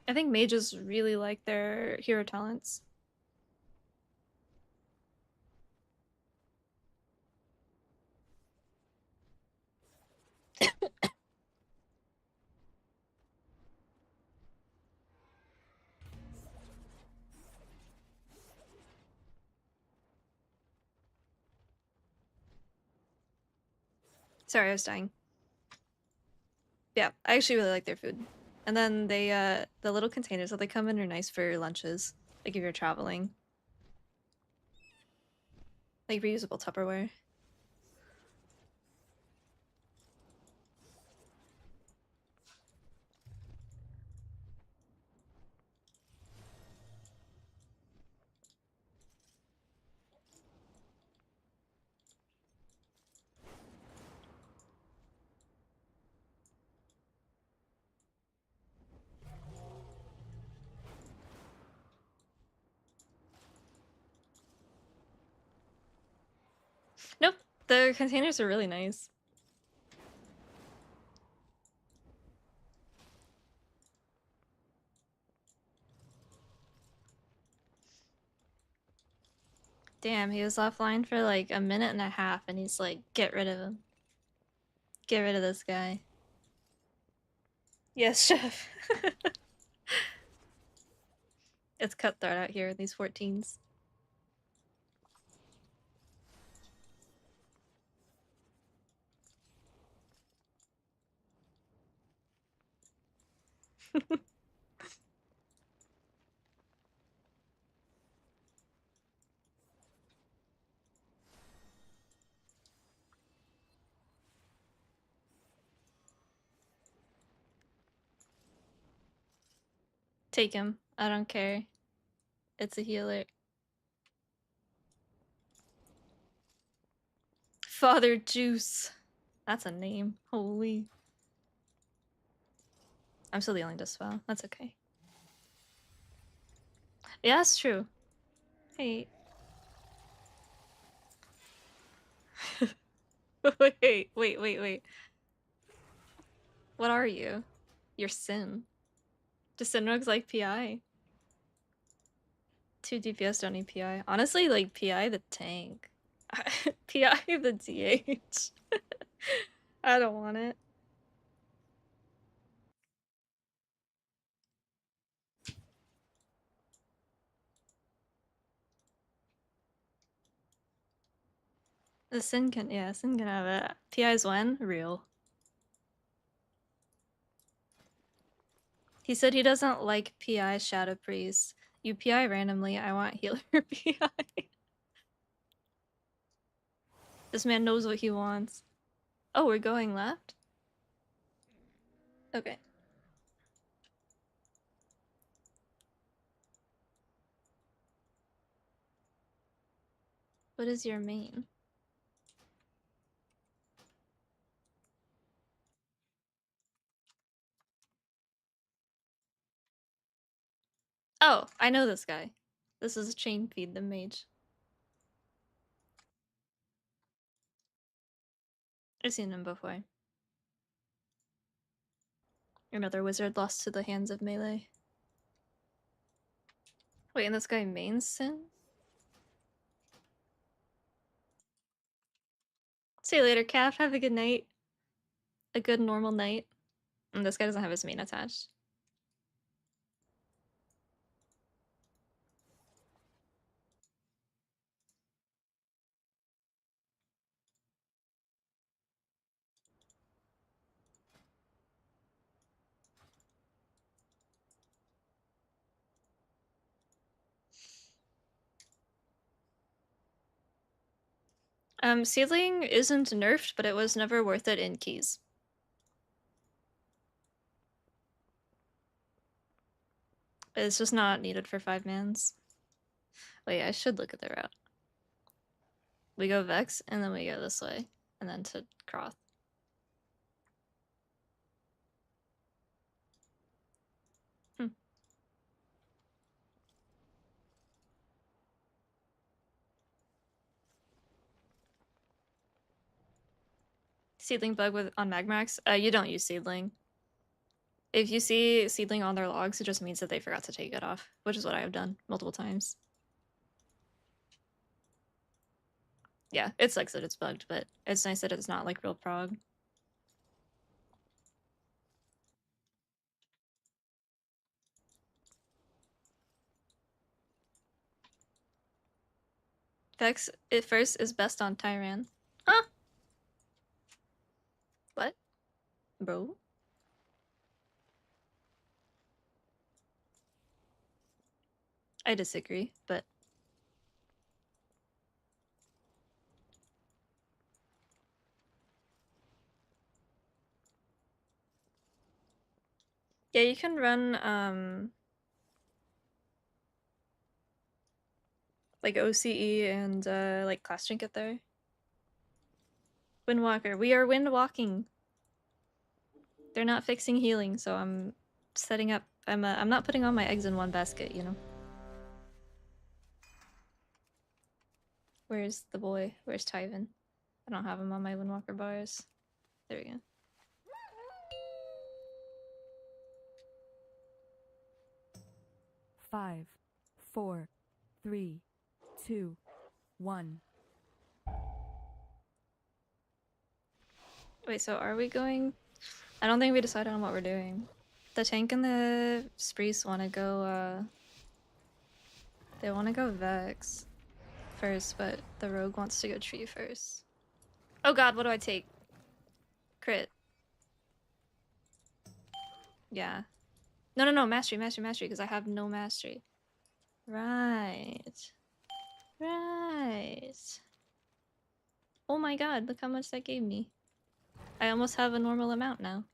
Speaker 1: I think mages really like their hero talents. Sorry, I was dying. Yeah, I actually really like their food. And then they, the little containers that they come in are nice for lunches, like if you're traveling. Like reusable Tupperware. Nope, the containers are really nice. Damn, he was offline for like a minute and a half and he's like, get rid of him. Get rid of this guy. Yes, chef. It's cutthroat out here, these 14s. Take him. I don't care. It's a healer. Father Juice. That's a name. Holy. I'm still dealing Dispel. That's okay. Yeah, that's true. Hey. wait. What are you? You're Sin. Do Sinrogs like PI? 2 DPS don't need PI. Honestly, like PI the tank. PI the DH. I don't want it. The Sin can, yeah, Sin can have it. PI's when? Real. He said he doesn't like PI Shadow Priest. You PI randomly, I want healer PI. This man knows what he wants. Oh, we're going left? Okay. What is your main? Oh, I know this guy. This is Chain Feed the Mage. I've seen him before. Another wizard lost to the hands of melee. Wait, and this guy mains Sin? See you later, Calf. Have a good night. A good normal night. And this guy doesn't have his main attached. Seedling isn't nerfed, but it was never worth it in keys. It's just not needed for 5-mans. Wait, I should look at the route. We go Vex, and then we go this way, and then to Croth. Seedling bug with on Magmax? You don't use Seedling. If you see Seedling on their logs, it just means that they forgot to take it off, which is what I have done multiple times. Yeah, it sucks that it's bugged, but it's nice that it's not like real prog. Vex at first is best on Tyran. Huh? What? Bro? I disagree, but yeah, you can run like OCE and like Class Trinket there. Windwalker. We are windwalking. They're not fixing healing, so I'm setting up. I'm not putting all my eggs in one basket, you know. Where's the boy? Where's Tyven? I don't have him on my Windwalker bars. There we go.
Speaker 3: Five, four, three, two, one.
Speaker 1: Wait, so are we going? I don't think we decided on what we're doing. The tank and the Sprees want to go, they want to go Vex first, but the rogue wants to go tree first. Oh god, what do I take? Crit. Yeah. No, mastery, because I have no mastery. Right. Right. Oh my god, look how much that gave me. I almost have a normal amount now.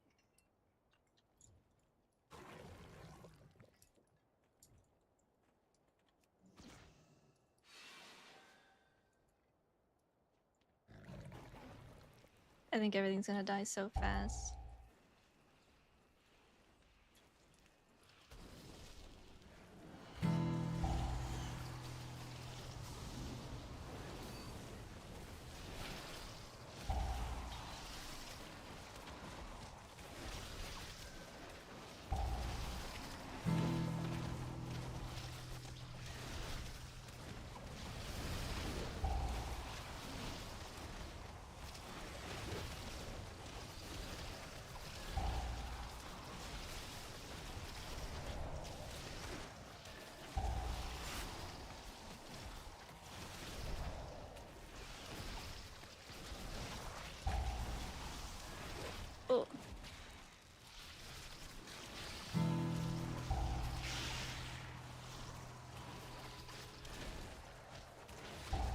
Speaker 1: I think everything's gonna die so fast.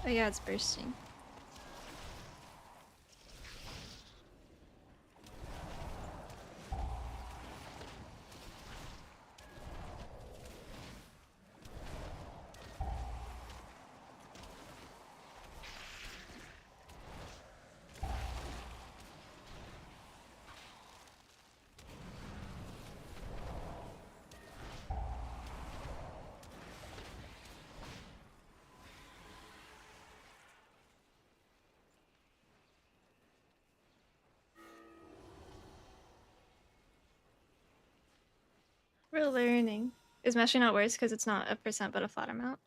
Speaker 1: Oh yeah, it's bursting. We're learning. Is mastery not worse because it's not a percent but a flat amount?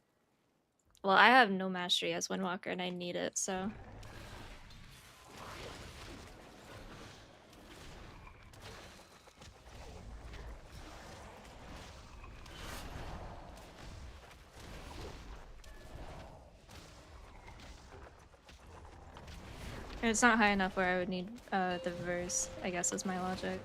Speaker 1: Well, I have no mastery as Windwalker and I need it, so. And it's not high enough where I would need the verse, I guess is my logic.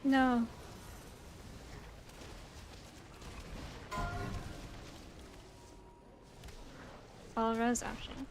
Speaker 1: No. All res option.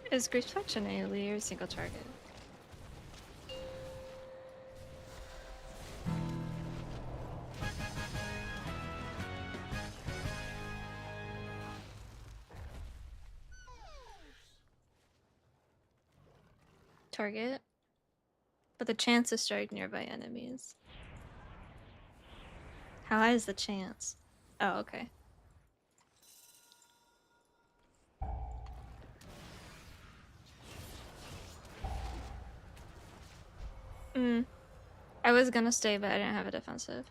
Speaker 1: Is Grief Touch an AoE or single target? Target? But the chance to strike nearby enemies. How high is the chance? Oh, okay. I was gonna stay, but I didn't have a defensive.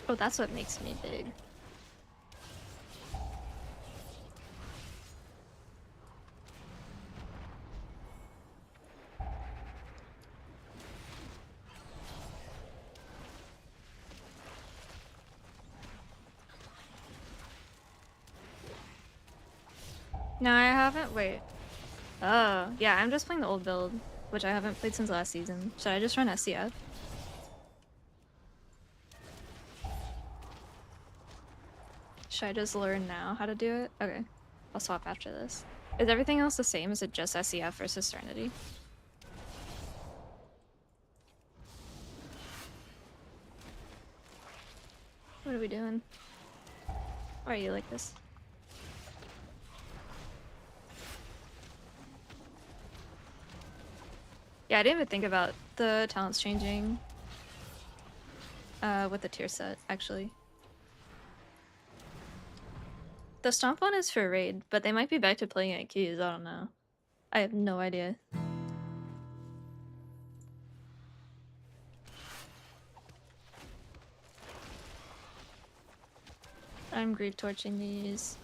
Speaker 1: Oh, that's what makes me big. No, I haven't. Wait. Oh, yeah, I'm just playing the old build. which I haven't played since last season. Should I just run SCF? Should I just learn now how to do it? Okay, I'll swap after this. Is everything else the same? Is it just SCF versus Serenity? What are we doing? Why are you like this? Yeah, I didn't even think about the talents changing with the tier set, actually. The Stomp one is for raid, but they might be back to playing at queues, I don't know. I have no idea. I'm grief torching these.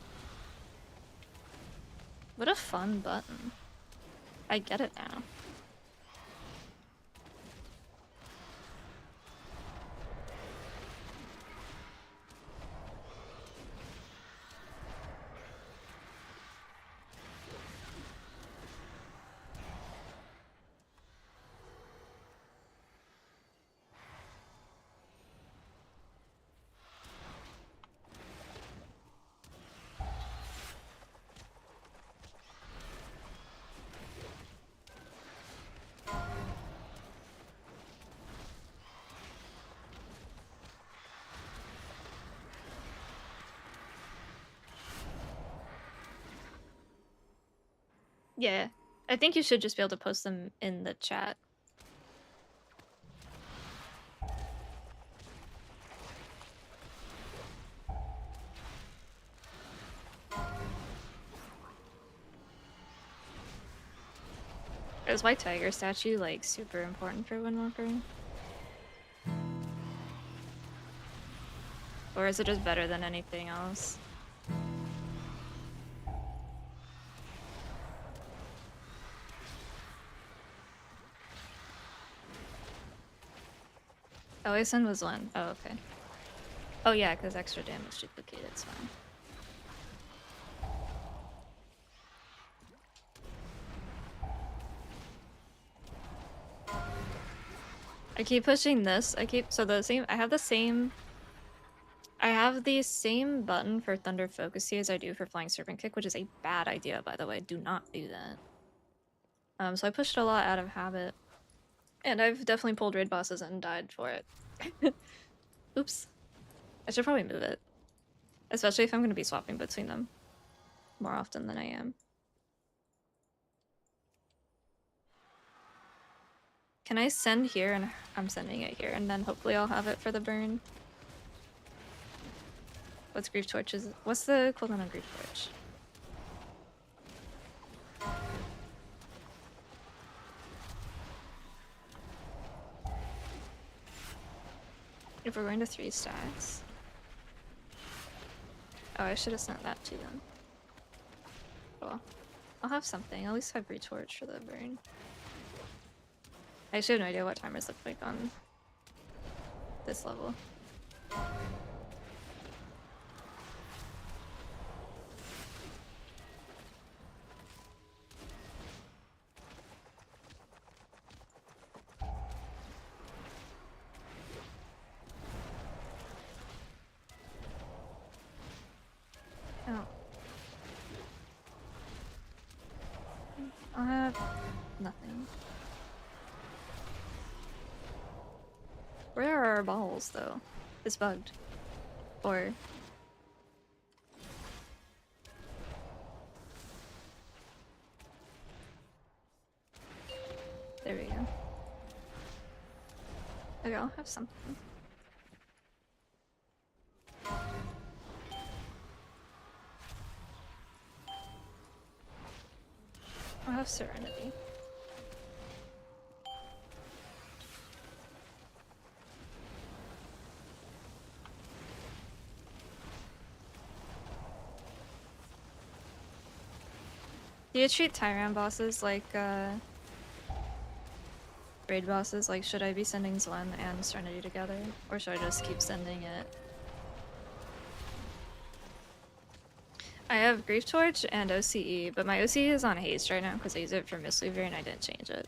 Speaker 1: What a fun button. I get it now. Yeah, I think you should just be able to post them in the chat. Is White Tiger statue like super important for Windwalker? Or is it just better than anything else? Oh, Asen was one. Oh, okay. Oh yeah, because extra damage duplicated, it's fine. I keep pushing this. So the same. I have the same button for Thunder Focus as I do for Flying Serpent Kick, which is a bad idea, by the way. Do not do that. So I pushed a lot out of habit, and I've definitely pulled raid bosses and died for it. Oops. I should probably move it, especially if I'm going to be swapping between them more often than I am. Can I send here? And I'm sending it here, and then hopefully I'll have it for the burn. What's Grief Torches? What's the equivalent of Grief Torch? If we're going to 3 stacks. Oh, I should have sent that to them. Well, I'll have something. I'll at least have Retorch for the burn. I actually have no idea what timers look like on this level. Oh. I have nothing. Where are our balls, though? It's bugged. Or... There we go. Okay, I'll have something. I'll have Serenity. Do you treat Tyran bosses like, raid bosses? Like, should I be sending Zlen and Serenity together? Or should I just keep sending it? I have Grief Torch and OCE, but my OCE is on haste right now because I use it for Mistweaver and I didn't change it.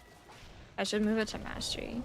Speaker 1: I should move it to mastery.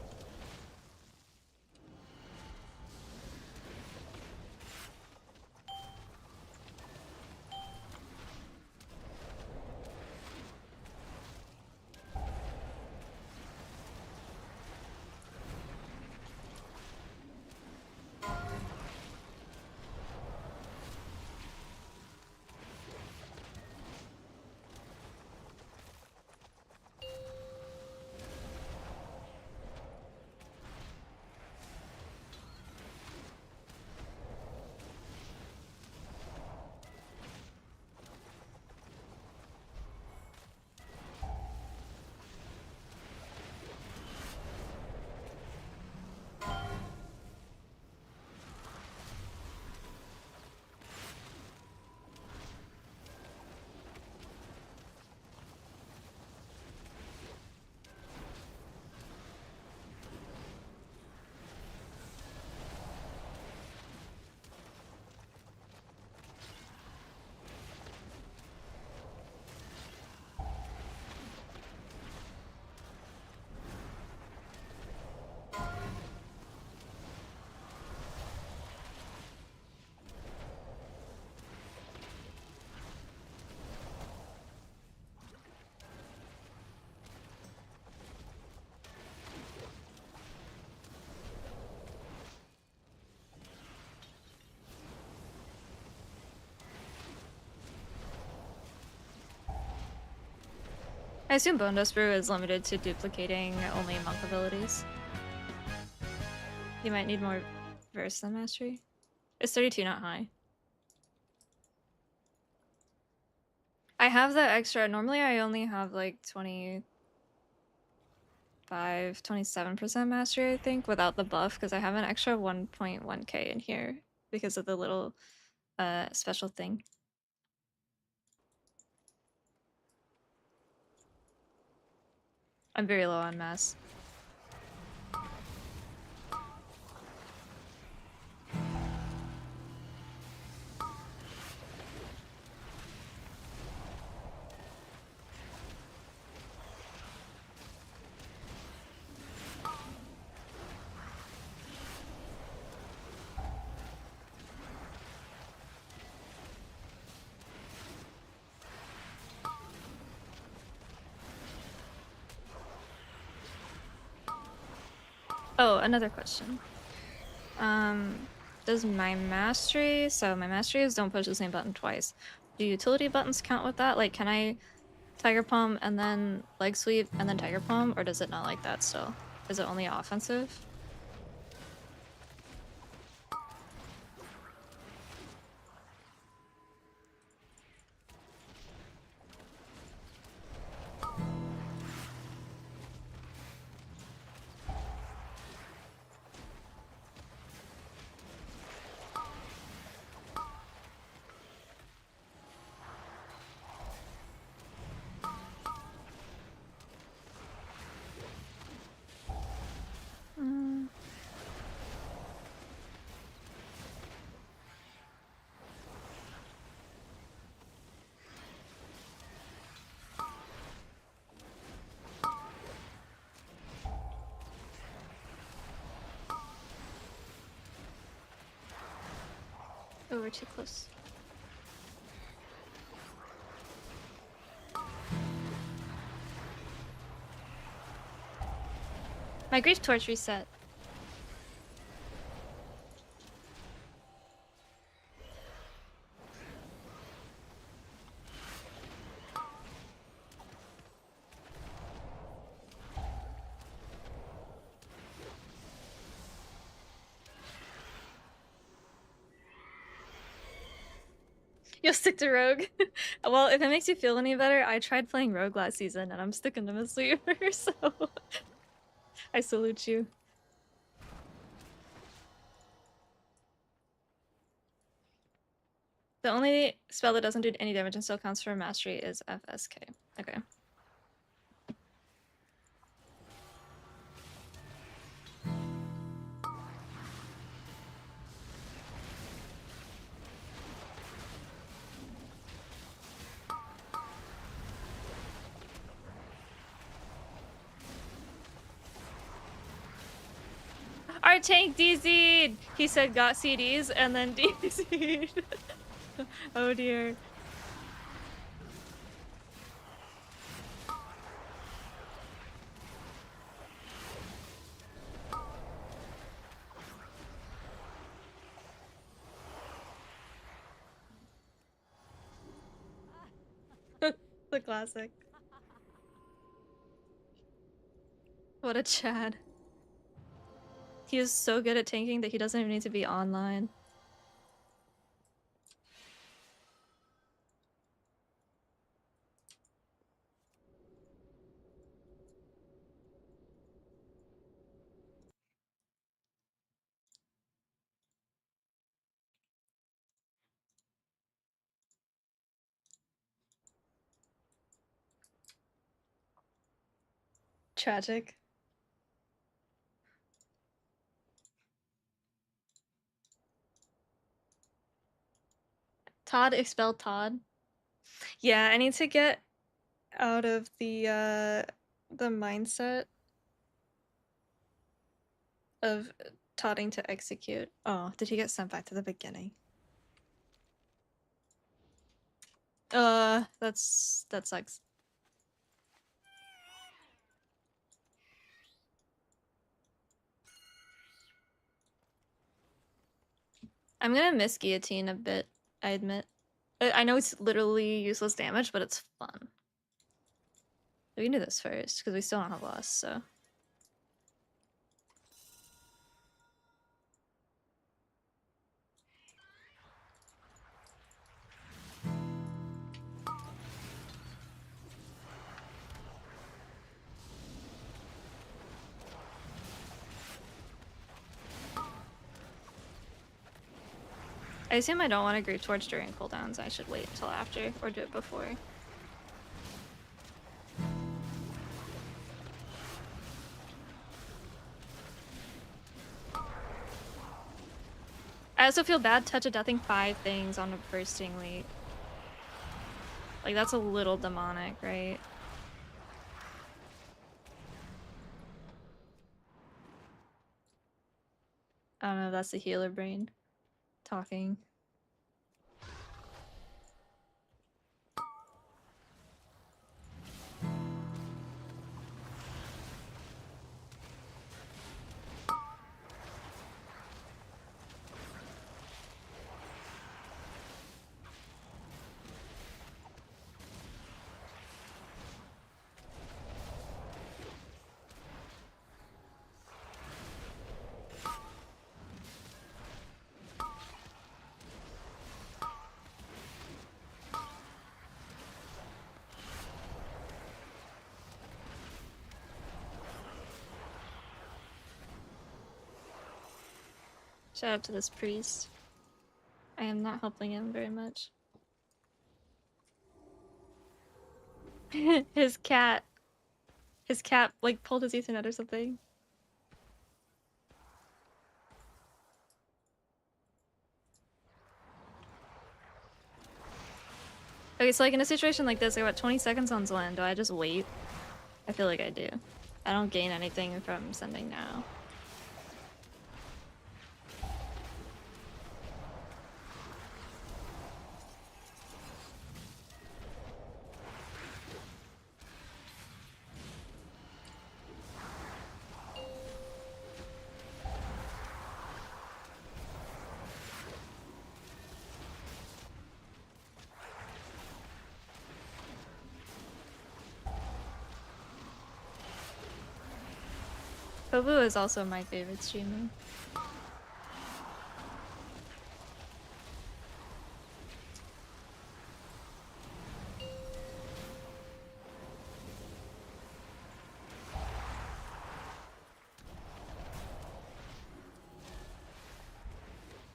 Speaker 1: I assume Bone Dust Brew is limited to duplicating only monk abilities. You might need more verse than mastery. It's 32, not high. I have the extra. Normally I only have like 27% mastery, I think, without the buff, because I have an extra 1.1k in here because of the little special thing. I'm very low on mass. Oh, another question. Does my mastery, so my mastery is don't push the same button twice. Do utility buttons count with that? Like, can I Tiger Palm and then leg sweep and then Tiger Palm, or does it not like that still? Is it only offensive? Mm. Oh, we're too close. My grief torch reset. You'll stick to Rogue. Well, if it makes you feel any better, I tried playing Rogue last season and I'm sticking to Mistweaver, so I salute you. The only spell that doesn't do any damage and still counts for mastery is FSK. Okay.
Speaker 2: Our tank DZ'd! He said got CDs and then DZ'd. Oh dear. The classic. What a Chad. He is so good at tanking that he doesn't even need to be online. Tragic. Todd expelled Todd. Yeah, I need to get out of the mindset of todding to execute. Oh, did he get sent back to the beginning? That sucks. I'm gonna miss guillotine a bit, I admit. I know it's literally useless damage, but it's fun. We can do this first, because we still don't have loss, so. I assume I don't want to Grief Torch during cooldowns. I should wait until after, or do it before. I also feel bad touch of deathing 5 things on a bursting leak. Like, that's a little demonic, right? I don't know if that's the healer brain talking. Shout out to this priest. I am not helping him very much. His cat, like, pulled his Ethernet or something. Okay, so like in a situation like this, I got 20 seconds on Zlen. Do I just wait? I feel like I do. I don't gain anything from sending now. Kobu is also my favorite streamer.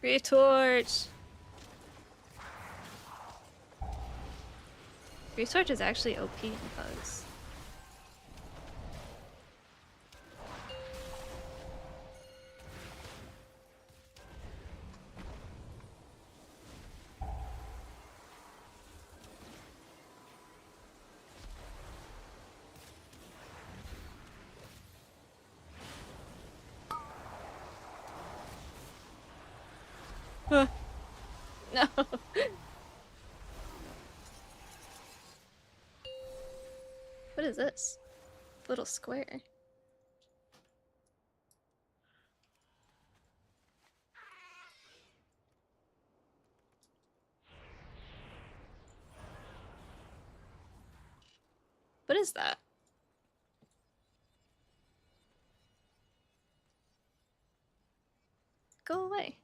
Speaker 2: Grief Torch! Grief Torch is actually OP in bugs.
Speaker 1: No. What is this? Little square. What is that? Go away.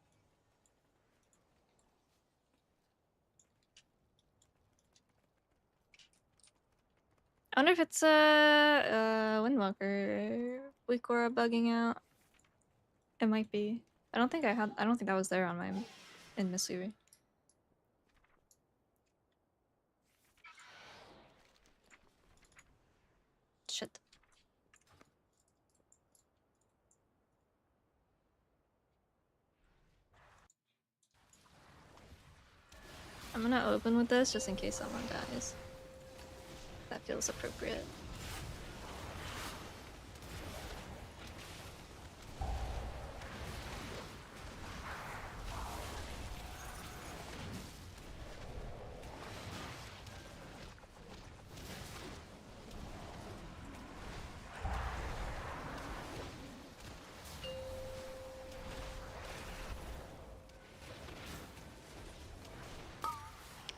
Speaker 1: I wonder if it's a Windwalker Weekora bugging out. It might be. I don't think that was there on my in Mistweaver. Shit. I'm gonna open with this just in case someone dies. That feels appropriate.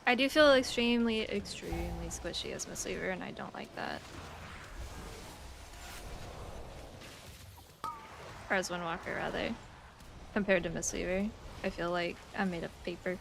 Speaker 1: I do feel extremely squishy as Mistweaver, and I don't like that. Or as Windwalker, rather. Compared to Mistweaver. I feel like I'm made of paper.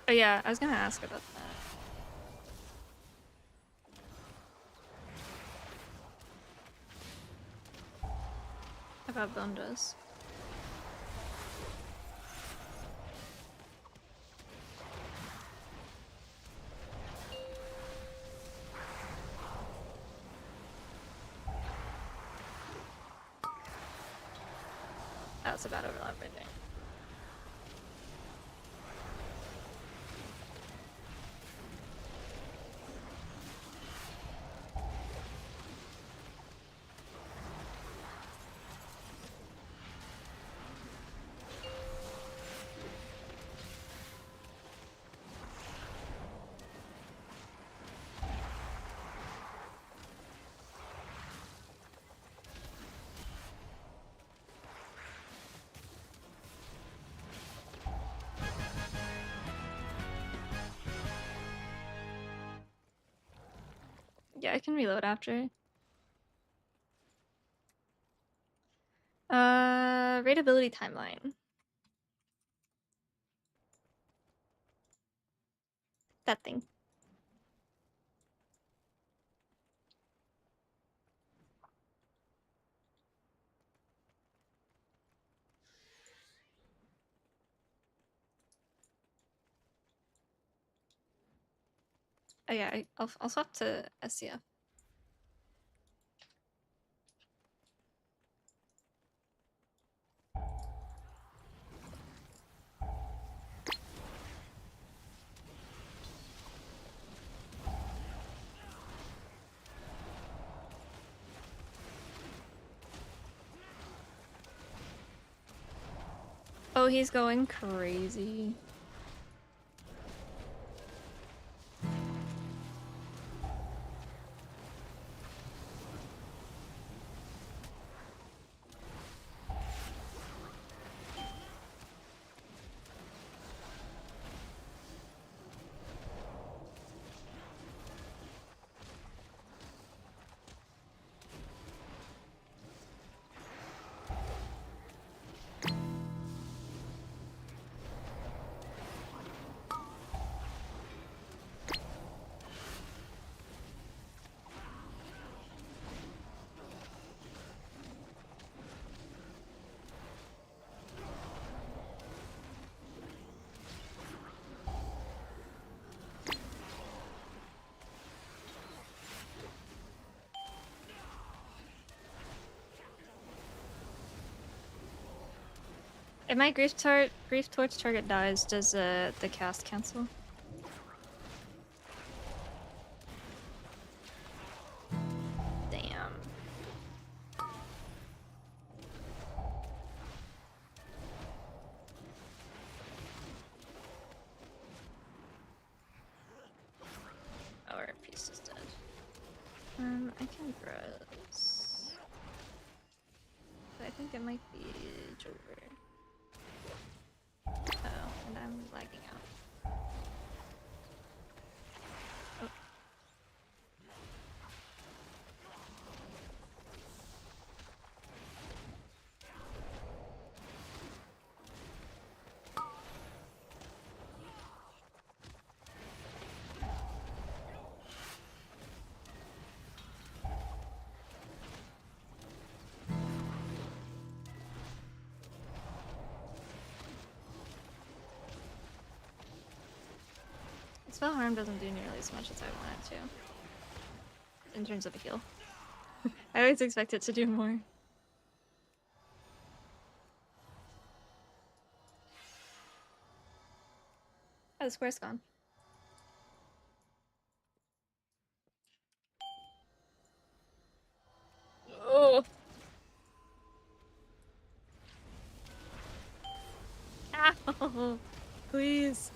Speaker 1: Oh yeah, I was gonna ask about that. About Bondas. That's about overlap right there. Yeah, I can reload after. Rateability timeline. That thing. Oh yeah, I'll swap to SCF. Oh, he's going crazy.
Speaker 2: If my grief torch target dies, does the cast cancel? Damn. Oh, our piece is dead. I can gross. But I think it might be Jover. Oh, and I'm lagging out. Oh. Spell harm doesn't do nearly as much as I want it to. In terms of a heal. I always expect it to do more. Oh, the square's gone. Oh! Ow! Please!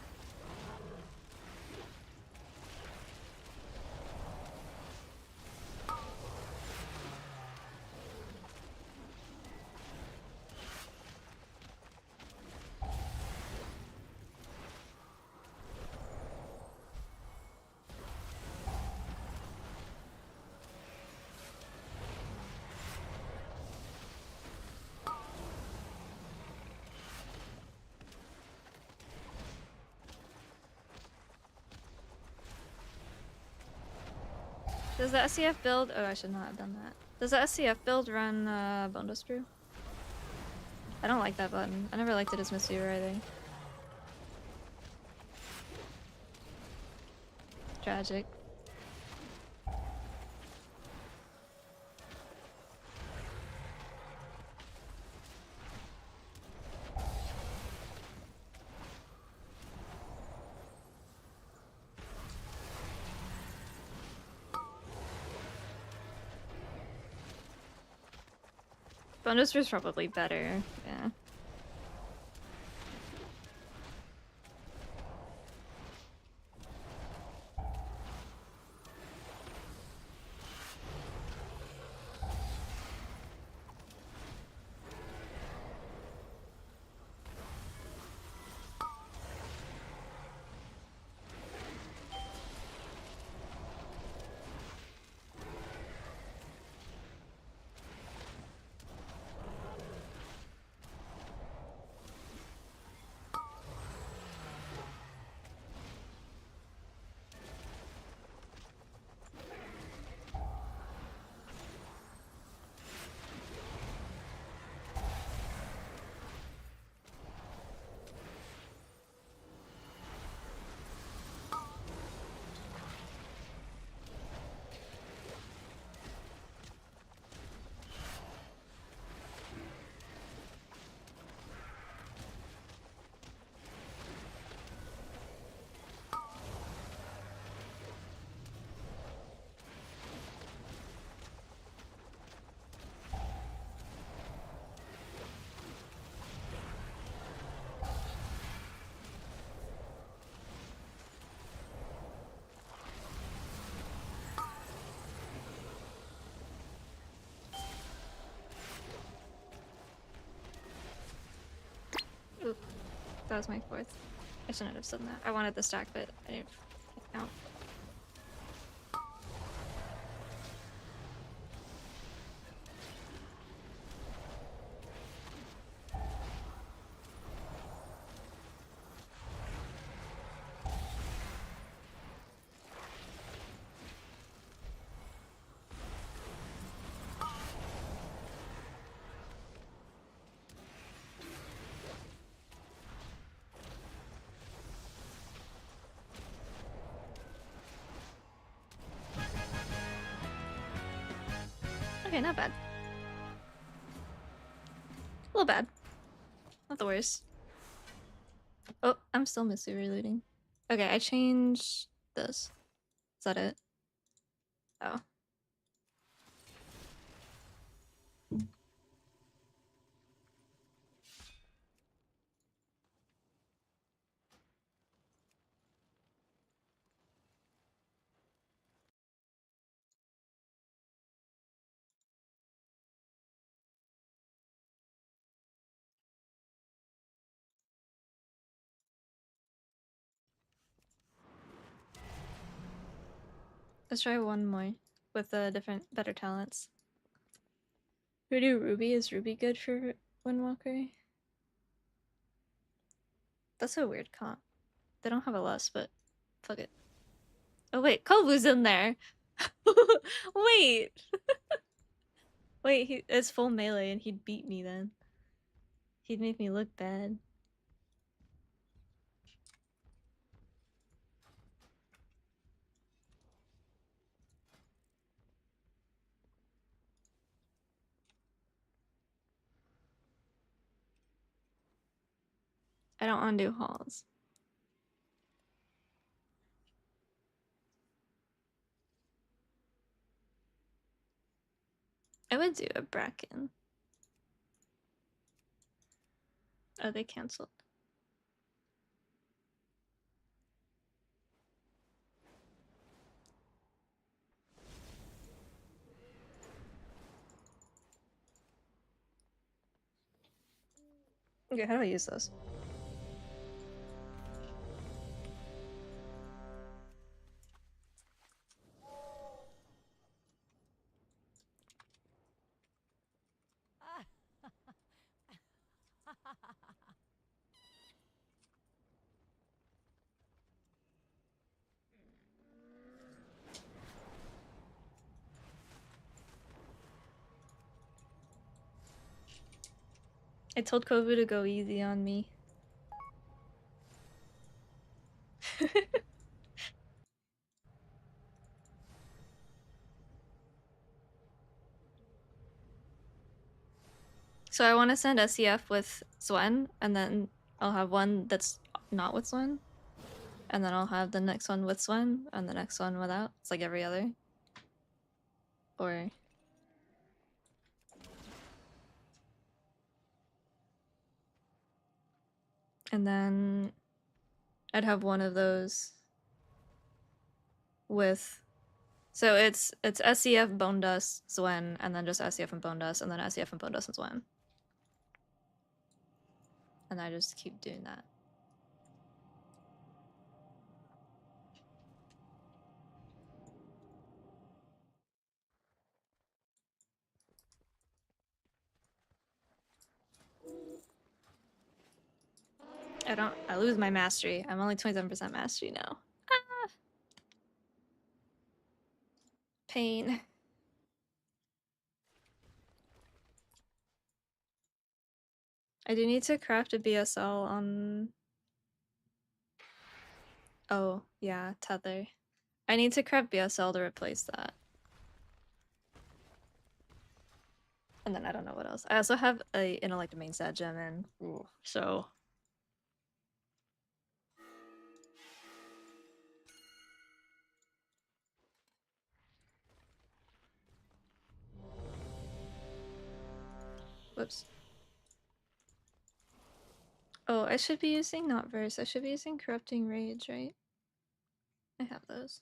Speaker 2: Does the SCF build... Oh, I should not have done that. Does the SCF build run Bone Dust Brew? I don't like that button. I never liked it as Mistweaver, I think. Tragic. Bone Dust Brew is probably better, yeah. Oop. That was my fourth. I shouldn't have done that. I wanted the stack, but I didn't count. Okay, not bad. A little bad.
Speaker 1: not the worst. Oh, I'm still Mistweaver looting. Okay, I changed this. Is that it? Oh. Let's try one more with different, better talents. Who do Ruby? Is Ruby good for Windwalker? That's a weird comp. They don't have a less, but fuck it. Oh wait, Kobu's in there! Wait! Wait, it's full melee and he'd beat me then. He'd make me look bad. I don't want to do halls. I would do a Bracken. Oh, they cancelled. Okay, how do I use this? I told Kobu to go easy on me. So I want to send SEF with Swen, and then I'll have one that's not with Swen. And then I'll have the next one with Swen, and the next one without. It's like every other. Or... And then I'd have one of those with... So it's SEF, Bone Dust, Swen, and then just SEF and Bone Dust, and then SEF and Bone Dust and Swen. And I just keep doing that. I lose my mastery. I'm only 27% mastery now. Ah! Pain. I do need to craft a BSL on... Oh, yeah, Tether. I need to craft BSL to replace that. And then I don't know what else. I also have a intellect main stat gem in, so... Whoops. Oh, I should be using not verse. I should be using corrupting rage, right? I have those.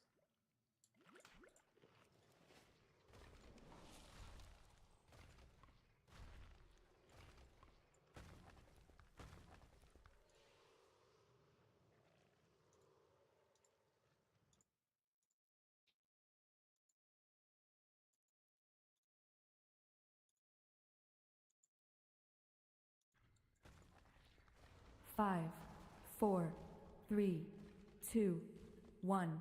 Speaker 3: Five, four, three, two, one.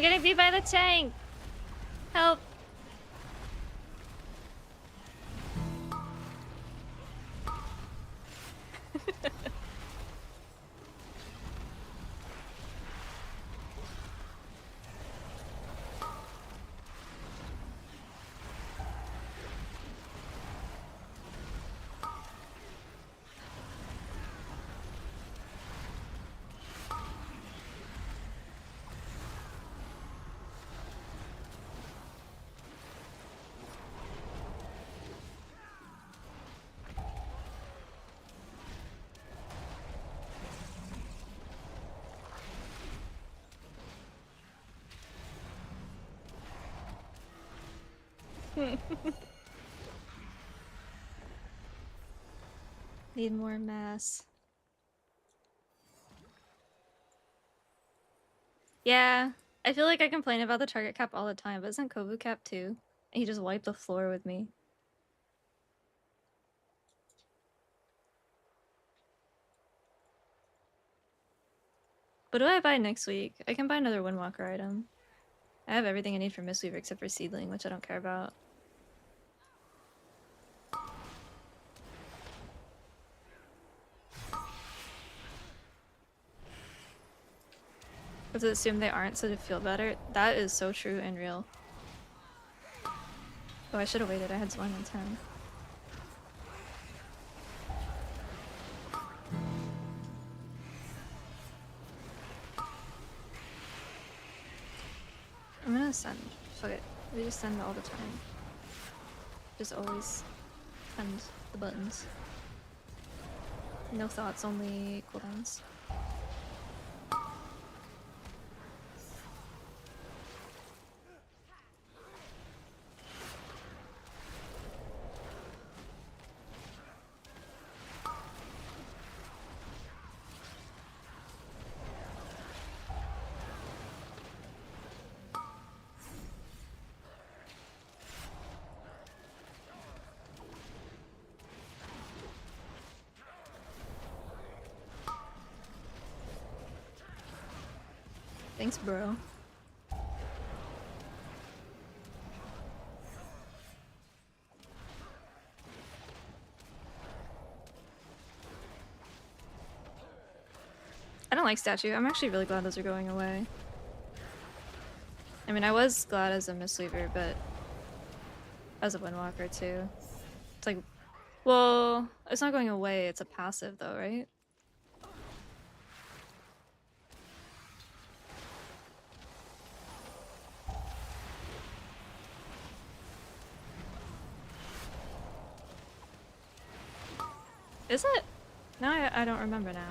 Speaker 1: I'm getting beat by the tank! Help! Need more mass. Yeah, I feel like I complain about the target cap all the time, but isn't Kovu cap too? And he just wiped the floor with me. What do I buy next week? I can buy another Windwalker item. I have everything I need for Mistweaver except for Seedling, which I don't care about. Does it assume they aren't so to feel better? That is so true and real. Oh, I should have waited. I had 1 in 10. I'm gonna send. Fuck it. We just send all the time. Just always send the buttons. No thoughts, only cooldowns. Thanks, bro. I don't like statue. I'm actually really glad those are going away. I mean, I was glad as a Mistweaver, but as a Windwalker too. It's like, well, it's not going away. It's a passive though, right? Is it? No, I don't remember now.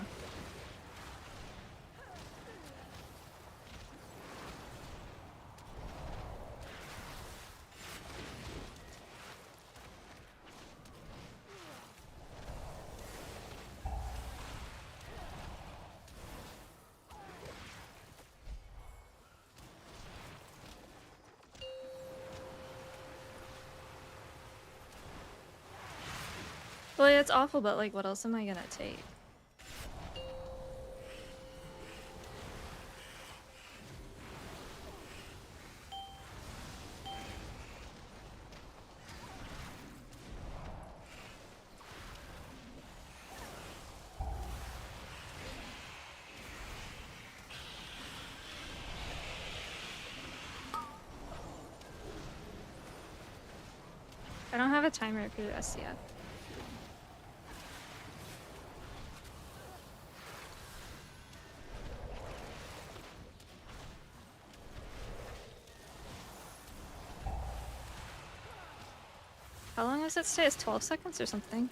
Speaker 1: Well, yeah, it's awful, but like, what else am I gonna take? I don't have a timer for SCF. How long does it stay? It's 12 seconds or something.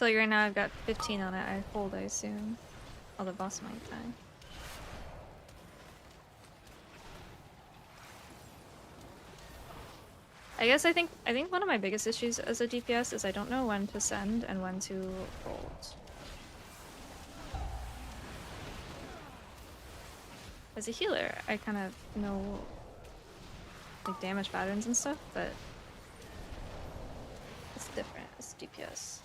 Speaker 1: So like right now I've got 15 on it. I hold, I assume. Oh, the boss might die. I think one of my biggest issues as a DPS is I don't know when to send and when to hold. As a healer, I kind of know like damage patterns and stuff, but it's different as DPS.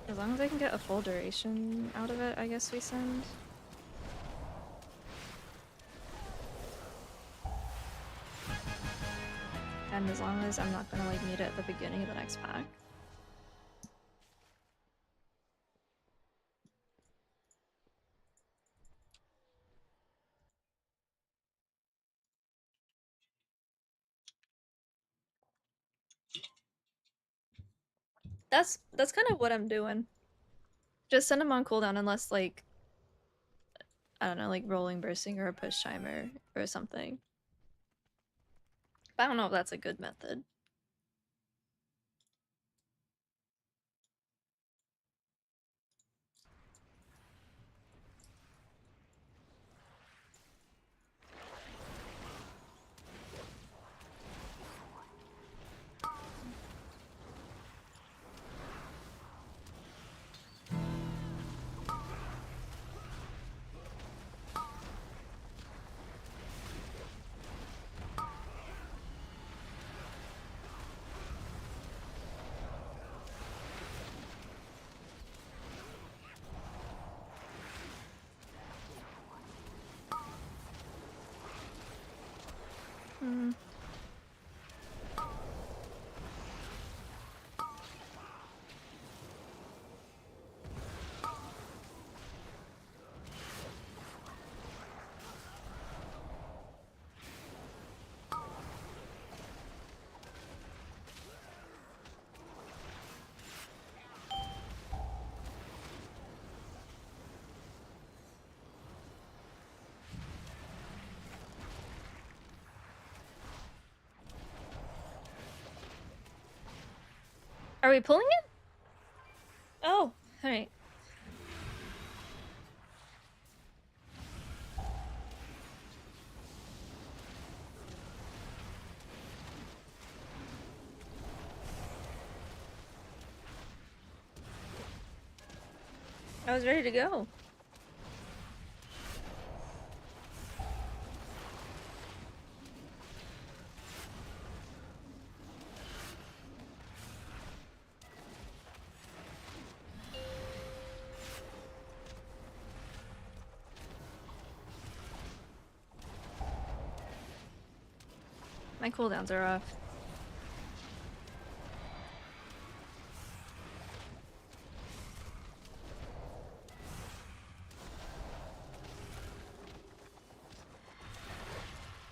Speaker 1: As long as I can get a full duration out of it, I guess we send. And as long as I'm not gonna like need it at the beginning of the next pack. That's kind of what I'm doing. Just send them on cooldown unless like I don't know, like rolling bursting or a push timer or something. But I don't know if that's a good method. Hmm. Are we pulling it? Oh, alright. I was ready to go. My cooldowns are off.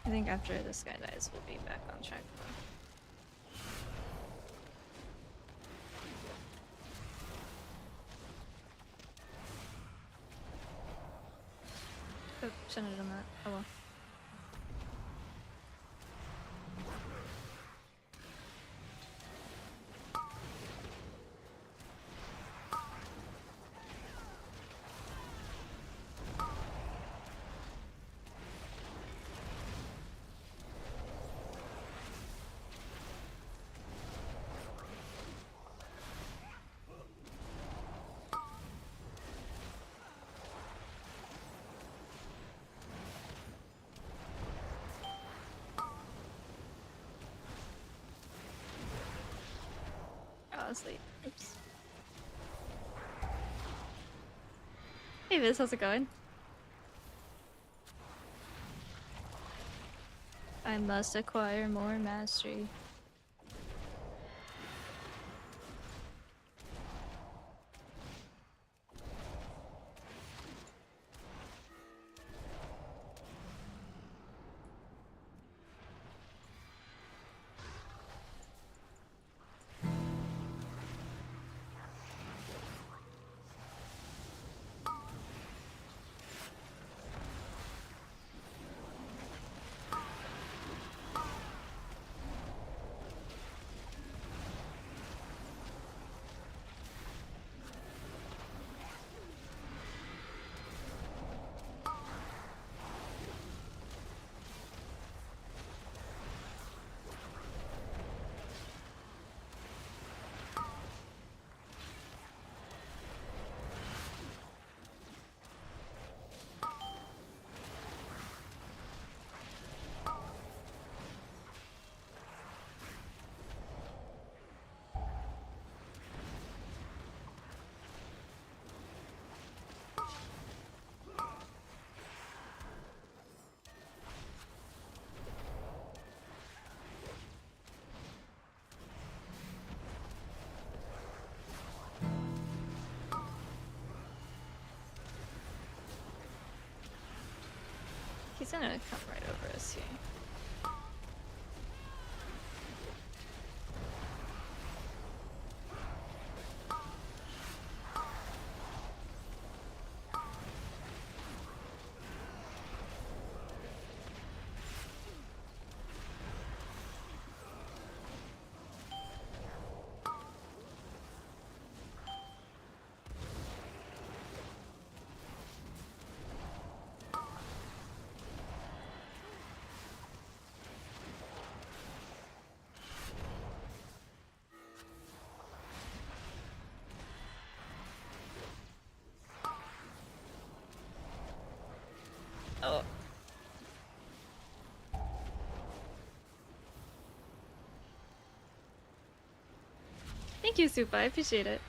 Speaker 1: I think after this guy dies, we'll be back on track. Oh, shouldn't have done that. Oh well. Oh, I was late. Oops. Hey Viz, how's it going? I must acquire more mastery. He's gonna come right over us here. Oh. Thank you, Supa. I appreciate it.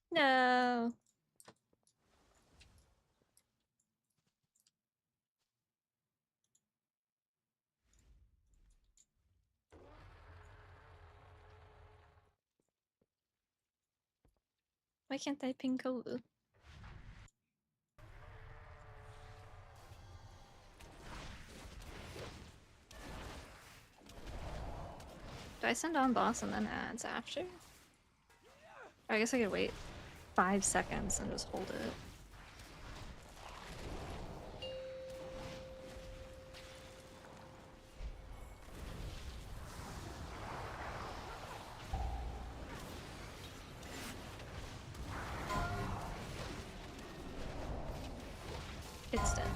Speaker 1: No. Why can't I ping Kovu? Do I send on boss and then ads after? Or I guess I could wait 5 seconds and just hold it. It's dead.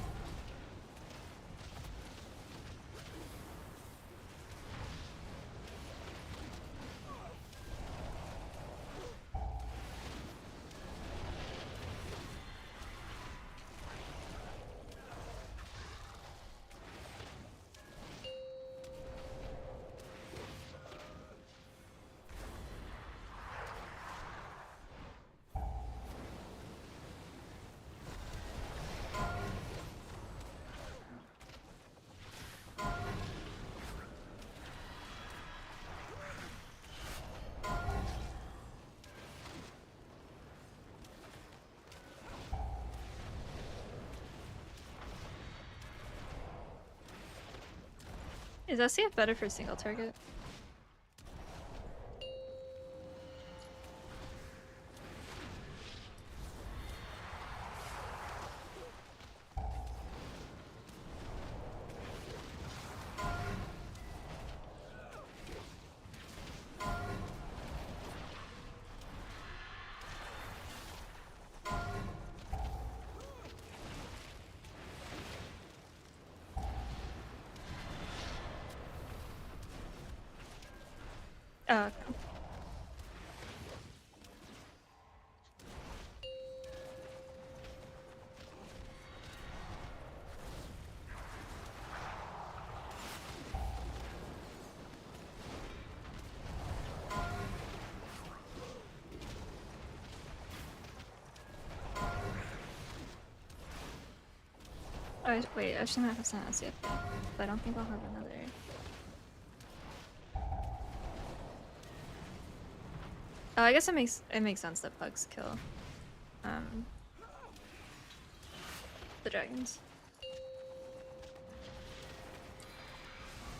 Speaker 1: Is SCF better for single target? Okay. Oh, wait, I shouldn't have sent SCF, but I don't think I'll have another. Oh, I guess it makes sense that bugs kill the dragons.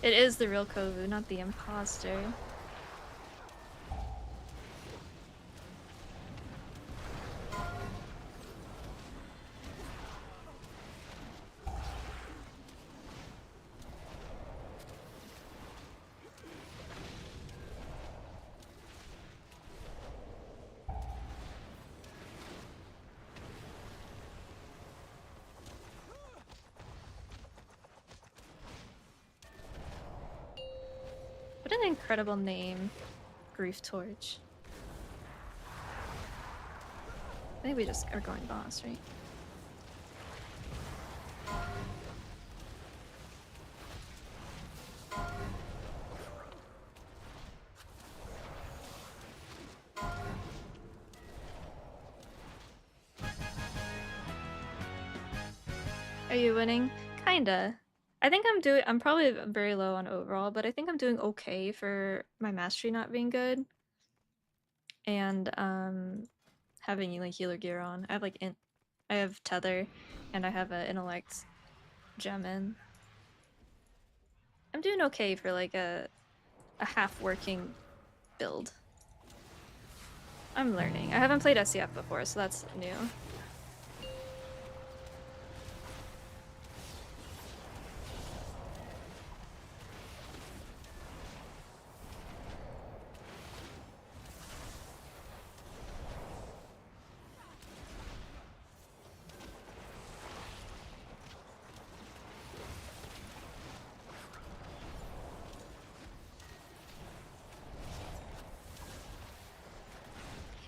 Speaker 1: It is the real Kovu, not the imposter. What an incredible name, Grief Torch. I think we just are going boss, right? Are you winning? Kinda. I think I'm probably very low on overall, but I think I'm doing okay for my mastery not being good. And having like healer gear on. I have like I have tether and I have an intellect gem in. I'm doing okay for like a half working build. I'm learning. I haven't played SCF before, so that's new.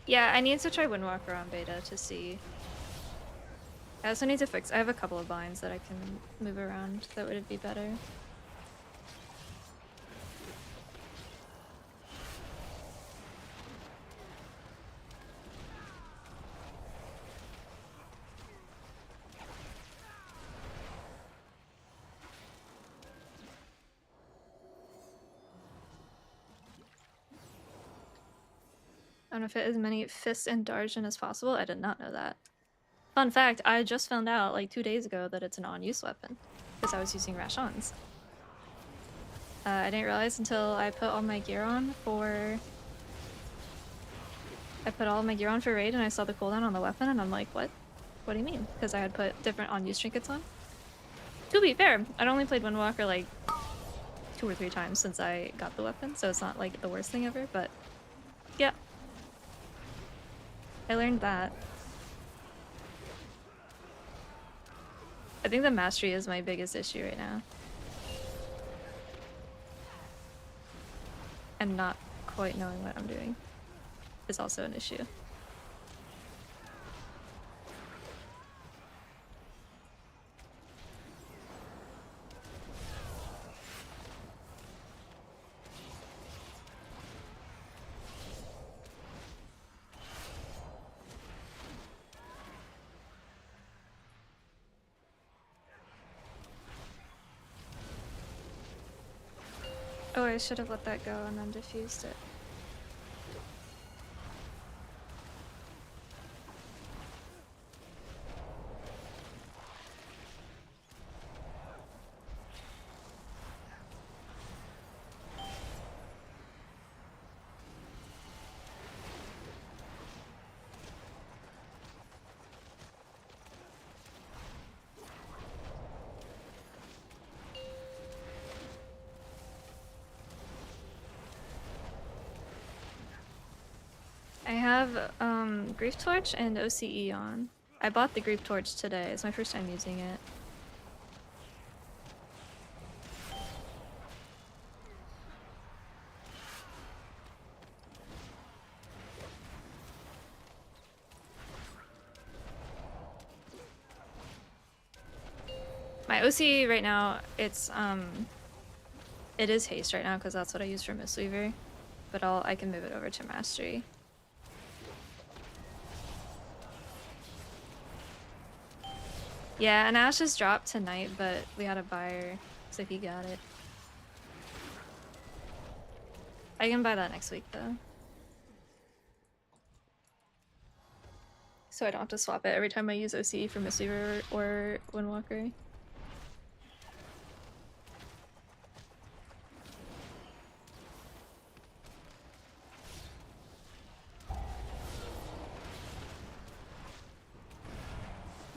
Speaker 1: Yeah, I need to try Windwalker on beta to see. I also need to fix. I have a couple of binds that I can move around that would be better. I want to fit as many fists and Darjin as possible. I did not know that. Fun fact, I just found out like 2 days ago that it's an on-use weapon because I was using Rashans. I didn't realize until I put all my gear on for... I put all my gear on for raid and I saw the cooldown on the weapon and I'm like, what? What do you mean? Because I had put different on-use trinkets on. To be fair, I'd only played Windwalker like 2 or 3 times since I got the weapon, so it's not like the worst thing ever, but yeah. I learned that. I think the mastery is my biggest issue right now. And not quite knowing what I'm doing is also an issue. Oh, I should have let that go and then diffused it. I have Grief Torch and OCE on. I bought the Grief Torch today. It's my first time using it. My OCE right now, it is haste right now because that's what I use for Mistweaver, but I can move it over to mastery. Yeah, and Ash just dropped tonight, but we had a buyer, so he got it. I can buy that next week though. So I don't have to swap it every time I use OCE for Mistweaver or Windwalker.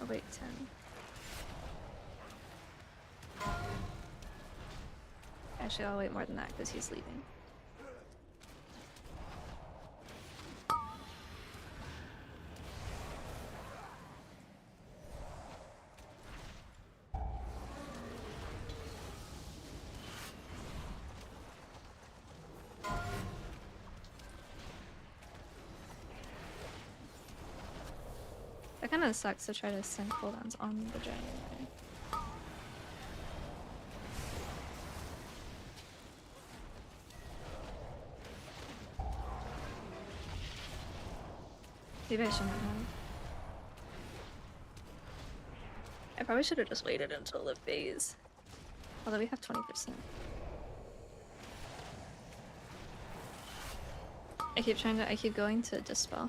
Speaker 1: Oh wait, 10. Actually, I'll wait more than that because he's leaving. That kind of sucks to try to send cooldowns on the Dragonflight. Maybe I shouldn't have. I probably should have just waited until the phase. Although we have 20%. I keep going to Dispel.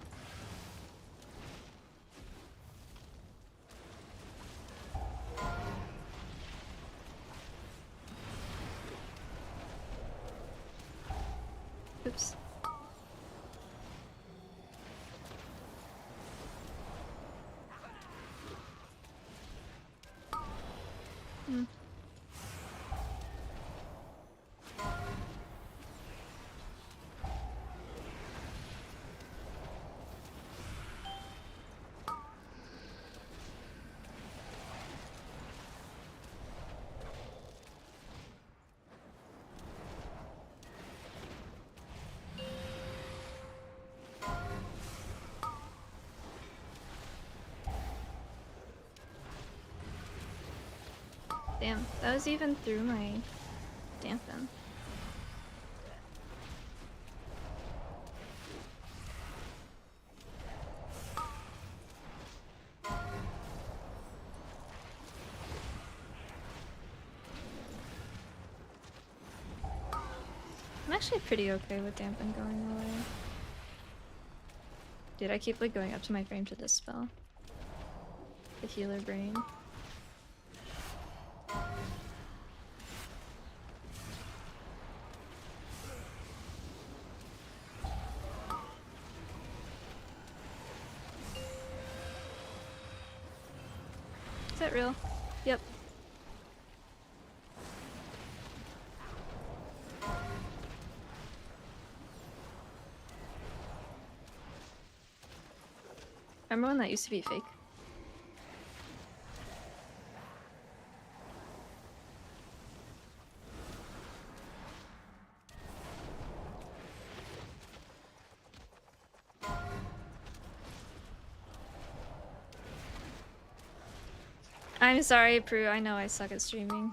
Speaker 1: Oops. Hmm. Damn, that was even through my dampen. I'm actually pretty okay with dampen going away. Dude, I keep like going up to my frame to Dispel. The healer brain. Is that real? Yep. Remember when that used to be fake? I'm sorry, Prue. I know I suck at streaming.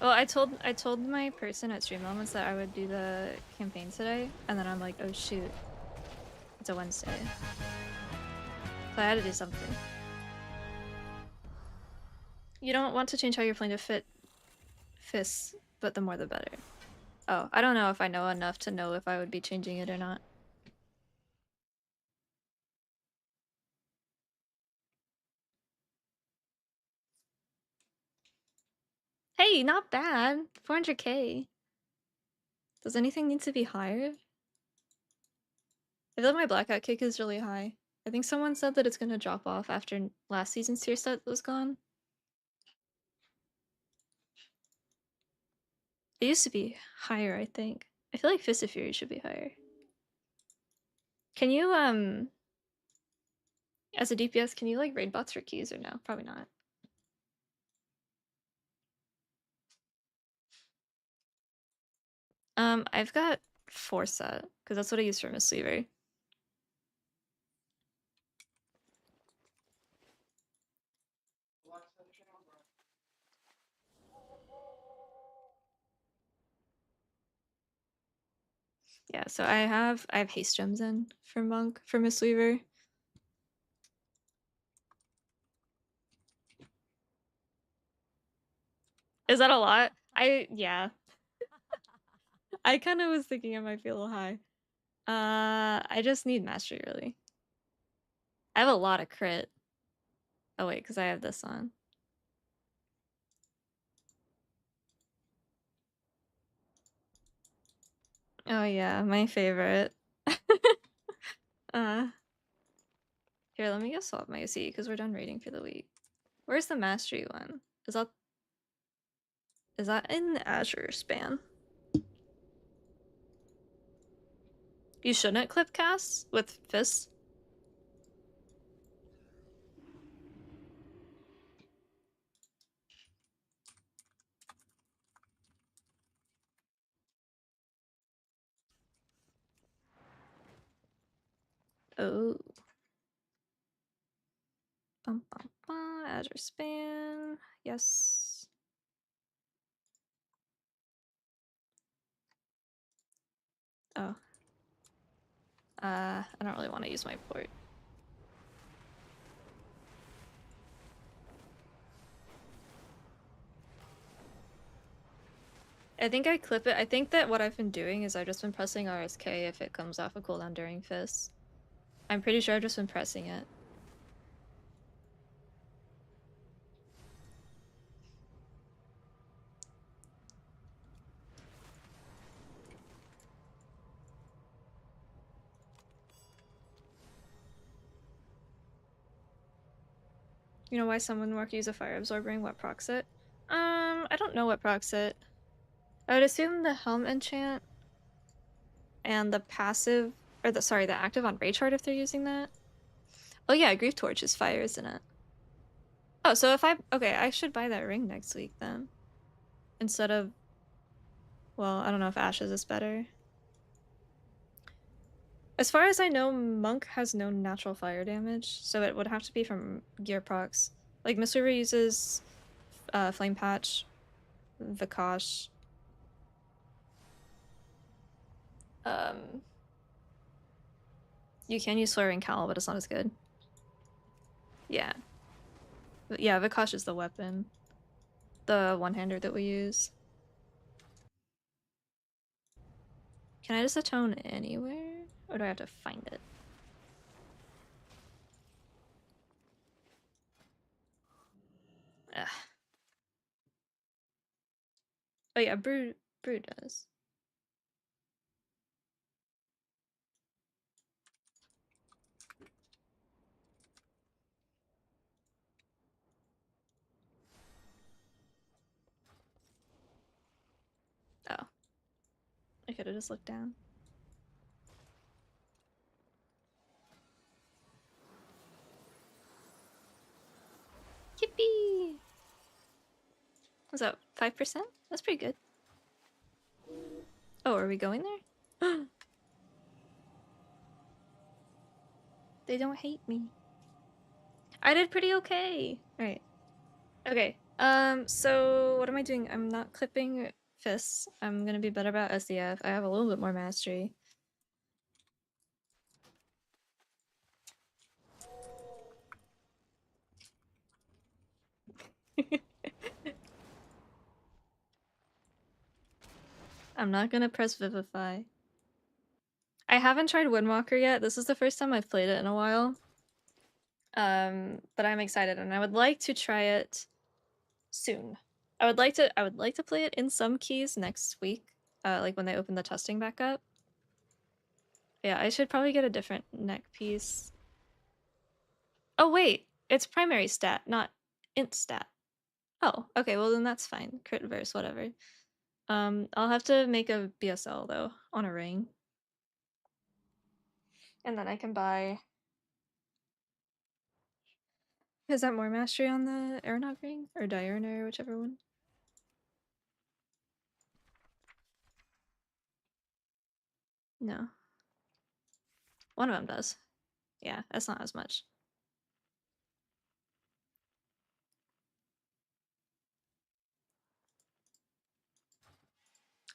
Speaker 1: Well, I told my person at Stream Elements that I would do the campaign today, and then I'm like, oh shoot, it's a Wednesday, so I had to do something. You don't want to change how you're playing to fit fists, but the more the better. Oh, I don't know if I know enough to know if I would be changing it or not. Hey, not bad. 400k. Does anything need to be higher? I feel like my blackout kick is really high. I think someone said that it's gonna drop off after last season's tier set was gone. It used to be higher, I think. I feel like Fist of Fury should be higher. Can you, as a DPS, can you like raid bots for keys or no? Probably not. I've got Foresight, because that's what I use for Mistweaver. Yeah, so I have haste gems in for Monk for Mistweaver. Is that a lot? Yeah. I kind of was thinking it might be a little high. I just need mastery really. I have a lot of crit. Oh wait, because I have this on. Oh yeah, my favorite. uh Here, let me go swap my OC because we're done raiding for the week. Where's the mastery one? Is that in the Azure span? You shouldn't clip casts with fists. Oh. Bum, bum, bum. Azure span. Yes. Oh. I don't really want to use my port. I think I clip it. I think that what I've been doing is I've just been pressing RSK if it comes off a cooldown during Fist. I'm pretty sure I've just been pressing it. You know why some Windwalker use a fire absorbing? What procs it? I don't know what procs it. I would assume the helm enchant and the passive, or the active on Raychart if they're using that. Oh yeah, Grief Torch is fire, isn't it? Oh, so if okay, I should buy that ring next week then. Instead of, well, I don't know if Ashes is better. As far as I know, Monk has no natural fire damage, so it would have to be from gear procs. Like, Mistweaver uses Flame Patch, Vikash. You can use Swearing Cowl, but it's not as good. Yeah. Yeah, Vikash is the weapon. The one-hander that we use. Can I just atone anywhere? Or do I have to find it? Ugh. Oh yeah, Brew does. Oh. I could have just looked down. Yippee! What's that, 5%? That's pretty good. Oh, are we going there? They don't hate me. I did pretty okay. Alright. Okay. So what am I doing? I'm not clipping fists. I'm gonna be better about SDF. I have a little bit more mastery. I'm not gonna press Vivify. I haven't tried Windwalker yet. This is the first time I've played it in a while. But I'm excited and I would like to try it soon. I would like to play it in some keys next week. Like when they open the testing back up. Yeah, I should probably get a different neck piece. Oh wait, it's primary stat, not int stat. Oh, okay, well then that's fine. Crit verse, whatever. I'll have to make a BSL though on a ring. And then I can buy. Is that more mastery on the Aeronaut ring? Or Diurna, or whichever one? No. One of them does. Yeah, that's not as much.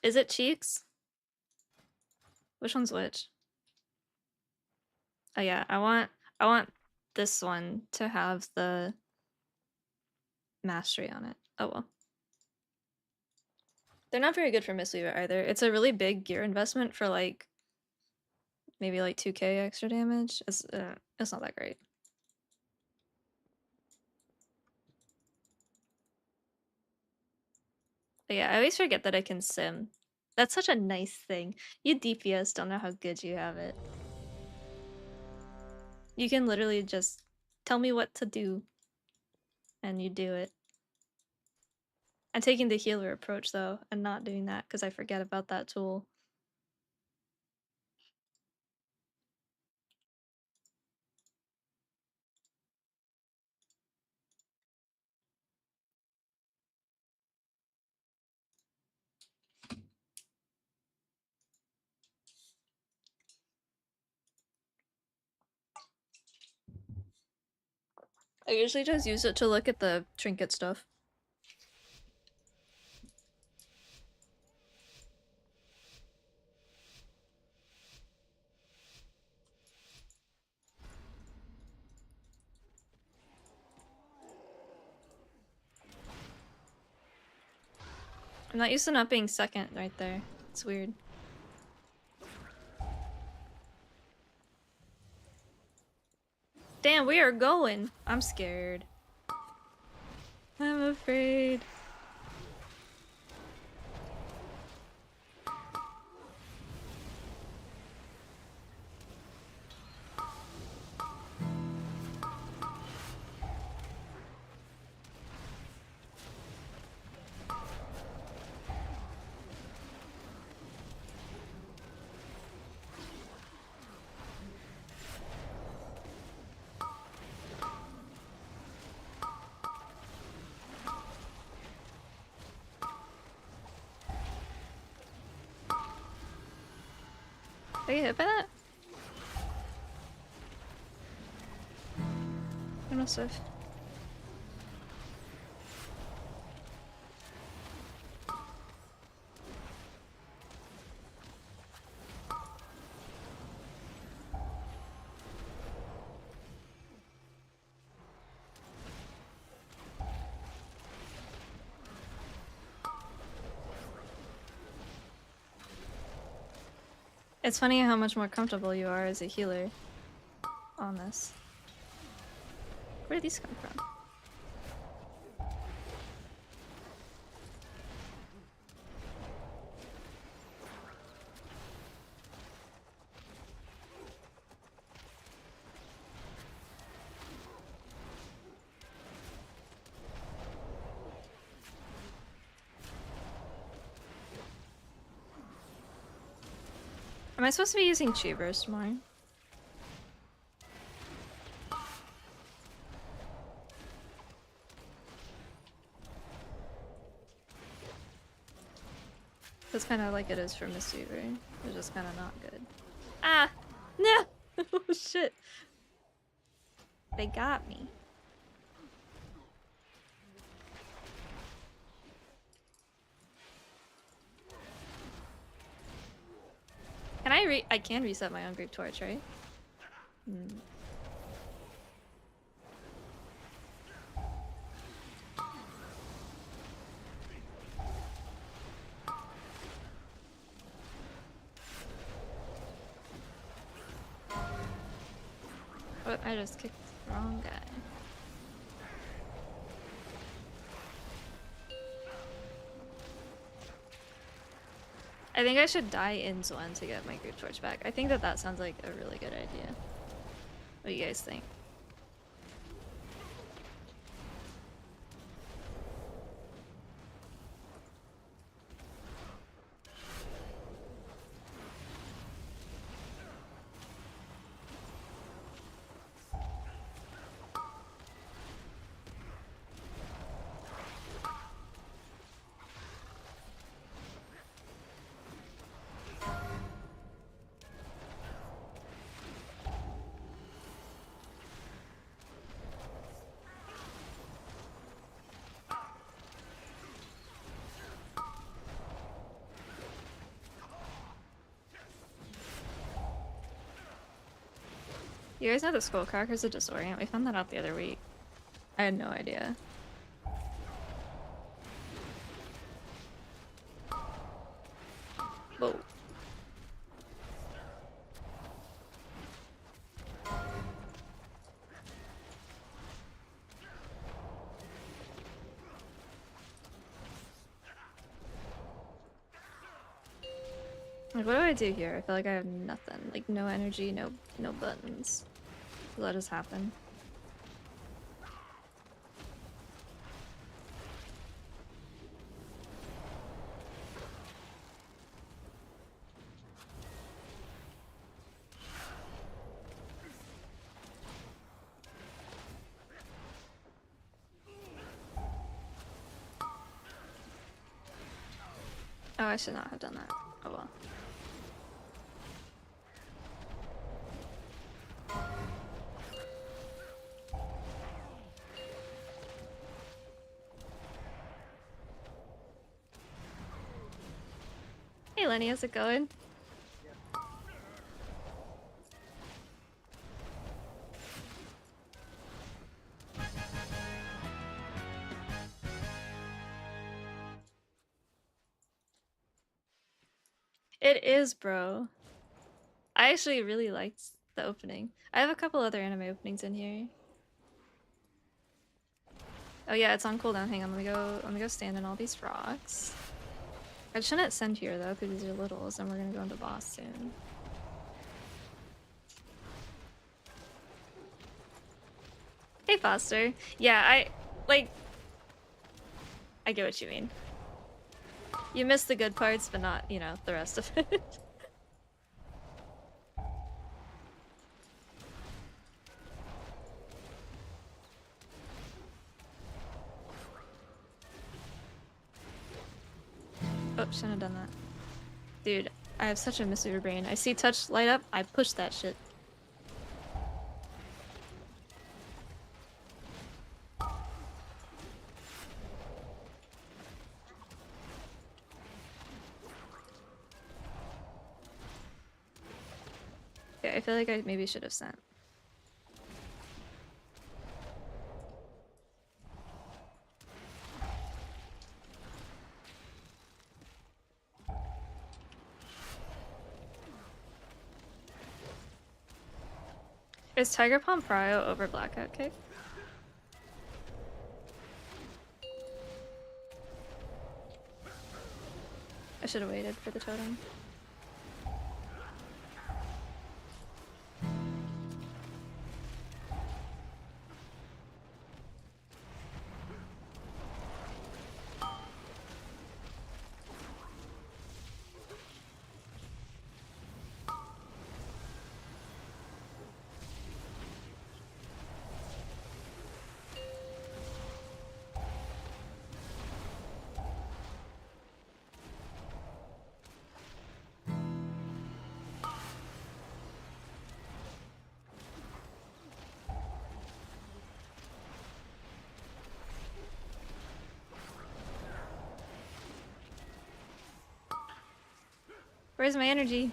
Speaker 1: Is it cheeks? Which one's which? Oh yeah, I want this one to have the mastery on it. Oh well. They're not very good for Mistweaver either. It's a really big gear investment for like maybe like 2k extra damage. It's not that great. But yeah, I always forget that I can sim. That's such a nice thing. You DPS don't know how good you have it. You can literally just tell me what to do and you do it. I'm taking the healer approach though and not doing that because I forget about that tool. I usually just use it to look at the trinket stuff. I'm not used to not being second right there. It's weird. Damn, we are going. I'm scared. I'm afraid. Did I get hit by that? I must have. It's funny how much more comfortable you are as a healer on this. Where did these come from? Am I supposed to be using Chi Burst more? That's kind of like it is for Mistweaver. It's just kind of not good. Ah! No! Oh shit. They got me. Can I can reset my own group torch, right? Hmm. Oh, I just kicked the wrong guy. I think I should die in Zwen to get my group torch back. I think that sounds like a really good idea. What do you guys think? You guys know the Skullcracker's a disorient? We found that out the other week. I had no idea. Whoa. Like, what do I do here? I feel like I have nothing. Like, no energy, no buttons. Let us happen. Oh, I should not have done that. Oh well. Hey Lenny, how's it going? It is, bro. I actually really liked the opening. I have a couple other anime openings in here. Oh yeah, it's on cooldown. Hang on, let me go stand in all these rocks. I shouldn't send here though, because these are littles, and we're gonna go into boss soon. Hey Foster. Yeah, I get what you mean. You missed the good parts, but not, you know, the rest of it. Oh, shouldn't have done that. Dude, I have such a Mistweaver brain. I see touch light up, I push that shit. Okay, I feel like I maybe should have sent. Is Tiger Palm Prio over Blackout Kick? I should have waited for the totem. Where's my energy?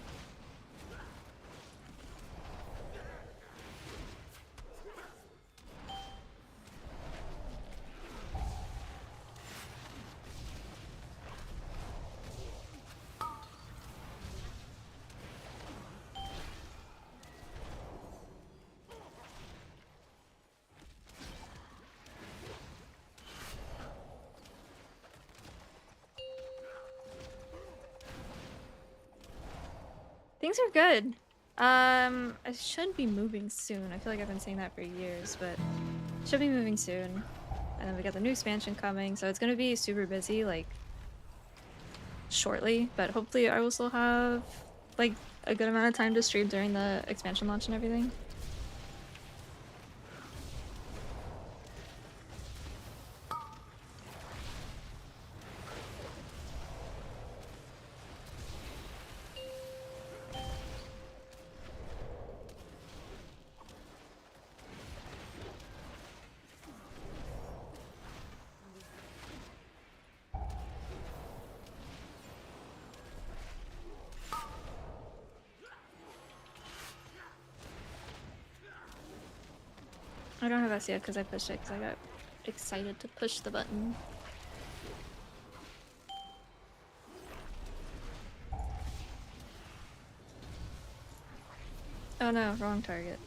Speaker 1: Things are good. I should be moving soon. I feel like I've been saying that for years, but should be moving soon. And then we got the new expansion coming, so it's gonna be super busy, like, shortly. But hopefully I will still have, like, a good amount of time to stream during the expansion launch and everything. I don't have S yet because I pushed it because I got excited to push the button. Oh no, wrong target.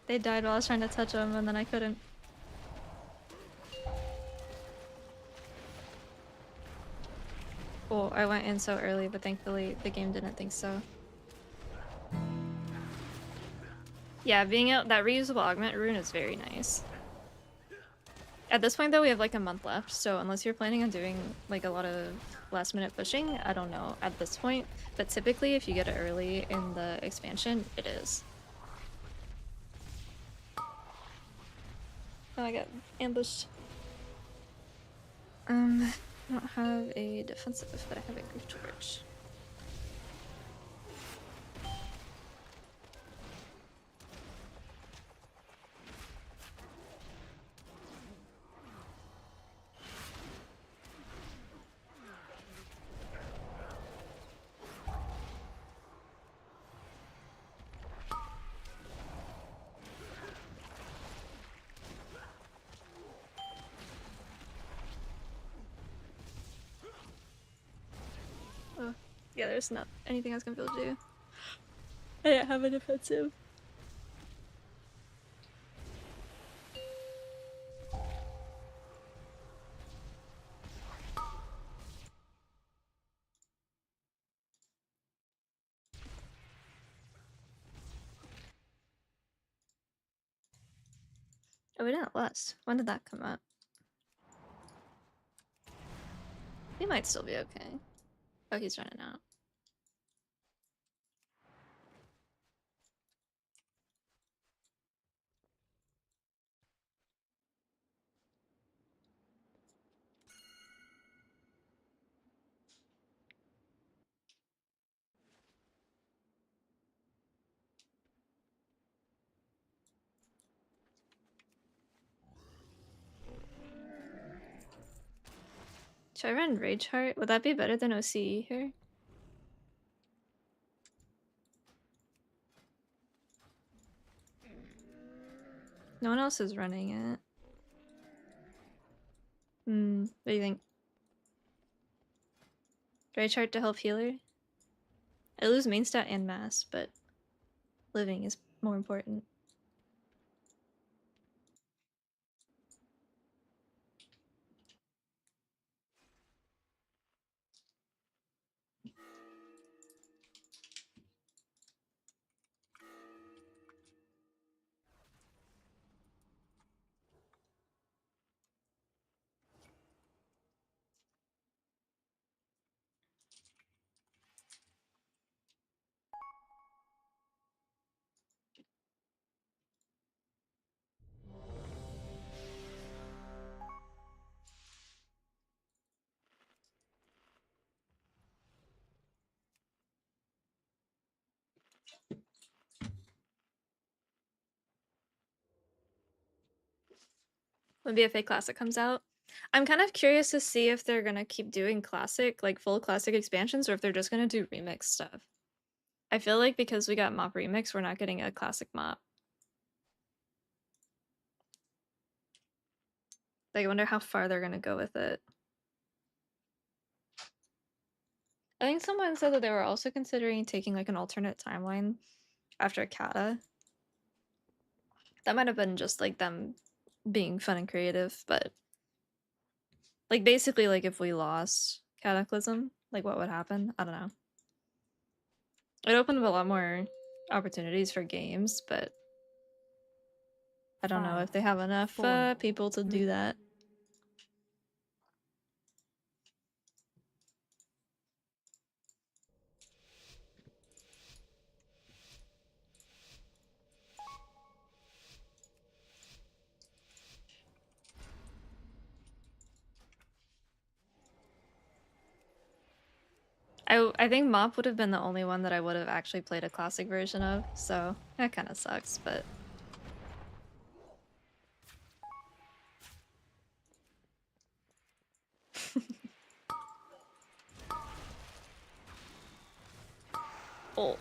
Speaker 1: They died while I was trying to touch them and then I couldn't. Oh, I went in so early, but thankfully the game didn't think so. Yeah, being out that reusable augment rune is very nice. At this point though, we have like a month left, so unless you're planning on doing like a lot of last minute pushing, I don't know at this point. But typically if you get it early in the expansion, it is. Oh, I got ambushed. I don't have a defensive, but I have a grief torch. Oh, yeah, there's not anything I was gonna be able to do. I didn't have a defensive. Oh, we didn't lust. When did that come up? He might still be okay. Oh, he's running out. Should I run Rage Heart? Would that be better than OCE here? No one else is running it. What do you think? Rage Heart to help healer? I lose main stat and mass, but living is more important. When BFA Classic comes out, I'm kind of curious to see if they're gonna keep doing classic, like full classic expansions, or if they're just gonna do remix stuff. I feel like because we got mop remix, we're not getting a classic mop. Like, I wonder how far they're gonna go with it. I think someone said that they were also considering taking like an alternate timeline after Kata. That might have been just like them being fun and creative, but like basically like if we lost Cataclysm, like what would happen? I don't know. It opened up a lot more opportunities for games, but I don't know if they have enough people to do that. I think Mop would have been the only one that I would have actually played a classic version of, so that kind of sucks, but... Oh.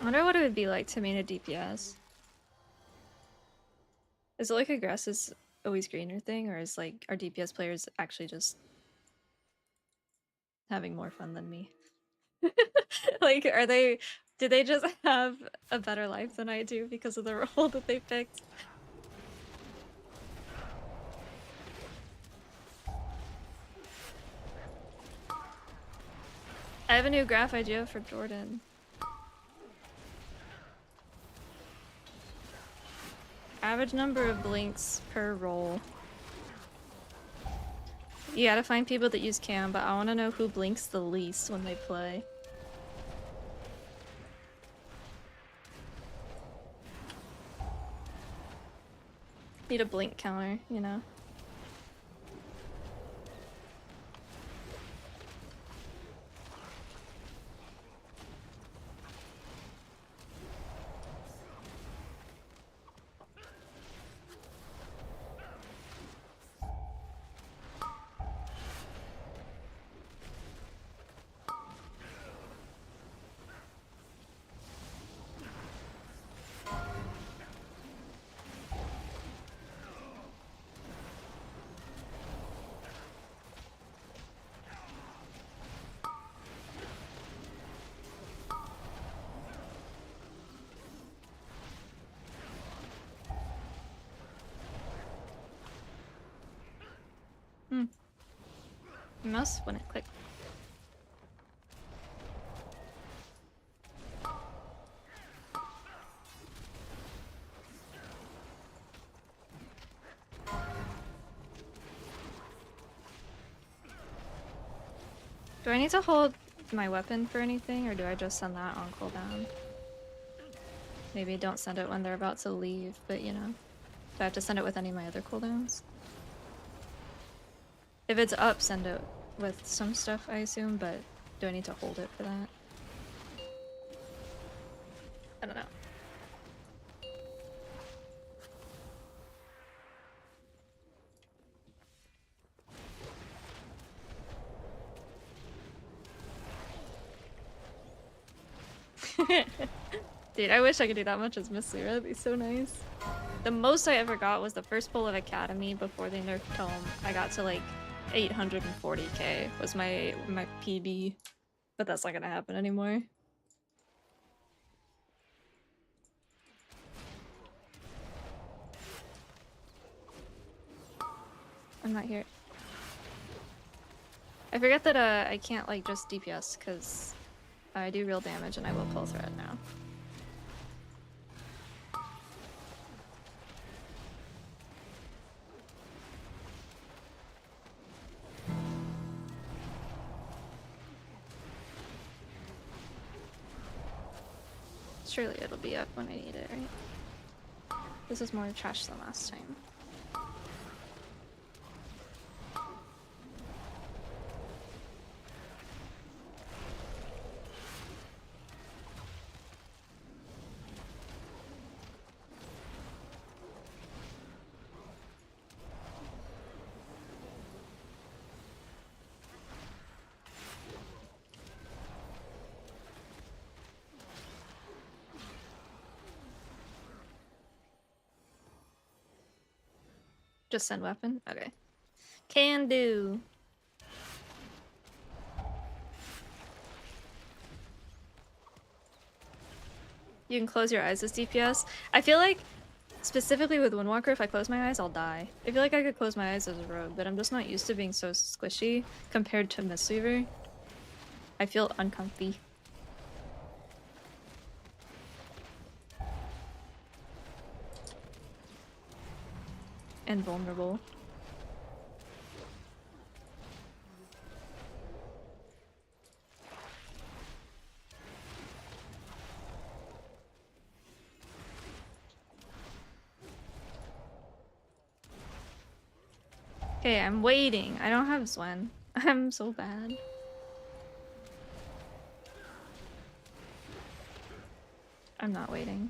Speaker 1: I wonder what it would be like to main a DPS. Is it like a grass is always greener thing, or is like our DPS players actually just having more fun than me? Like, are they? Do they just have a better life than I do because of the role that they picked? I have a new graph idea for Jordan. Average number of blinks per roll. You gotta find people that use cam, but I want to know who blinks the least when they play. Need a blink counter, you know? Mouse wouldn't click. Do I need to hold my weapon for anything, or do I just send that on cooldown? Maybe don't send it when they're about to leave, but you know. Do I have to send it with any of my other cooldowns? If it's up, send it with some stuff, I assume, but do I need to hold it for that? I don't know. Dude, I wish I could do that much as Mistweaver. That'd be so nice. The most I ever got was the first pull of Academy before they nerfed Tome. I got to like 840k was my PB, but that's not gonna happen anymore. I'm not here. I forget that I can't like just DPS because I do real damage and I will pull thread now. Surely it'll be up when I need it, right? This is more trash than last time. Just send weapon? Okay. Can do. You can close your eyes as DPS. I feel like, specifically with Windwalker, if I close my eyes, I'll die. I feel like I could close my eyes as a rogue, but I'm just not used to being so squishy compared to Mistweaver. I feel uncomfy. And vulnerable. Okay, I'm waiting. I don't have Zwen. I'm so bad. I'm not waiting.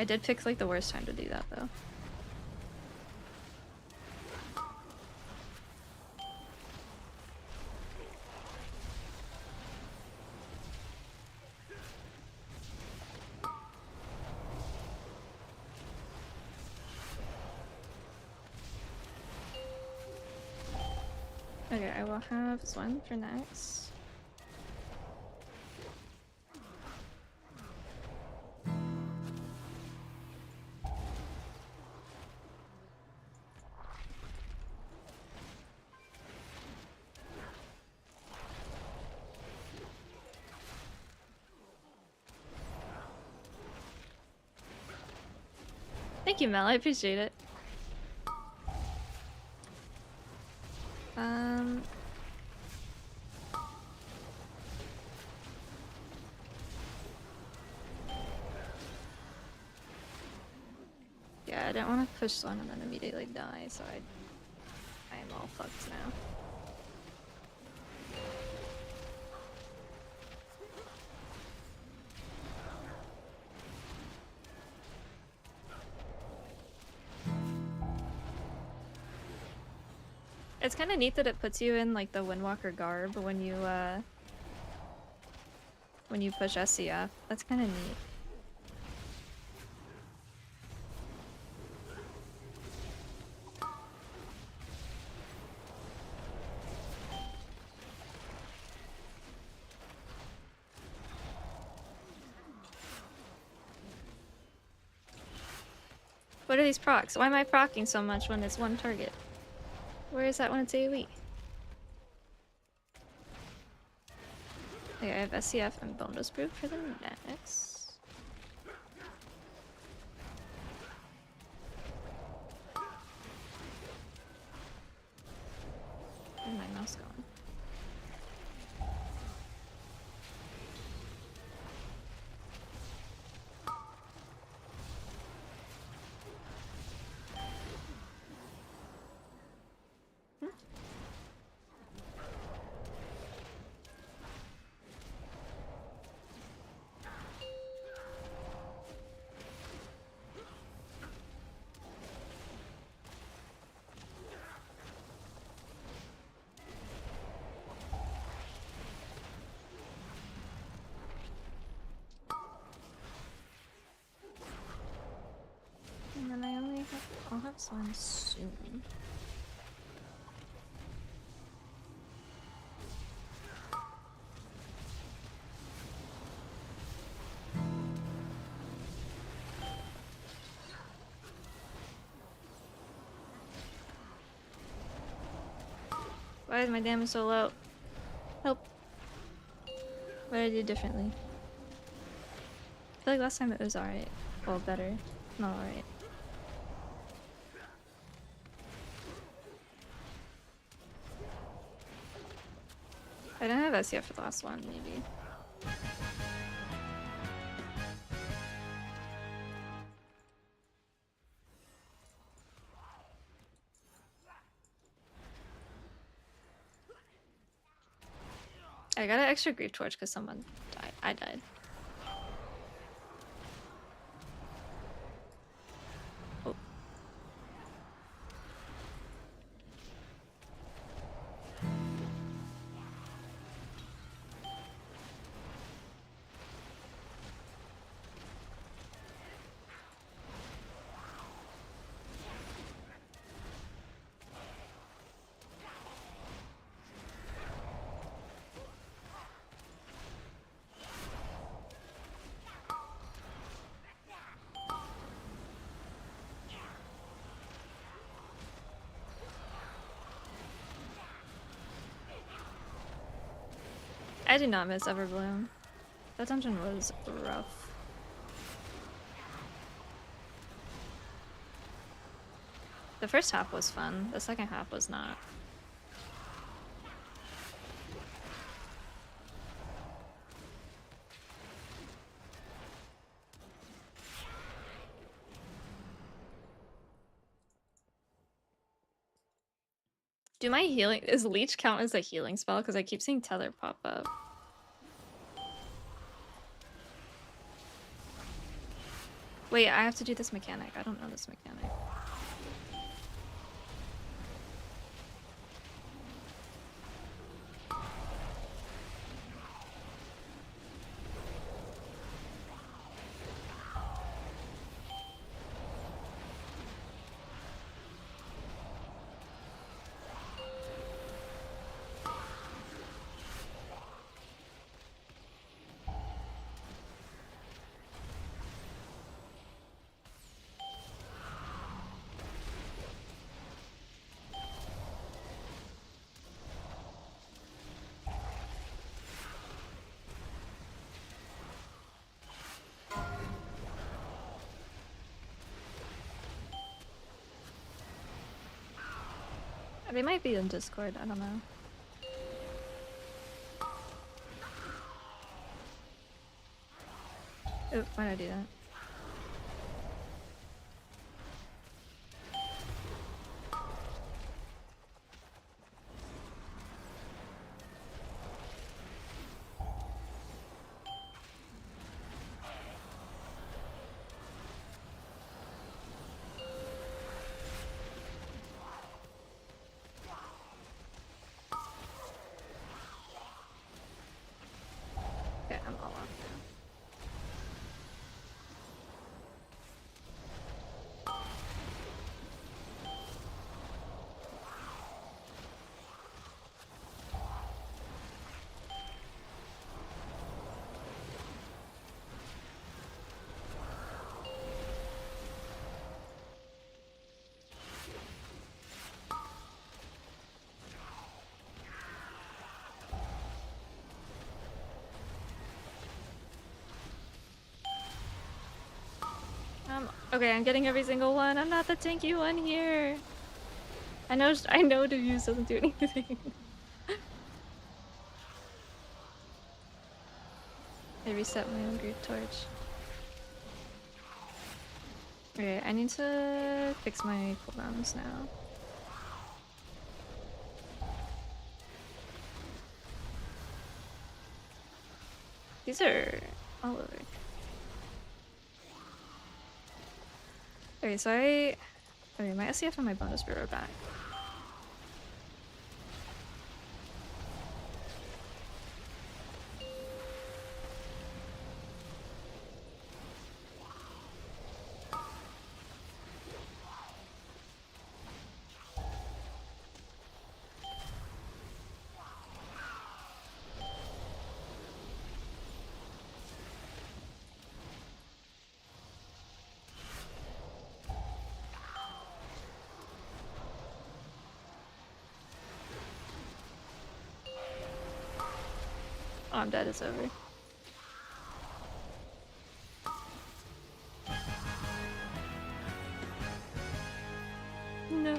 Speaker 1: I did pick like the worst time to do that though.
Speaker 2: Okay, I will have this one for next. Thank you, Mel. I appreciate it. Yeah, I didn't want to push one and then immediately die, so I am all fucked now. It's kind of neat that it puts you in like the Windwalker garb when you push SCF. That's kind of neat. What are these procs? Why am I procking so much when it's one target? Where is that when it's AoE? Okay, I have SCF and bonus proof for the next. Where's my mouse going? And then I'll have someone soon. Why is my damage so low? Help. What did I do differently? I feel like last time it was alright. Well, better. Not alright. I didn't have SCF for the last one, maybe. I got an extra grief torch because someone died. I died. Oh. I did not miss Everbloom. That dungeon was rough. The first half was fun, the second half was not. Do my healing- is Leech count as a healing spell? Because I keep seeing Tether pop up. Wait, I have to do this mechanic. I don't know this mechanic.
Speaker 1: They might be in Discord, I don't know. Oh, why did I do that? Okay, I'm all off now. Okay, I'm getting every single one. I'm not the tanky one here. I know diffuse doesn't do anything. I reset my own Great Torch. Okay, I need to fix my cooldowns now. These are all over. Okay, so okay, my SCF and my bonus brew are back. Oh, I'm dead, it's over. No.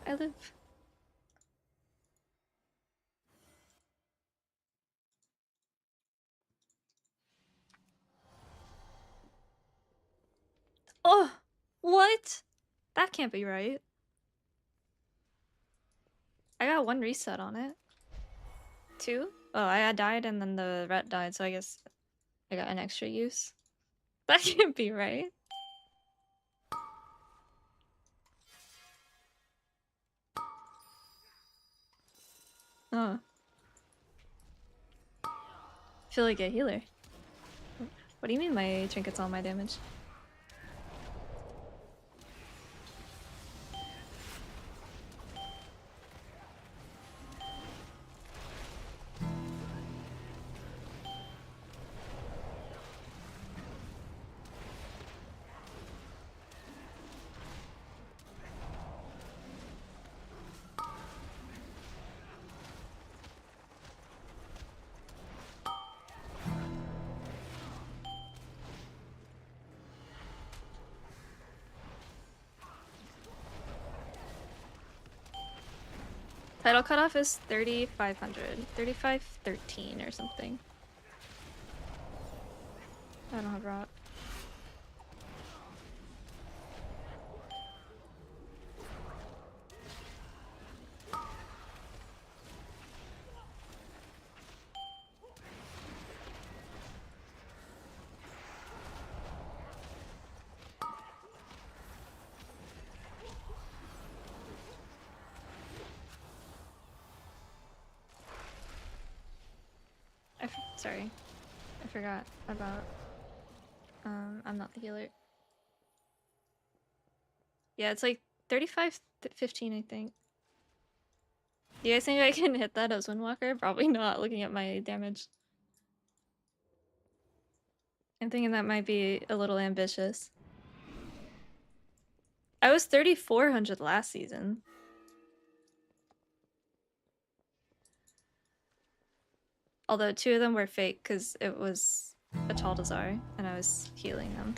Speaker 1: I live. Oh! What? That can't be right. I got 1 reset on it. 2? Oh, I died and then the ret died, so I guess I got an extra use. That can't be right. Oh. Feel like a healer. What do you mean my trinket's all my damage? Title cutoff is 3,500. 3,513 or something. I don't have rock. Sorry. I forgot about... I'm not the healer. Yeah, it's like 35-15, I think. Do you guys think I can hit that as Windwalker? Probably not, looking at my damage. I'm thinking that might be a little ambitious. I was 3,400 last season. Although 2 of them were fake because it was a Chaldazar and I was healing them.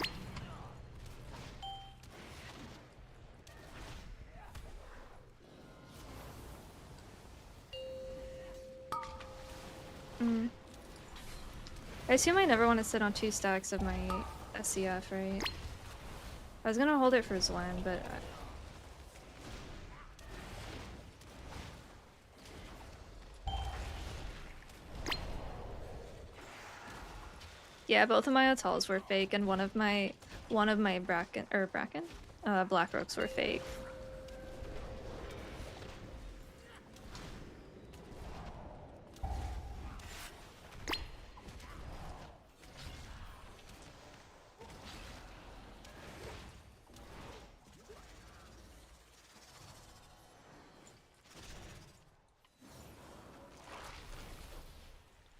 Speaker 1: Mm. I assume I never want to sit on 2 stacks of my SCF, right? I was gonna hold it for Zwen, but yeah, both of my Atals were fake, and one of my Blackrooks were fake.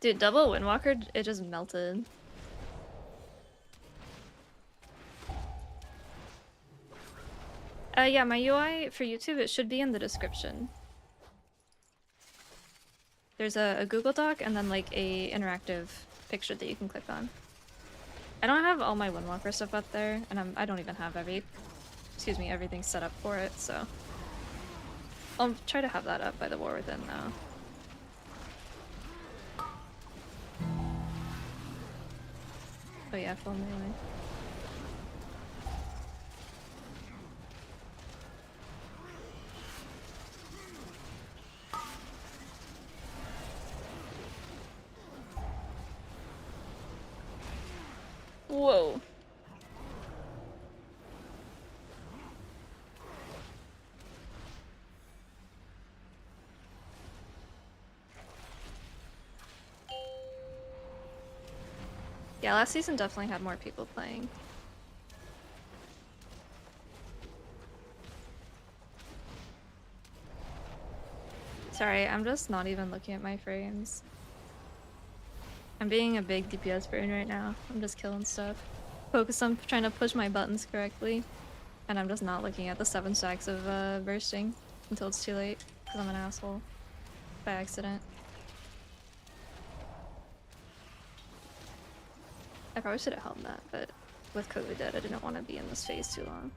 Speaker 1: Dude, double Windwalker, it just melted. Yeah, my UI for YouTube, it should be in the description. There's a Google Doc and then like a interactive picture that you can click on. I don't have all my Windwalker stuff up there, and I don't even have everything set up for it, so I'll try to have that up by the War Within though. Oh yeah, full melee. Whoa. Yeah, last season definitely had more people playing. Sorry, I'm just not even looking at my frames. I'm being a big DPS brain right now. I'm just killing stuff. Focus on trying to push my buttons correctly. And I'm just not looking at the 7 stacks of bursting until it's too late, because I'm an asshole. By accident. I probably should have held that, but with COVID dead, I didn't want to be in this phase too long.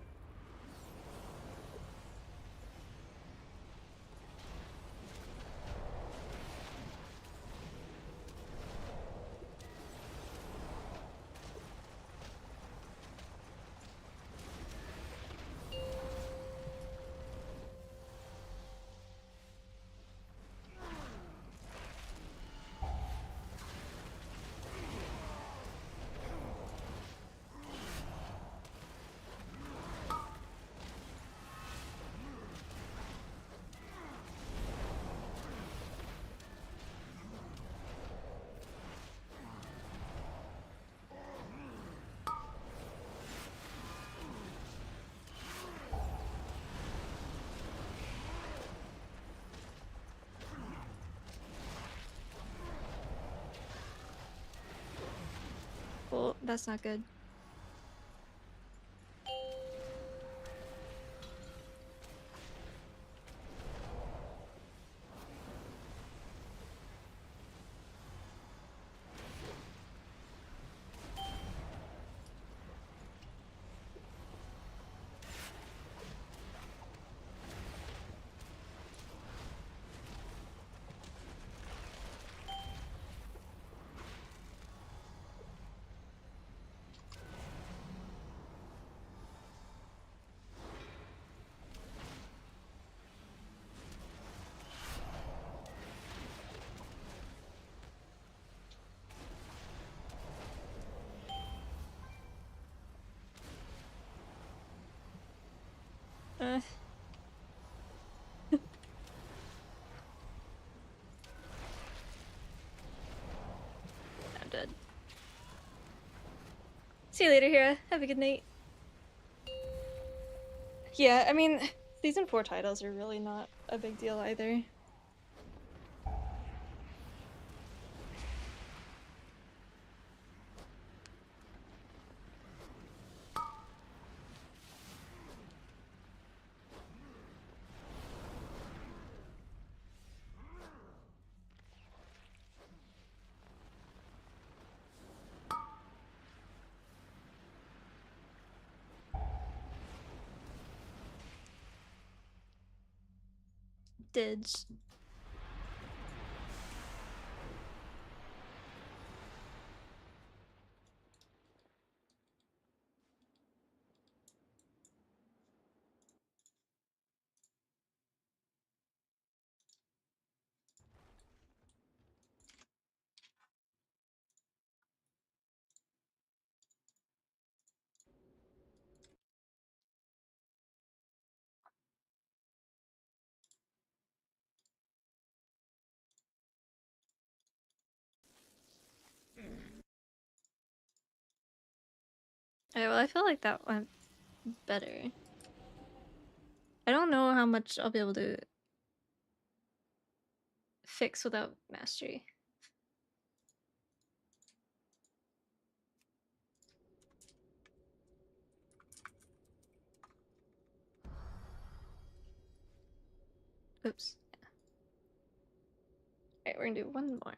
Speaker 1: Well, that's not good. I'm dead. See you later, Hira. Have a good night. Yeah, I mean, season 4 titles are really not a big deal either. Dids. Okay, well, I feel like that went better. I don't know how much I'll be able to fix without mastery. Oops. Alright, we're gonna do one more.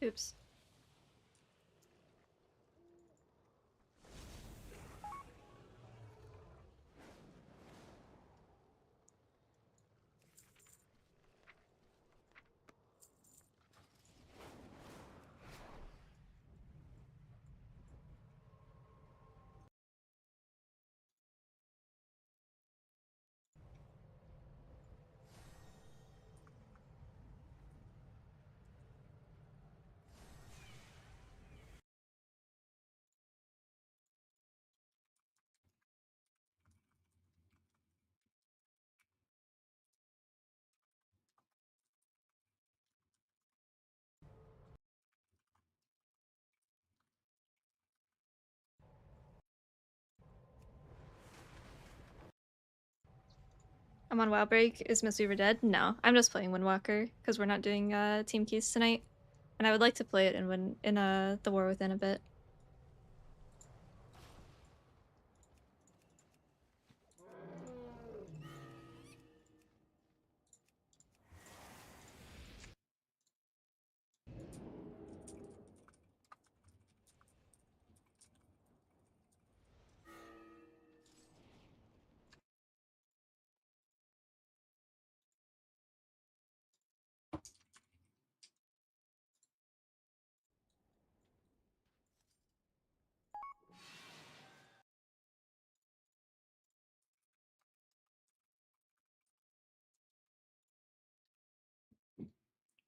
Speaker 1: Oops. I'm on WoW break. Is Mistweaver dead? No, I'm just playing Windwalker because we're not doing team keys tonight, and I would like to play it in the War Within a bit.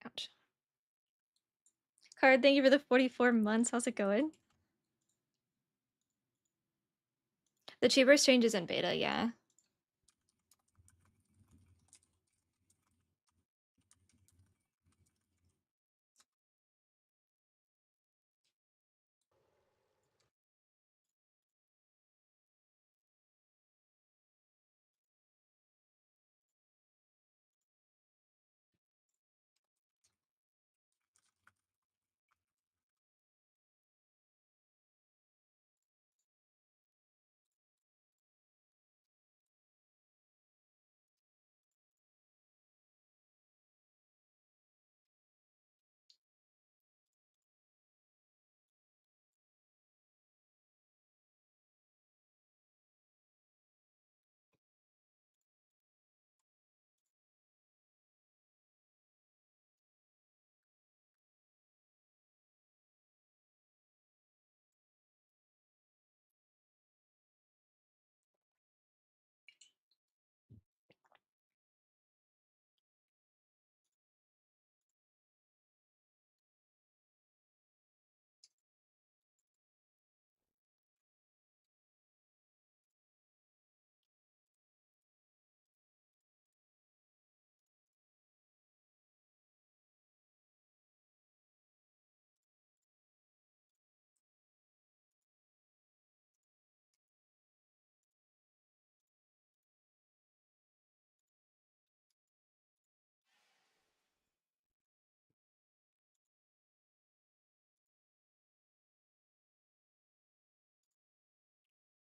Speaker 1: Ouch. Card, thank you for the 44 months. How's it going? The Cheaper Strange is in beta, yeah.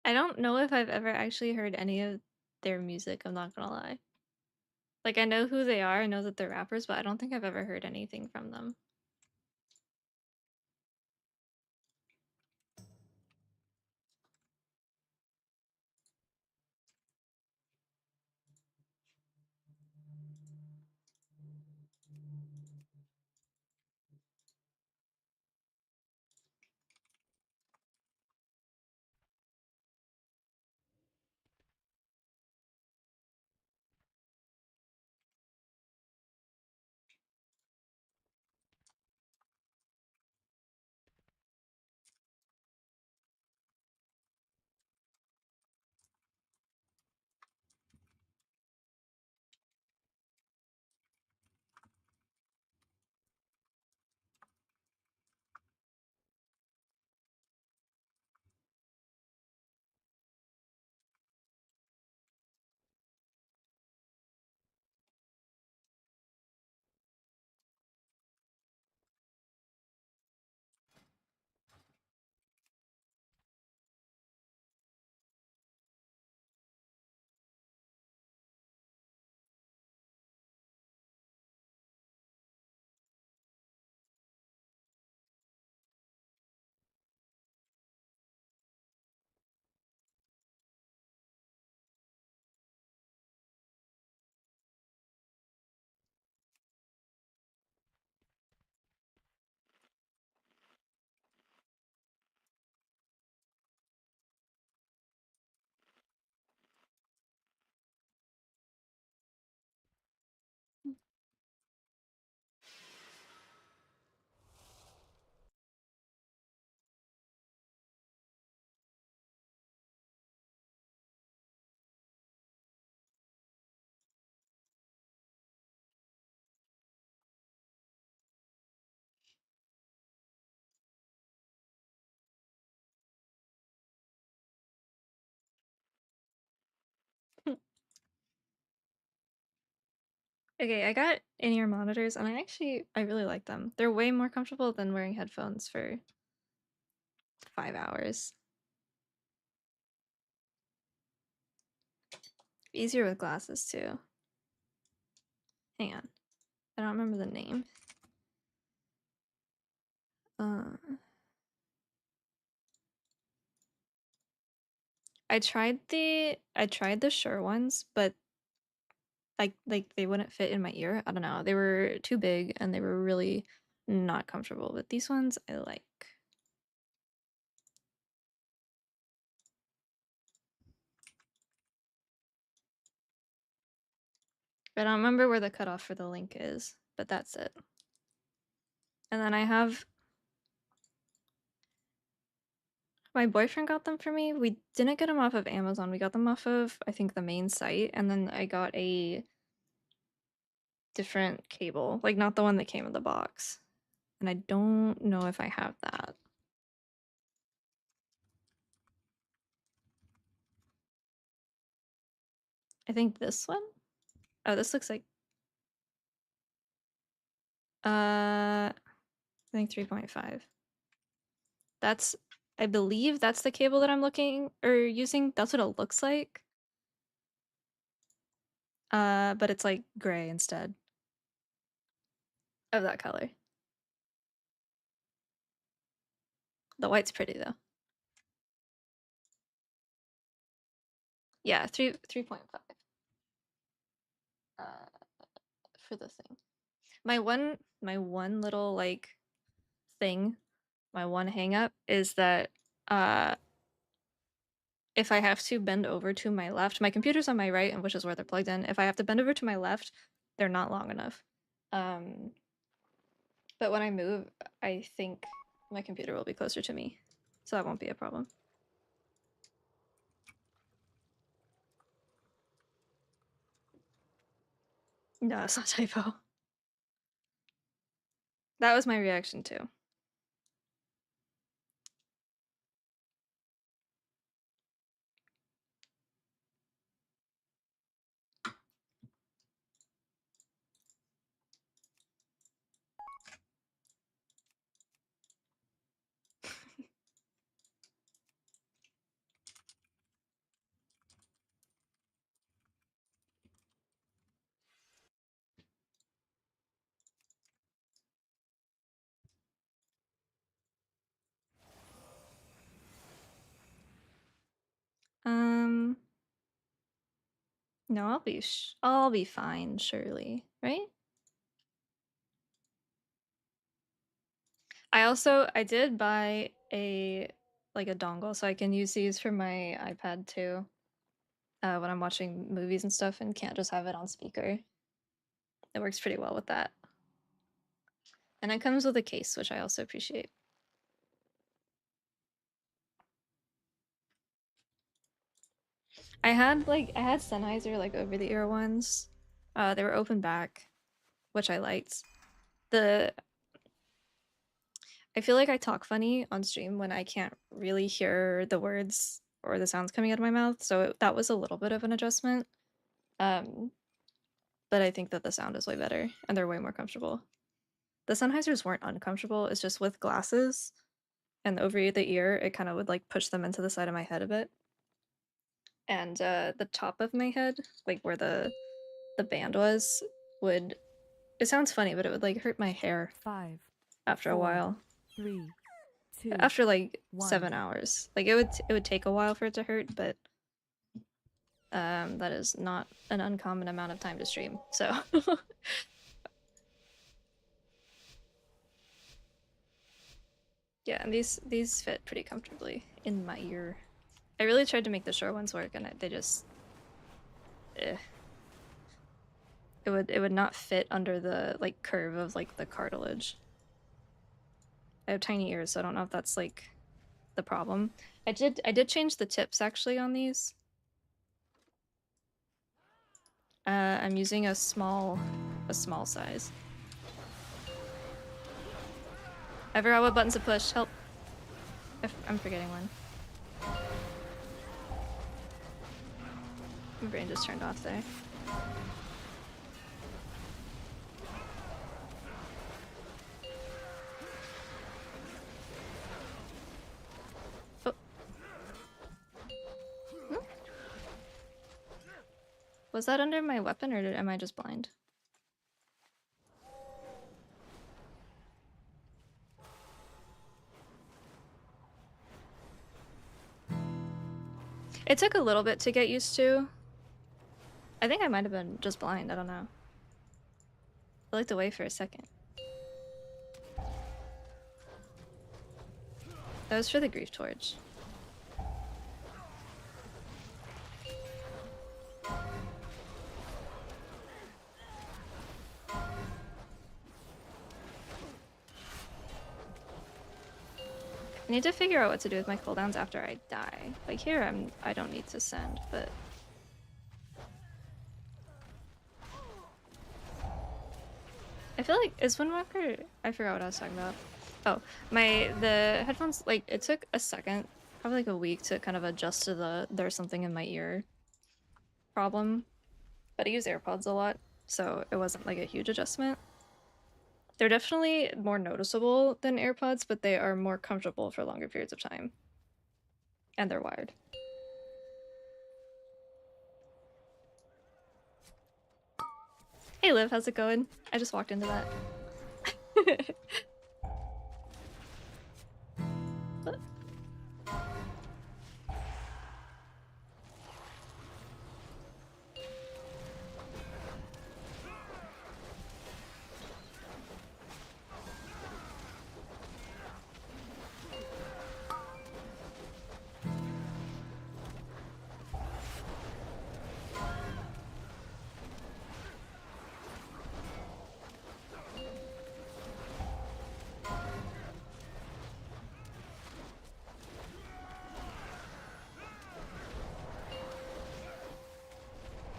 Speaker 1: I don't know if I've ever actually heard any of their music, I'm not gonna lie. Like, I know who they are, I know that they're rappers, but I don't think I've ever heard anything from them. Okay, I got in-ear monitors, and I really like them. They're way more comfortable than wearing headphones for 5 hours. Easier with glasses too. Hang on, I don't remember the name. I tried the Shure ones, but like they wouldn't fit in my ear. I don't know. They were too big and they were really not comfortable. But these ones I like. I don't remember where the cutoff for the link is, but that's it. And then I have my boyfriend got them for me. We didn't get them off of Amazon. We got them off of, I think, the main site. And then I got a different cable, like not the one that came in the box. And I don't know if I have that. I think this one? Oh, this looks like I think 3.5. That's, I believe that's the cable that I'm looking or using. That's what it looks like. But it's like gray instead of that color. The white's pretty though. Yeah, 3.5. For the thing. My one little like thing, my one hang up is that if I have to bend over to my left, my computer's on my right, and which is where they're plugged in. If I have to bend over to my left, they're not long enough. But when I move, I think my computer will be closer to me, so that won't be a problem. No, it's not typo. That was my reaction too. No, I'll be fine, surely, right? I did buy a dongle so I can use these for my iPad too. When I'm watching movies and stuff and can't just have it on speaker. It works pretty well with that. And it comes with a case, which I also appreciate. I had Sennheiser like over the ear ones. They were open back, which I liked. I feel like I talk funny on stream when I can't really hear the words or the sounds coming out of my mouth, so that was a little bit of an adjustment. But I think that the sound is way better and they're way more comfortable. The Sennheisers weren't uncomfortable, it's just with glasses and over the ear, it kind of would like push them into the side of my head a bit. And the top of my head, like where the band was, it sounds funny, but it would like hurt my hair
Speaker 3: 5,
Speaker 1: after a
Speaker 3: 4,
Speaker 1: while.
Speaker 3: 3, 2.
Speaker 1: After like
Speaker 3: 1.
Speaker 1: 7 hours. Like it would take a while for it to hurt, but that is not an uncommon amount of time to stream. So yeah, and these fit pretty comfortably in my ear. I really tried to make the Shure ones work, and they just it would not fit under the like curve of like the cartilage. I have tiny ears, so I don't know if that's like the problem. I did change the tips actually on these. I'm using a small size. I forgot what buttons to push. Help! I'm forgetting one. My brain just turned off there. Was that under my weapon, or am I just blind? It took a little bit to get used to. I think I might have been just blind, I don't know. I looked away for a second. That was for the Grief Torch. I need to figure out what to do with my cooldowns after I die. Like here, I don't need to send, but I feel like is Windwalker. I forgot what I was talking about. Oh, the headphones. Like it took a second, probably like a week to kind of adjust to the there's something in my ear problem. But I use AirPods a lot, so it wasn't like a huge adjustment. They're definitely more noticeable than AirPods, but they are more comfortable for longer periods of time. And they're wired. Hey Liv, how's it going? I just walked into that.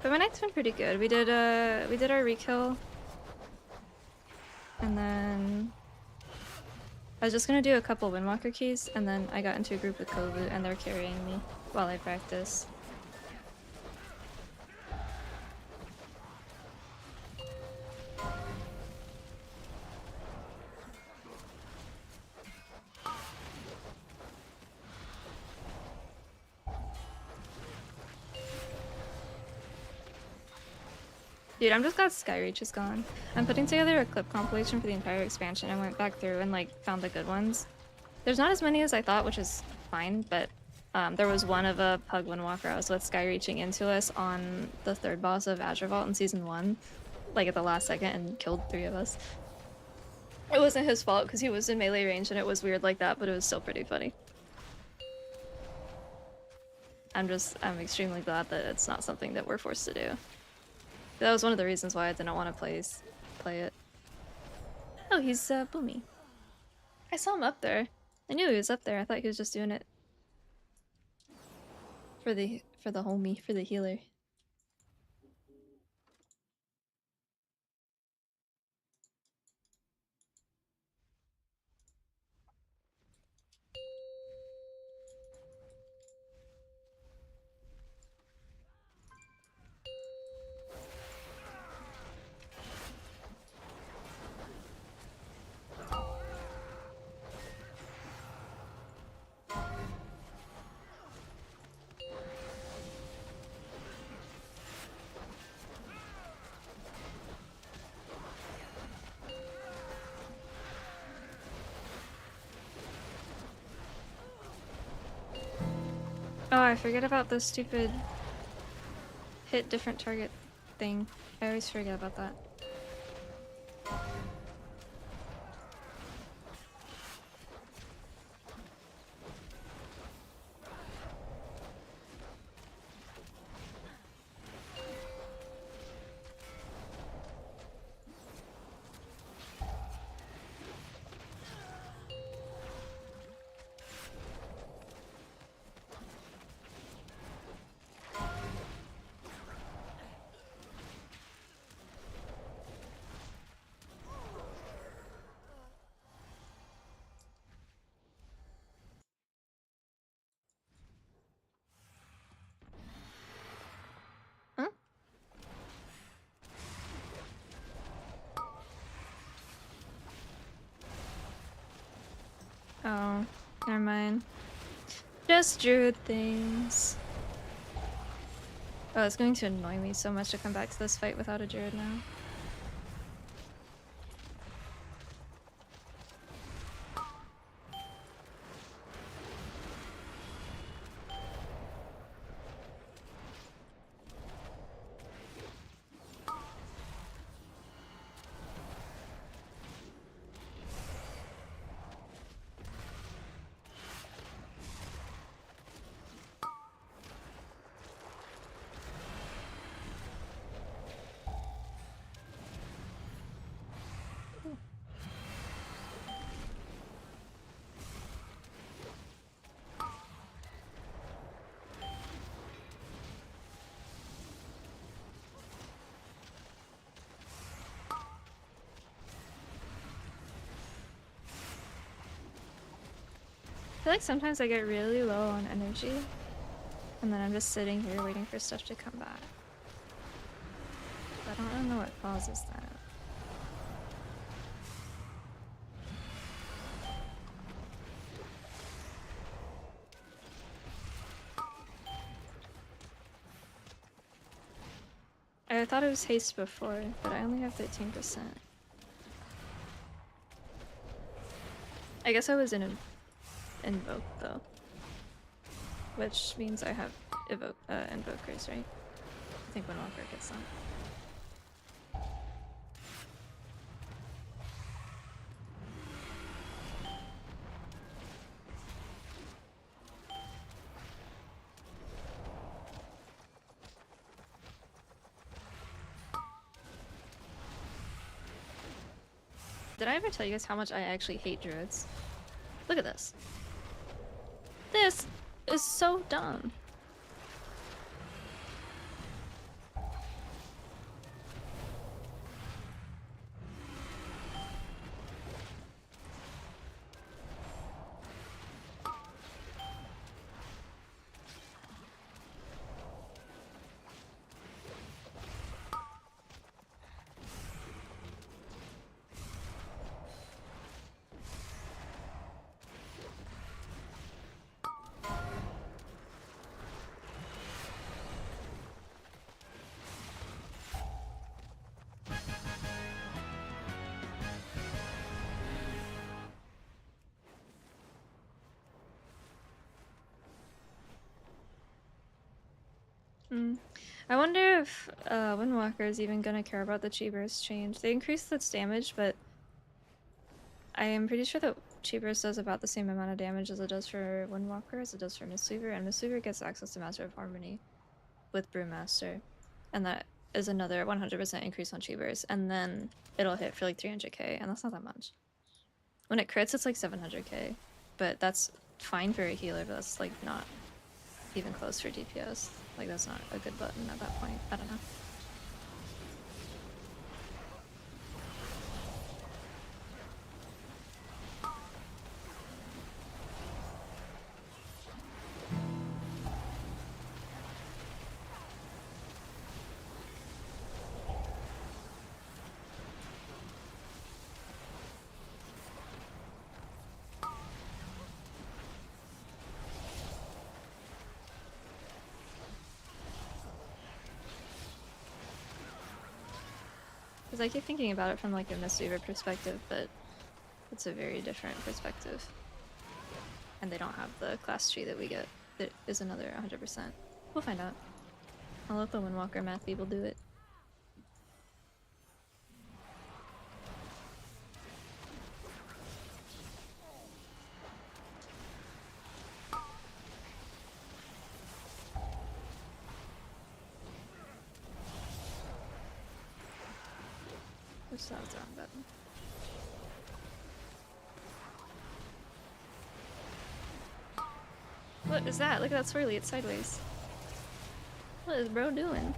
Speaker 1: But my night's been pretty good. We did our rekill. And then I was just gonna do a couple Windwalker keys, and then I got into a group with Kovu and they're carrying me while I practice. Dude, I'm just glad Skyreach is gone. I'm putting together a clip compilation for the entire expansion and went back through and like found the good ones. There's not as many as I thought, which is fine, but there was one of a Pug Windwalker I was with Skyreaching into us on the third boss of Azure Vault in Season 1, like at the last second, and killed 3 of us. It wasn't his fault because he was in melee range and it was weird like that, but it was still pretty funny. I'm extremely glad that it's not something that we're forced to do. That was one of the reasons why I didn't want to play it. Oh, he's Boomy. I saw him up there. I knew he was up there. I thought he was just doing it for the homie, for the healer. Oh, I forget about the stupid hit different target thing. I always forget about that. Huh? Oh, never mind. Just druid things. Oh, it's going to annoy me so much to come back to this fight without a druid now. I feel like sometimes I get really low on energy, and then I'm just sitting here waiting for stuff to come back. But I don't really know what causes that. I thought it was haste before, but I only have 13%. I guess I was in invoke though, which means I have invokers, right? I think Windwalker gets that. Did I ever tell you guys how much I actually hate druids? Look at this. This is so dumb. I wonder if Windwalker is even gonna care about the Chi Burst change. They increased its damage, but I am pretty sure that Chi Burst does about the same amount of damage as it does for Windwalker as it does for Mistweaver, and Mistweaver gets access to Master of Harmony with Brewmaster, and that is another 100% increase on Chi Burst, and then it'll hit for like 300k, and that's not that much. When it crits, it's like 700k, but that's fine for a healer, but that's like not even close for DPS. Like, that's not a good button at that point. I don't know. Because I keep thinking about it from like a Mistweaver perspective, but it's a very different perspective. And they don't have the class tree that we get that is another 100%. We'll find out. I'll let the Windwalker math people do it. Which sounds wrong button. What is that? Look at that swirly, it's sideways. What is bro doing?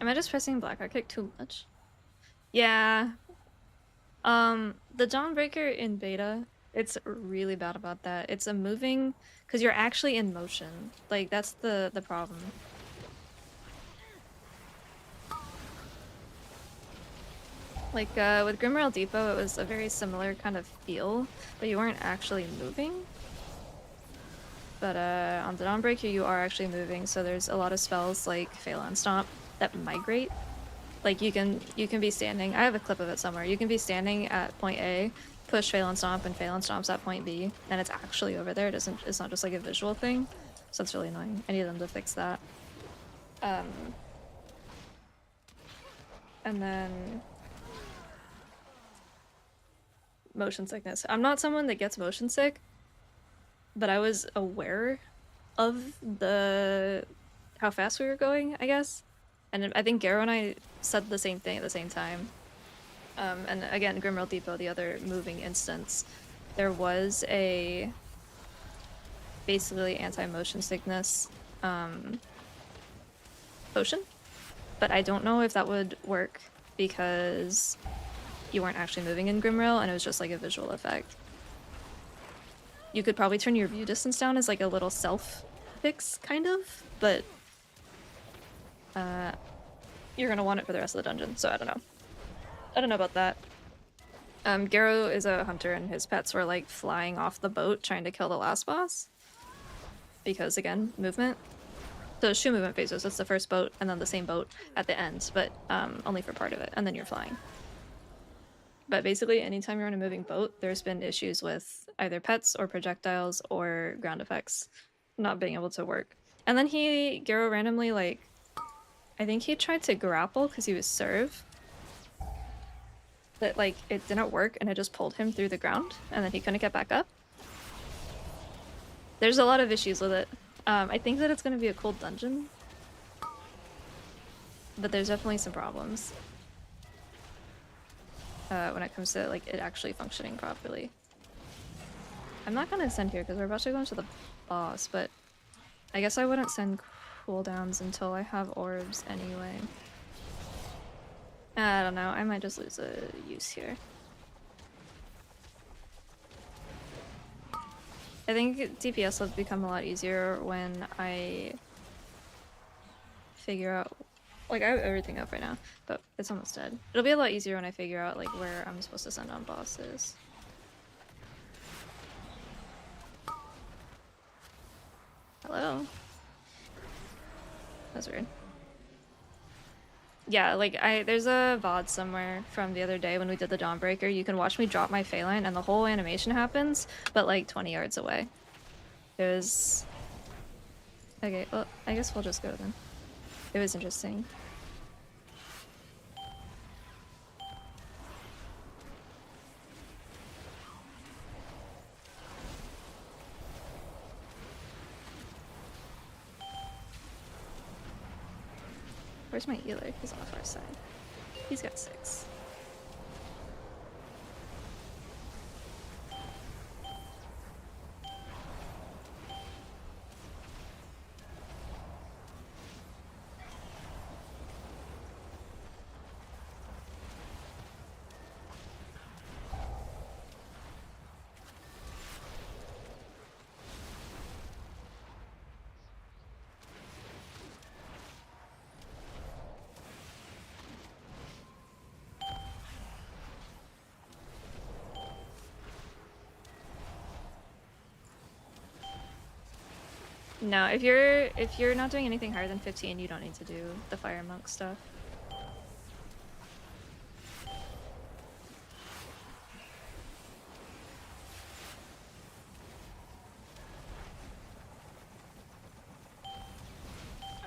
Speaker 1: Am I just pressing black art kick too much? Yeah. The Dawnbreaker in beta, it's really bad about that. It's a moving, because you're actually in motion. Like, that's the problem. Like, with Grimrail Depot, it was a very similar kind of feel, but you weren't actually moving. But on the Dawnbreaker, you are actually moving, so there's a lot of spells like Phalanx Stomp that migrate. Like you can be standing. I have a clip of it somewhere. You can be standing at point A, push Phalanx Stomp, and Phalanx Stomp's at point B, and it's actually over there. It's not just like a visual thing. So it's really annoying. I need them to fix that. And then motion sickness. I'm not someone that gets motion sick, but I was aware of how fast we were going, I guess. And I think Garo and I said the same thing at the same time. And again, Grimrail Depot, the other moving instance, there was a basically anti-motion sickness potion, but I don't know if that would work because you weren't actually moving in Grimrail and it was just like a visual effect. You could probably turn your view distance down as like a little self-fix, kind of, but you're gonna want it for the rest of the dungeon, so I don't know. I don't know about that. Garo is a hunter and his pets were like flying off the boat trying to kill the last boss. Because again, movement. So it's 2 movement phases. It's the first boat and then the same boat at the end, but only for part of it, and then you're flying. But basically, anytime you're on a moving boat, there's been issues with either pets or projectiles or ground effects not being able to work. And then Garo randomly, like, I think he tried to grapple because he was serve. But, like, it didn't work and it just pulled him through the ground and then he couldn't get back up. There's a lot of issues with it. I think that it's going to be a cool dungeon. But there's definitely some problems. When it comes to like it actually functioning properly. I'm not gonna send here because we're about to go into the boss, but I guess I wouldn't send cooldowns until I have orbs anyway. I don't know, I might just lose a use here. I think DPS will become a lot easier when I figure out. Like, I have everything up right now, but it's almost dead. It'll be a lot easier when I figure out, like, where I'm supposed to send on bosses. Hello? That's weird. Yeah, like, there's a VOD somewhere from the other day when we did the Dawnbreaker. You can watch me drop my Phalanx and the whole animation happens, but, like, 20 yards away. It was... Okay, well, I guess we'll just go then. It was interesting. Where's my healer? He's on the far side. He's got 6. No, if you're not doing anything higher than 15, you don't need to do the fire monk stuff.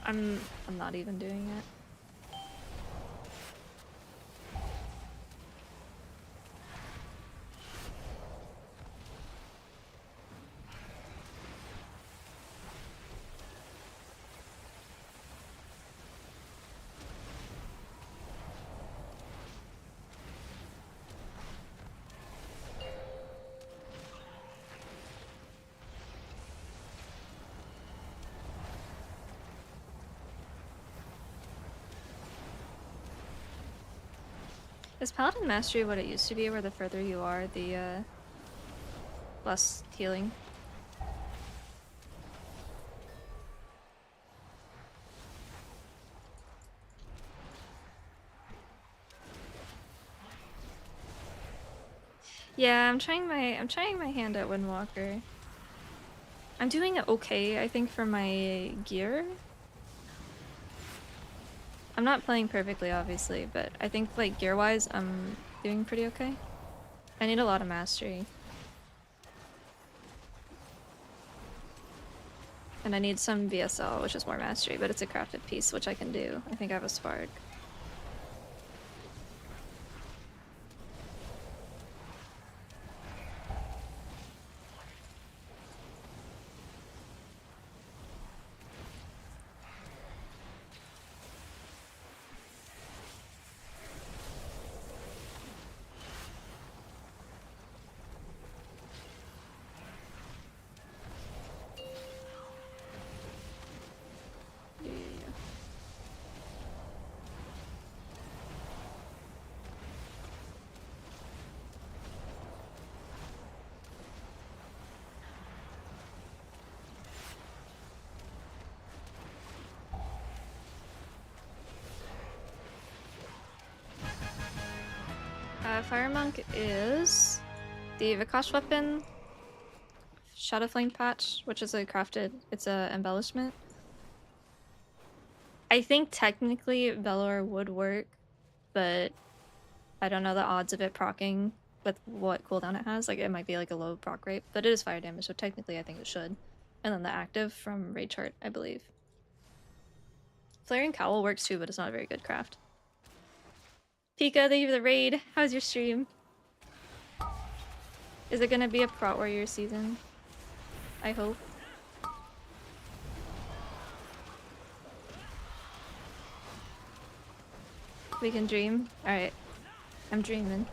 Speaker 1: I'm not even doing it. Is Paladin Mastery what it used to be, where the further you are, the less healing? Yeah, I'm trying my hand at Windwalker. I'm doing okay, I think, for my gear. I'm not playing perfectly, obviously, but I think, like, gear-wise, I'm doing pretty okay. I need a lot of mastery. And I need some BSL, which is more mastery, but it's a crafted piece, which I can do. I think I have a spark. Fire Monk is the Vikash weapon, Shadow Flame Patch, which is a crafted, it's a embellishment. I think technically Belor would work, but I don't know the odds of it proccing with what cooldown it has. Like, it might be like a low proc rate, but it is fire damage, so technically I think it should. And then the active from Raid Chart, I believe. Flaring Cowl works too, but it's not a very good craft. Pika, thank you for the raid. How's your stream? Is it gonna be a Prot Warrior season? I hope. We can dream? Alright. I'm dreaming.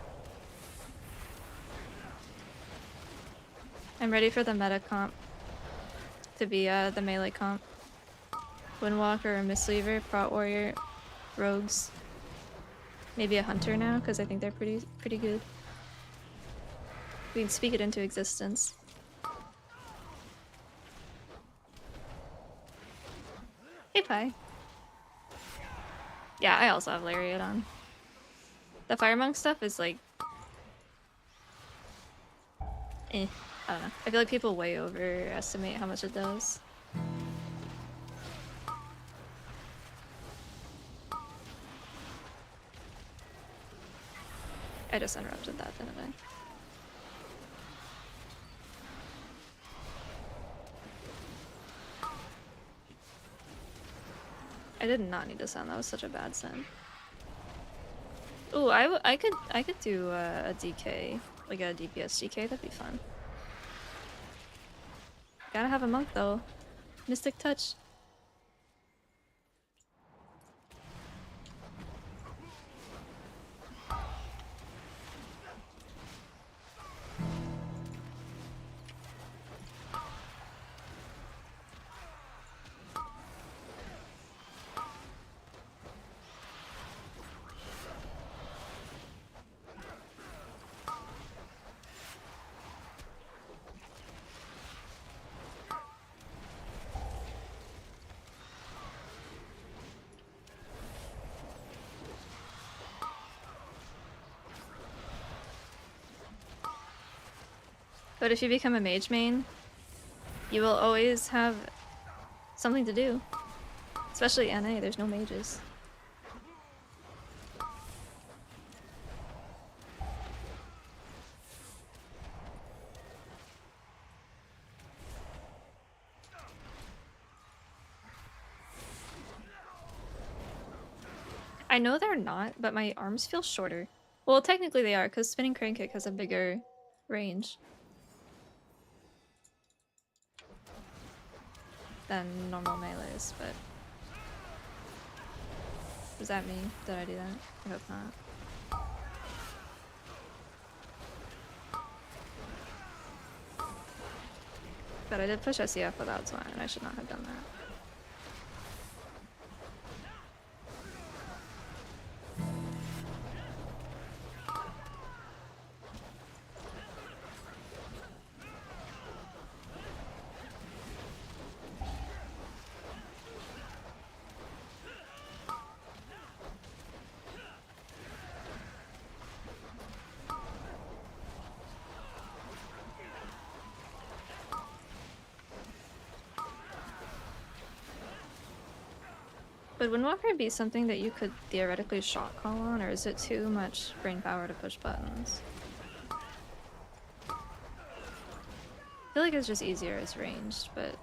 Speaker 1: I'm ready for the meta comp to be the melee comp. Windwalker or Mistweaver, Prot Warrior, Rogues. Maybe a Hunter now, because I think they're pretty good. We can speak it into existence. Hey, Pi. Yeah, I also have Lariat on. The Fire Monk stuff is like... I don't know. I feel like people way overestimate how much it does. I just interrupted that, didn't I? I did not need to send. That was such a bad send. Ooh, I could do a DK, like a DPS DK. That'd be fun. Gotta have a monk though. Mystic Touch. But if you become a mage main, you will always have something to do. Especially NA, there's no mages. I know they're not, but my arms feel shorter. Well, technically they are, because spinning crane kick has a bigger range than normal melees, but... Was that me? Did I do that? I hope not. But I did push SEF without Swan, and I should not have done that. Would Windwalker be something that you could theoretically shock call on, or is it too much brain power to push buttons? I feel like it's just easier as ranged, but...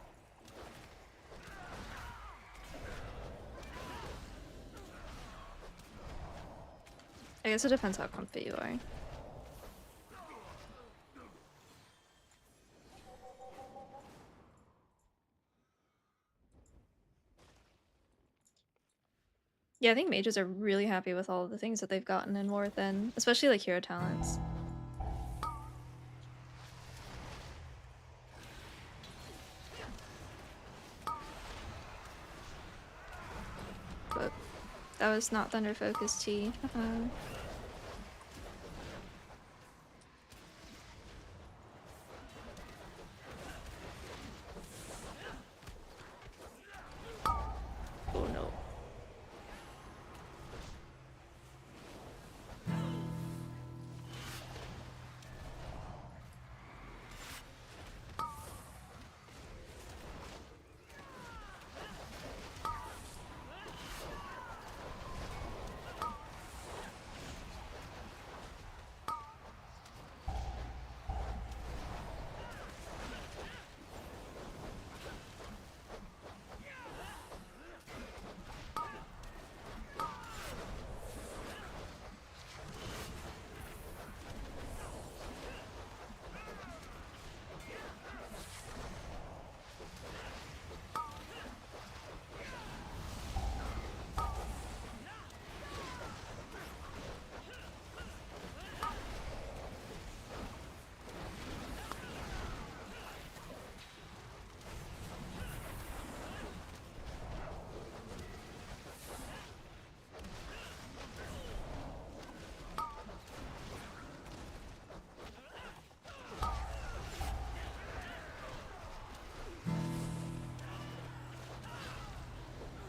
Speaker 1: I guess it depends how comfy you are. Yeah, I think mages are really happy with all of the things that they've gotten in War Within, especially like hero talents. But that was not Thunder Focus T. Oh no.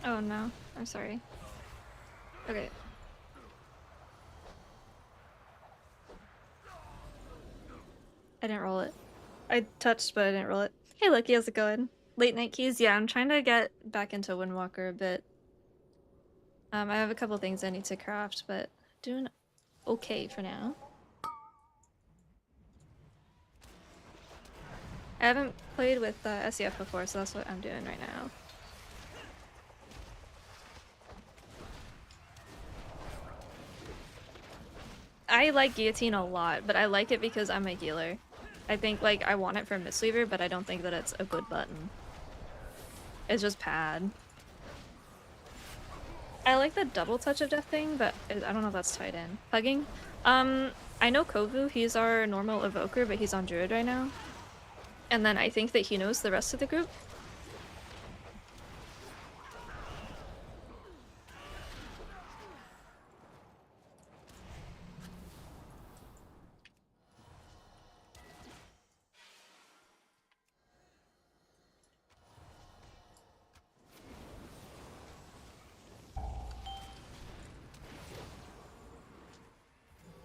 Speaker 1: Oh no, I'm sorry. Okay. I didn't roll it. I touched, but I didn't roll it. Hey Lucky, how's it going? Late night keys? Yeah, I'm trying to get back into Windwalker a bit. I have a couple things I need to craft, but doing okay for now. I haven't played with SEF before, so that's what I'm doing right now. I like Guillotine a lot, but I like it because I'm a healer. I think, like, I want it for Mistweaver, but I don't think that it's a good button. It's just pad. I like the double touch of death thing, but I don't know if that's tied in. Hugging? I know Kovu, he's our normal evoker, but he's on Druid right now. And then I think that he knows the rest of the group.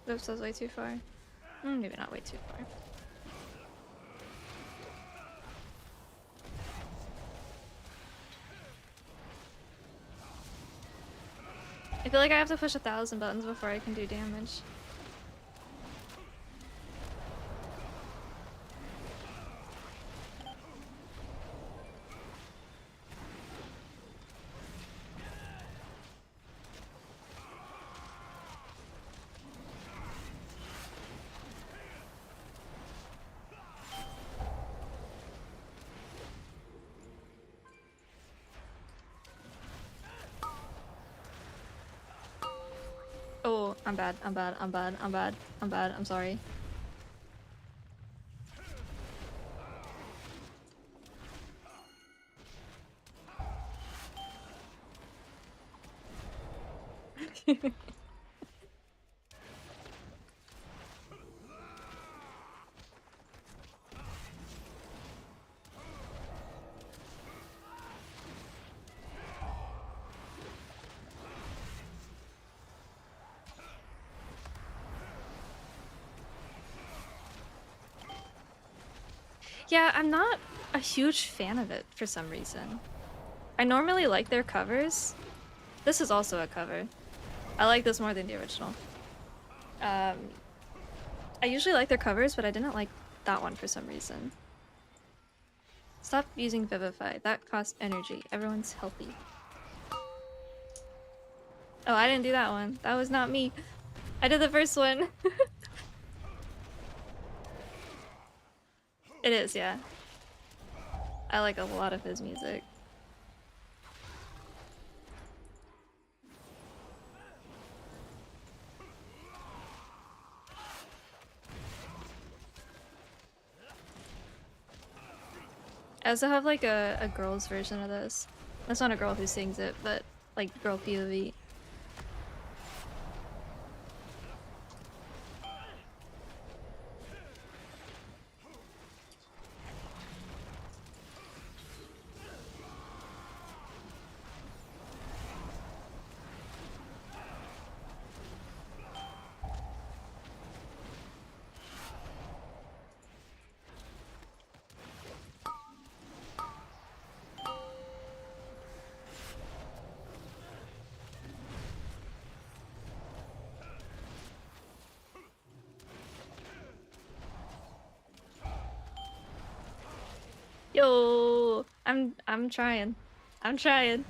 Speaker 1: Oops, that was way too far. Maybe not way too far. I feel like I have to push 1,000 buttons before I can do damage. Oh, I'm bad, I'm bad, I'm bad, I'm bad, I'm bad, I'm sorry. Yeah, I'm not a huge fan of it for some reason. I normally like their covers, This is also a cover. I like this more than the original. I usually like their covers, but I didn't like that one for some reason. Stop using Vivify. That costs energy. Everyone's healthy. Oh, I didn't do that one. That was not me. I did the first one. It is, yeah. I like a lot of his music. I also have like a girl's version of this. That's not a girl who sings it, but like girl POV. Yo, I'm trying. I'm trying.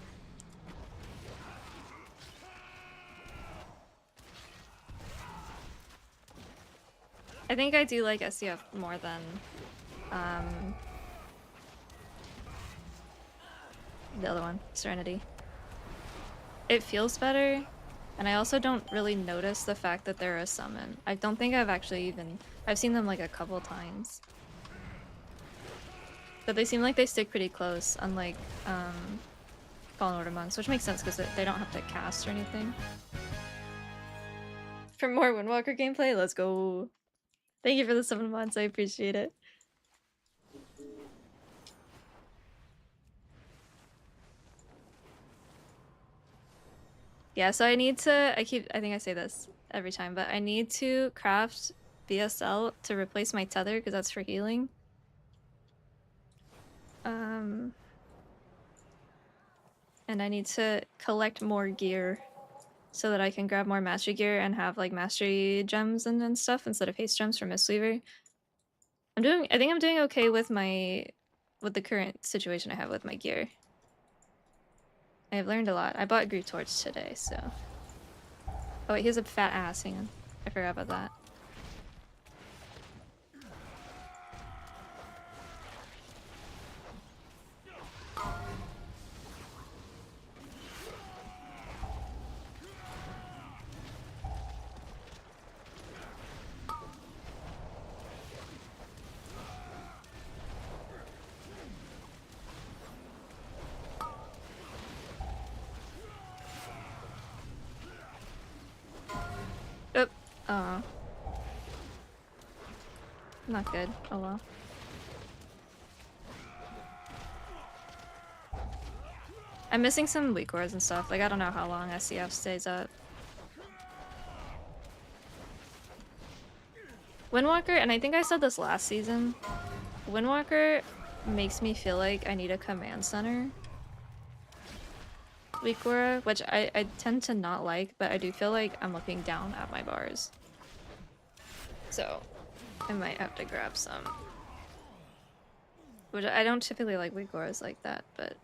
Speaker 1: I think I do like SCF more than the other one, Serenity. It feels better, and I also don't really notice the fact that they're a summon. I don't think I've actually even... I've seen them like a couple times. But they seem like they stick pretty close, unlike Fallen Order monks, which makes sense because they don't have to cast or anything. For more Windwalker gameplay, let's go! Thank you for the 7 months, I appreciate it. Yeah, so I need to, I think I say this every time, but I need to craft BSL to replace my tether because that's for healing. And I need to collect more gear so that I can grab more mastery gear and have like mastery gems and stuff instead of haste gems for Mistweaver. I think I'm doing okay with the current situation I have with my gear. I have learned a lot. I bought Groove Torch today, so. Oh wait, he has a fat ass, hang on. I forgot about that. Oop. Oh. Not good. Oh well. I'm missing some weak cores and stuff. Like, I don't know how long SCF stays up. Windwalker, and I think I said this last season, Windwalker makes me feel like I need a command center. Weak aura, which I tend to not like, but I do feel like I'm looking down at my bars. So, I might have to grab some. Which I don't typically like weak auras like that, but...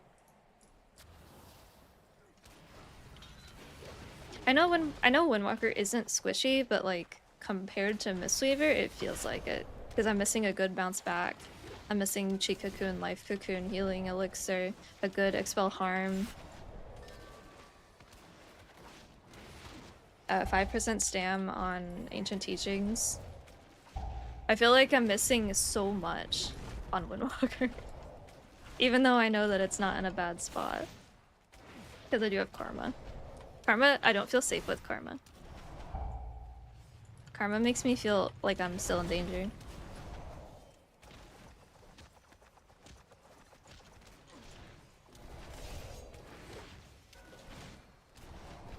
Speaker 1: I know Windwalker isn't squishy, but like, compared to Mistweaver, it feels like it. Because I'm missing a good bounce back. I'm missing Chi Cocoon, Life Cocoon, Healing Elixir, a good Expel Harm. 5% stam on Ancient Teachings. I feel like I'm missing so much on Windwalker. Even though I know that it's not in a bad spot. Because I do have Karma. Karma, I don't feel safe with Karma. Karma makes me feel like I'm still in danger.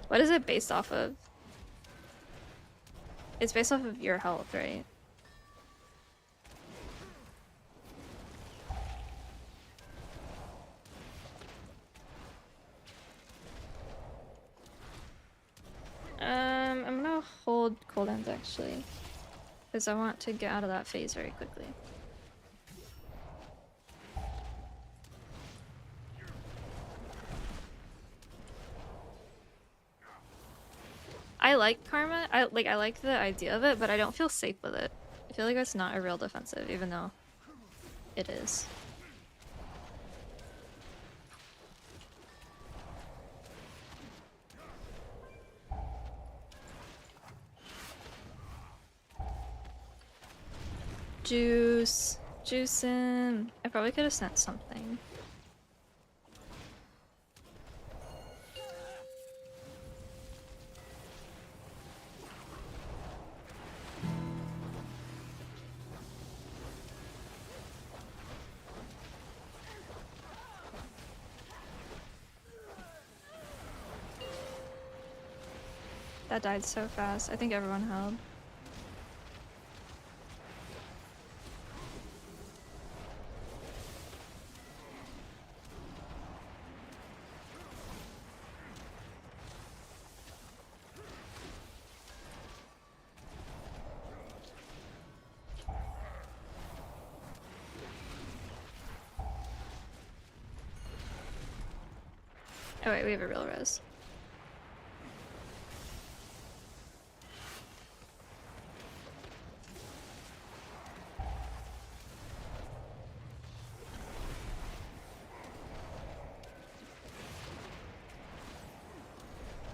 Speaker 1: What is it based off of? It's based off of your health, right? cooldowns actually, because I want to get out of that phase very quickly. I like Karma. I like the idea of it, but I don't feel safe with it. I feel like it's not a real defensive, even though it is. Juice. Juicing. I probably could have sent something. That died so fast. I think everyone held. Oh wait, we have a real res.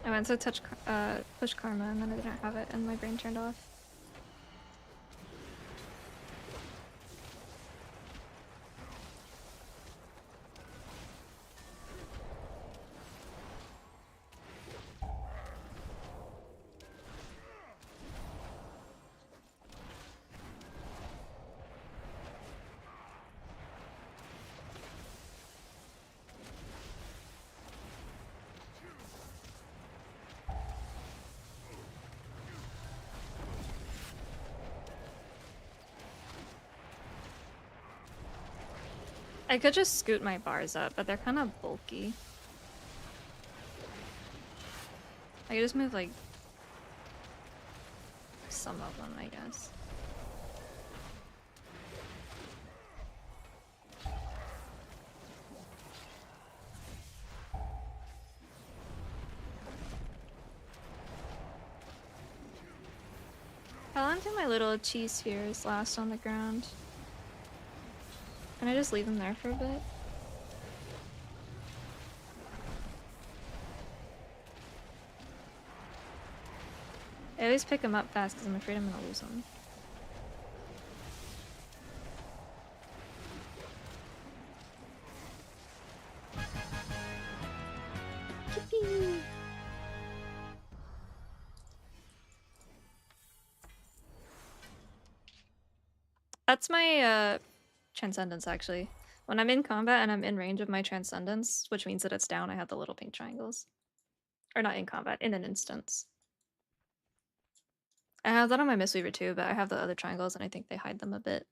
Speaker 1: I went to push Karma and then I didn't have it and my brain turned off. I could just scoot my bars up, but they're kind of bulky. I could just move like some of them, I guess. How long do my little cheese spheres last on the ground? Can I just leave them there for a bit? I always pick them up fast because I'm afraid I'm gonna lose them. Yippee! That's my Transcendence actually. When I'm in combat and I'm in range of my Transcendence, which means that it's down, I have the little pink triangles. Or not in combat, in an instance. I have that on my Mistweaver too, but I have the other triangles and I think they hide them a bit.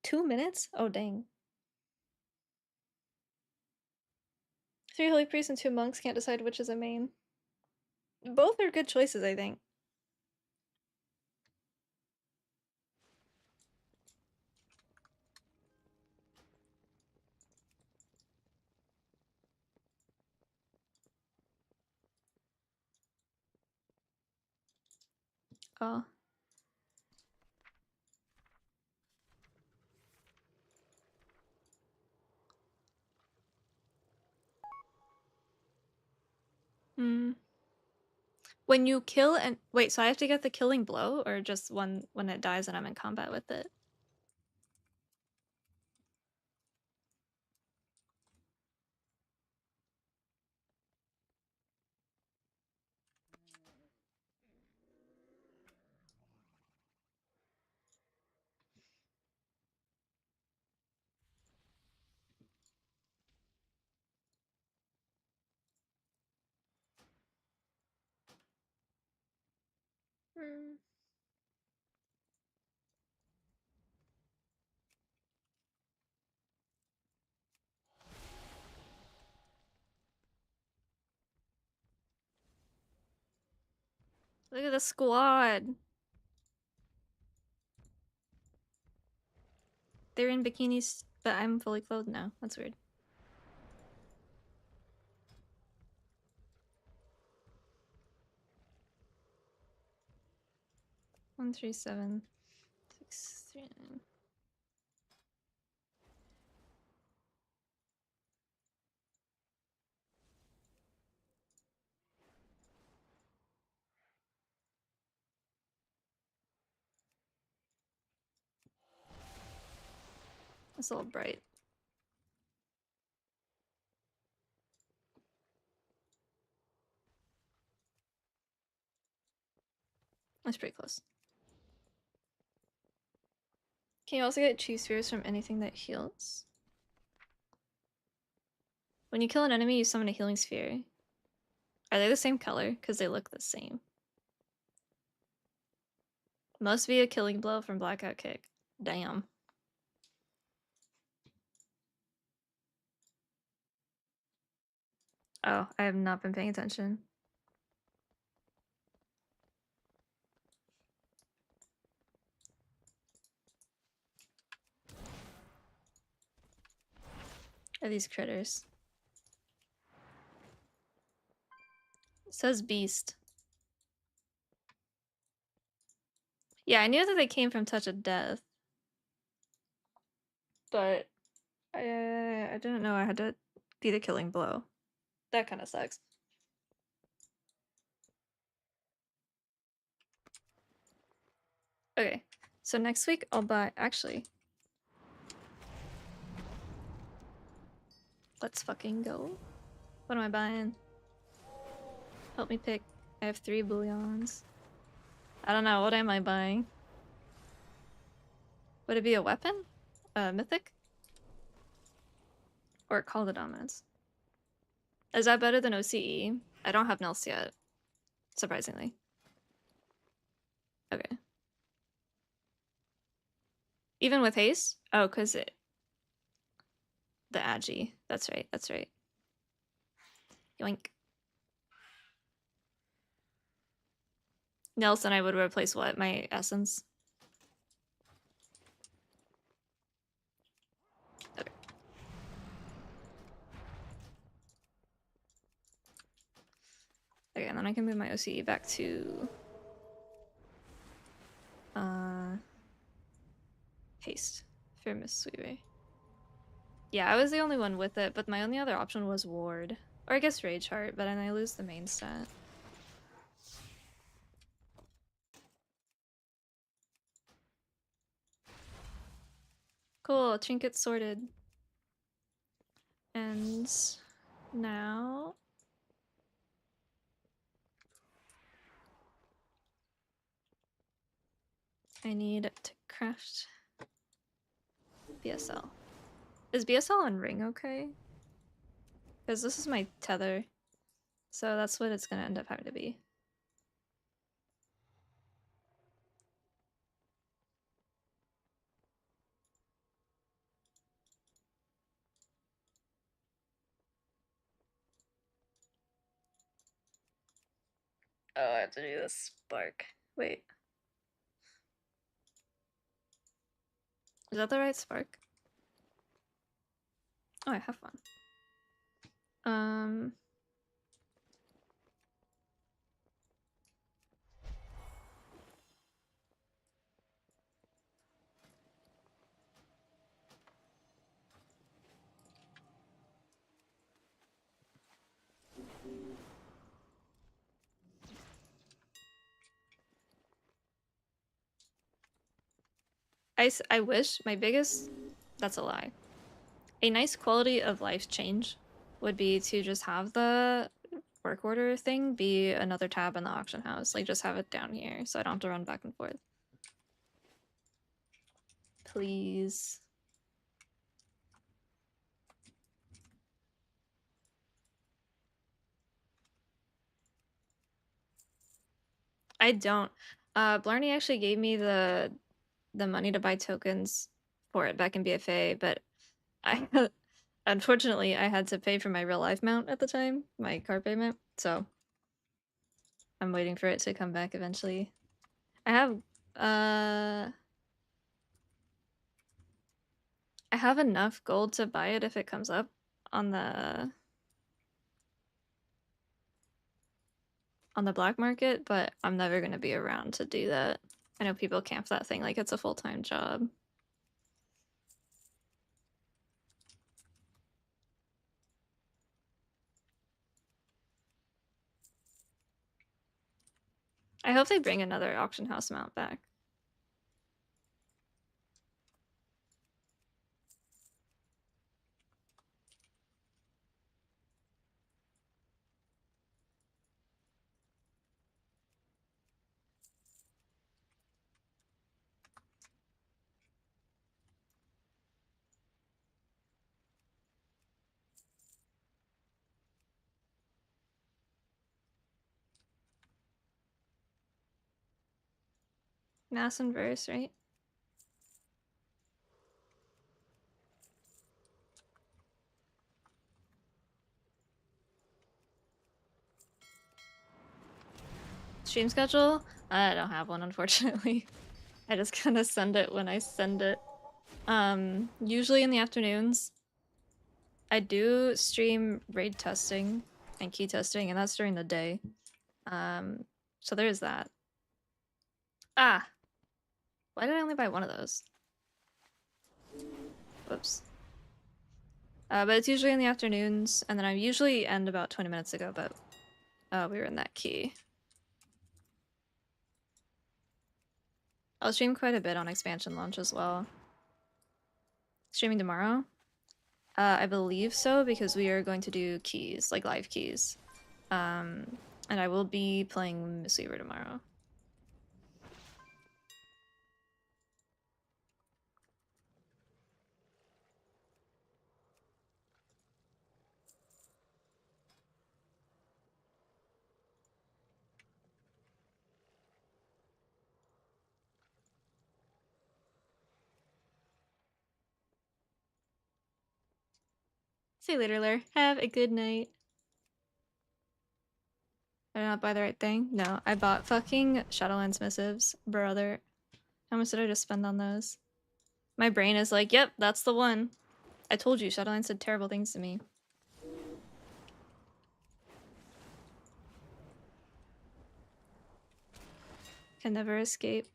Speaker 1: $2 minutes? Oh dang. 3 holy priests and 2 monks, can't decide which is a main. Both are good choices, I think. Oh. Hmm. When you kill and wait, so I have to get the killing blow or just one when it dies and I'm in combat with it? Hmm. Look at the squad. They're in bikinis, but I'm fully clothed now. That's weird. One, 3, 7, 6, 3, 9. It's a little bright. That's pretty close. Can you also get chi spheres from anything that heals? When you kill an enemy, you summon a healing sphere. Are they the same color? Because they look the same. Must be a killing blow from Blackout Kick. Damn. Oh, I have not been paying attention. Are these critters? It says beast. Yeah, I knew that they came from Touch of Death. But I didn't know I had to be the killing blow. That kind of sucks. Okay, so next week I'll buy... Actually... Let's fucking go. What am I buying? Help me pick. I have 3 bullions. I don't know, what am I buying? Would it be a weapon? Mythic? Or Call the Dominance? Is that better than OCE? I don't have Nels yet. Surprisingly. Okay. Even with haste? Oh, because it... The Agi. That's right, that's right. Yoink. Nelson, I would replace what? My essence? Okay. Okay, and then I can move my OCE back to... Haste for Mistweaver. Yeah, I was the only one with it, but my only other option was Ward. Or I guess Rage Heart, but then I lose the main stat. Cool, trinket sorted. And now... I need to craft BSL. Is BSL on ring okay? Because this is my tether. So that's what it's gonna end up having to be. Oh, I have to do this spark. Wait. Is that the right spark? Oh, I have one. I wish my biggest... That's a lie. A nice quality of life change would be to just have the work order thing be another tab in the auction house. Like, just have it down here so I don't have to run back and forth. Please. I don't. Blarney actually gave me the money to buy tokens for it back in BFA, but I unfortunately I had to pay for my real life mount at the time, my car payment, so I'm waiting for it to come back eventually. I have enough gold to buy it if it comes up on the black market, but I'm never gonna be around to do that. I know people camp that thing like it's a full-time job. I hope they bring another auction house mount back. Mass inverse, right? Stream schedule? I don't have one, unfortunately. I just kind of send it when I send it. Usually in the afternoons. I do stream raid testing and key testing, and that's during the day. So there's that. Ah! Why did I only buy one of those? Whoops. But it's usually in the afternoons, and then I usually end about 20 minutes ago, but we were in that key. I'll stream quite a bit on expansion launch as well. Streaming tomorrow? I believe so, because we are going to do keys, like live keys. And I will be playing Mistweaver tomorrow. See you later, Lair. Have a good night. Did I not buy the right thing? No, I bought fucking Shadowlands missives, brother. How much did I just spend on those? My brain is like, yep, that's the one. I told you, Shadowlands said terrible things to me. Can never escape.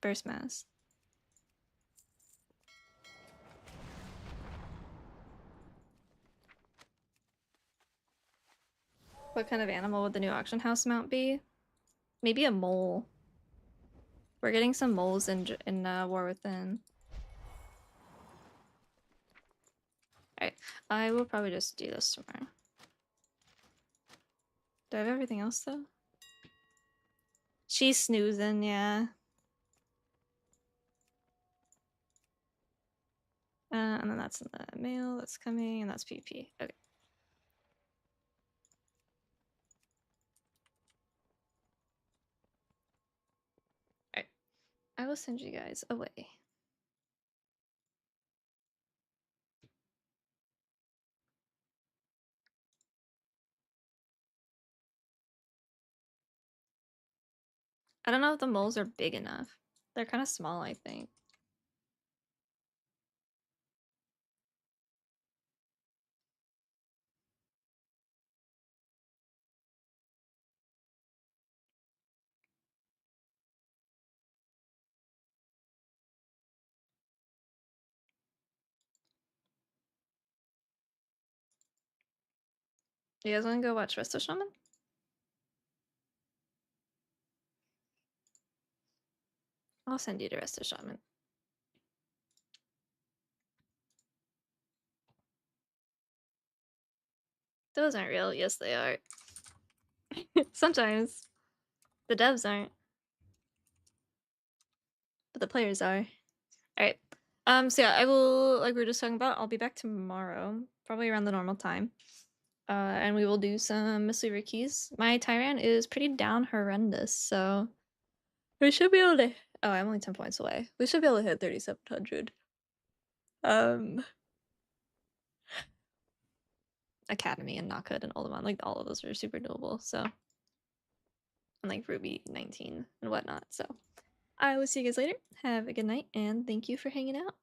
Speaker 1: Burst mass. What kind of animal would the new auction house mount be? Maybe a mole. We're getting some moles in War Within. Alright, I will probably just do this tomorrow. Do I have everything else though? She's snoozing, yeah. And then that's in the mail that's coming, and that's PP. Okay. Alright. I will send you guys away. I don't know if the moles are big enough. They're kind of small, I think. You guys want to go watch Rest of Shaman? I'll send you to Rest of Shaman. Those aren't real. Yes, they are. Sometimes. The devs aren't. But the players are. Alright. So yeah, I will, like we were just talking about, I'll be back tomorrow. Probably around the normal time. And we will do some Mistweaver keys. My Tyran is pretty down horrendous, so we should be able to. Oh, I'm only 10 points away. We should be able to hit 3,700. Academy and Knockout and Oldemon, like all of those are super doable. So, and like Ruby 19 and whatnot. So, I will see you guys later. Have a good night and thank you for hanging out.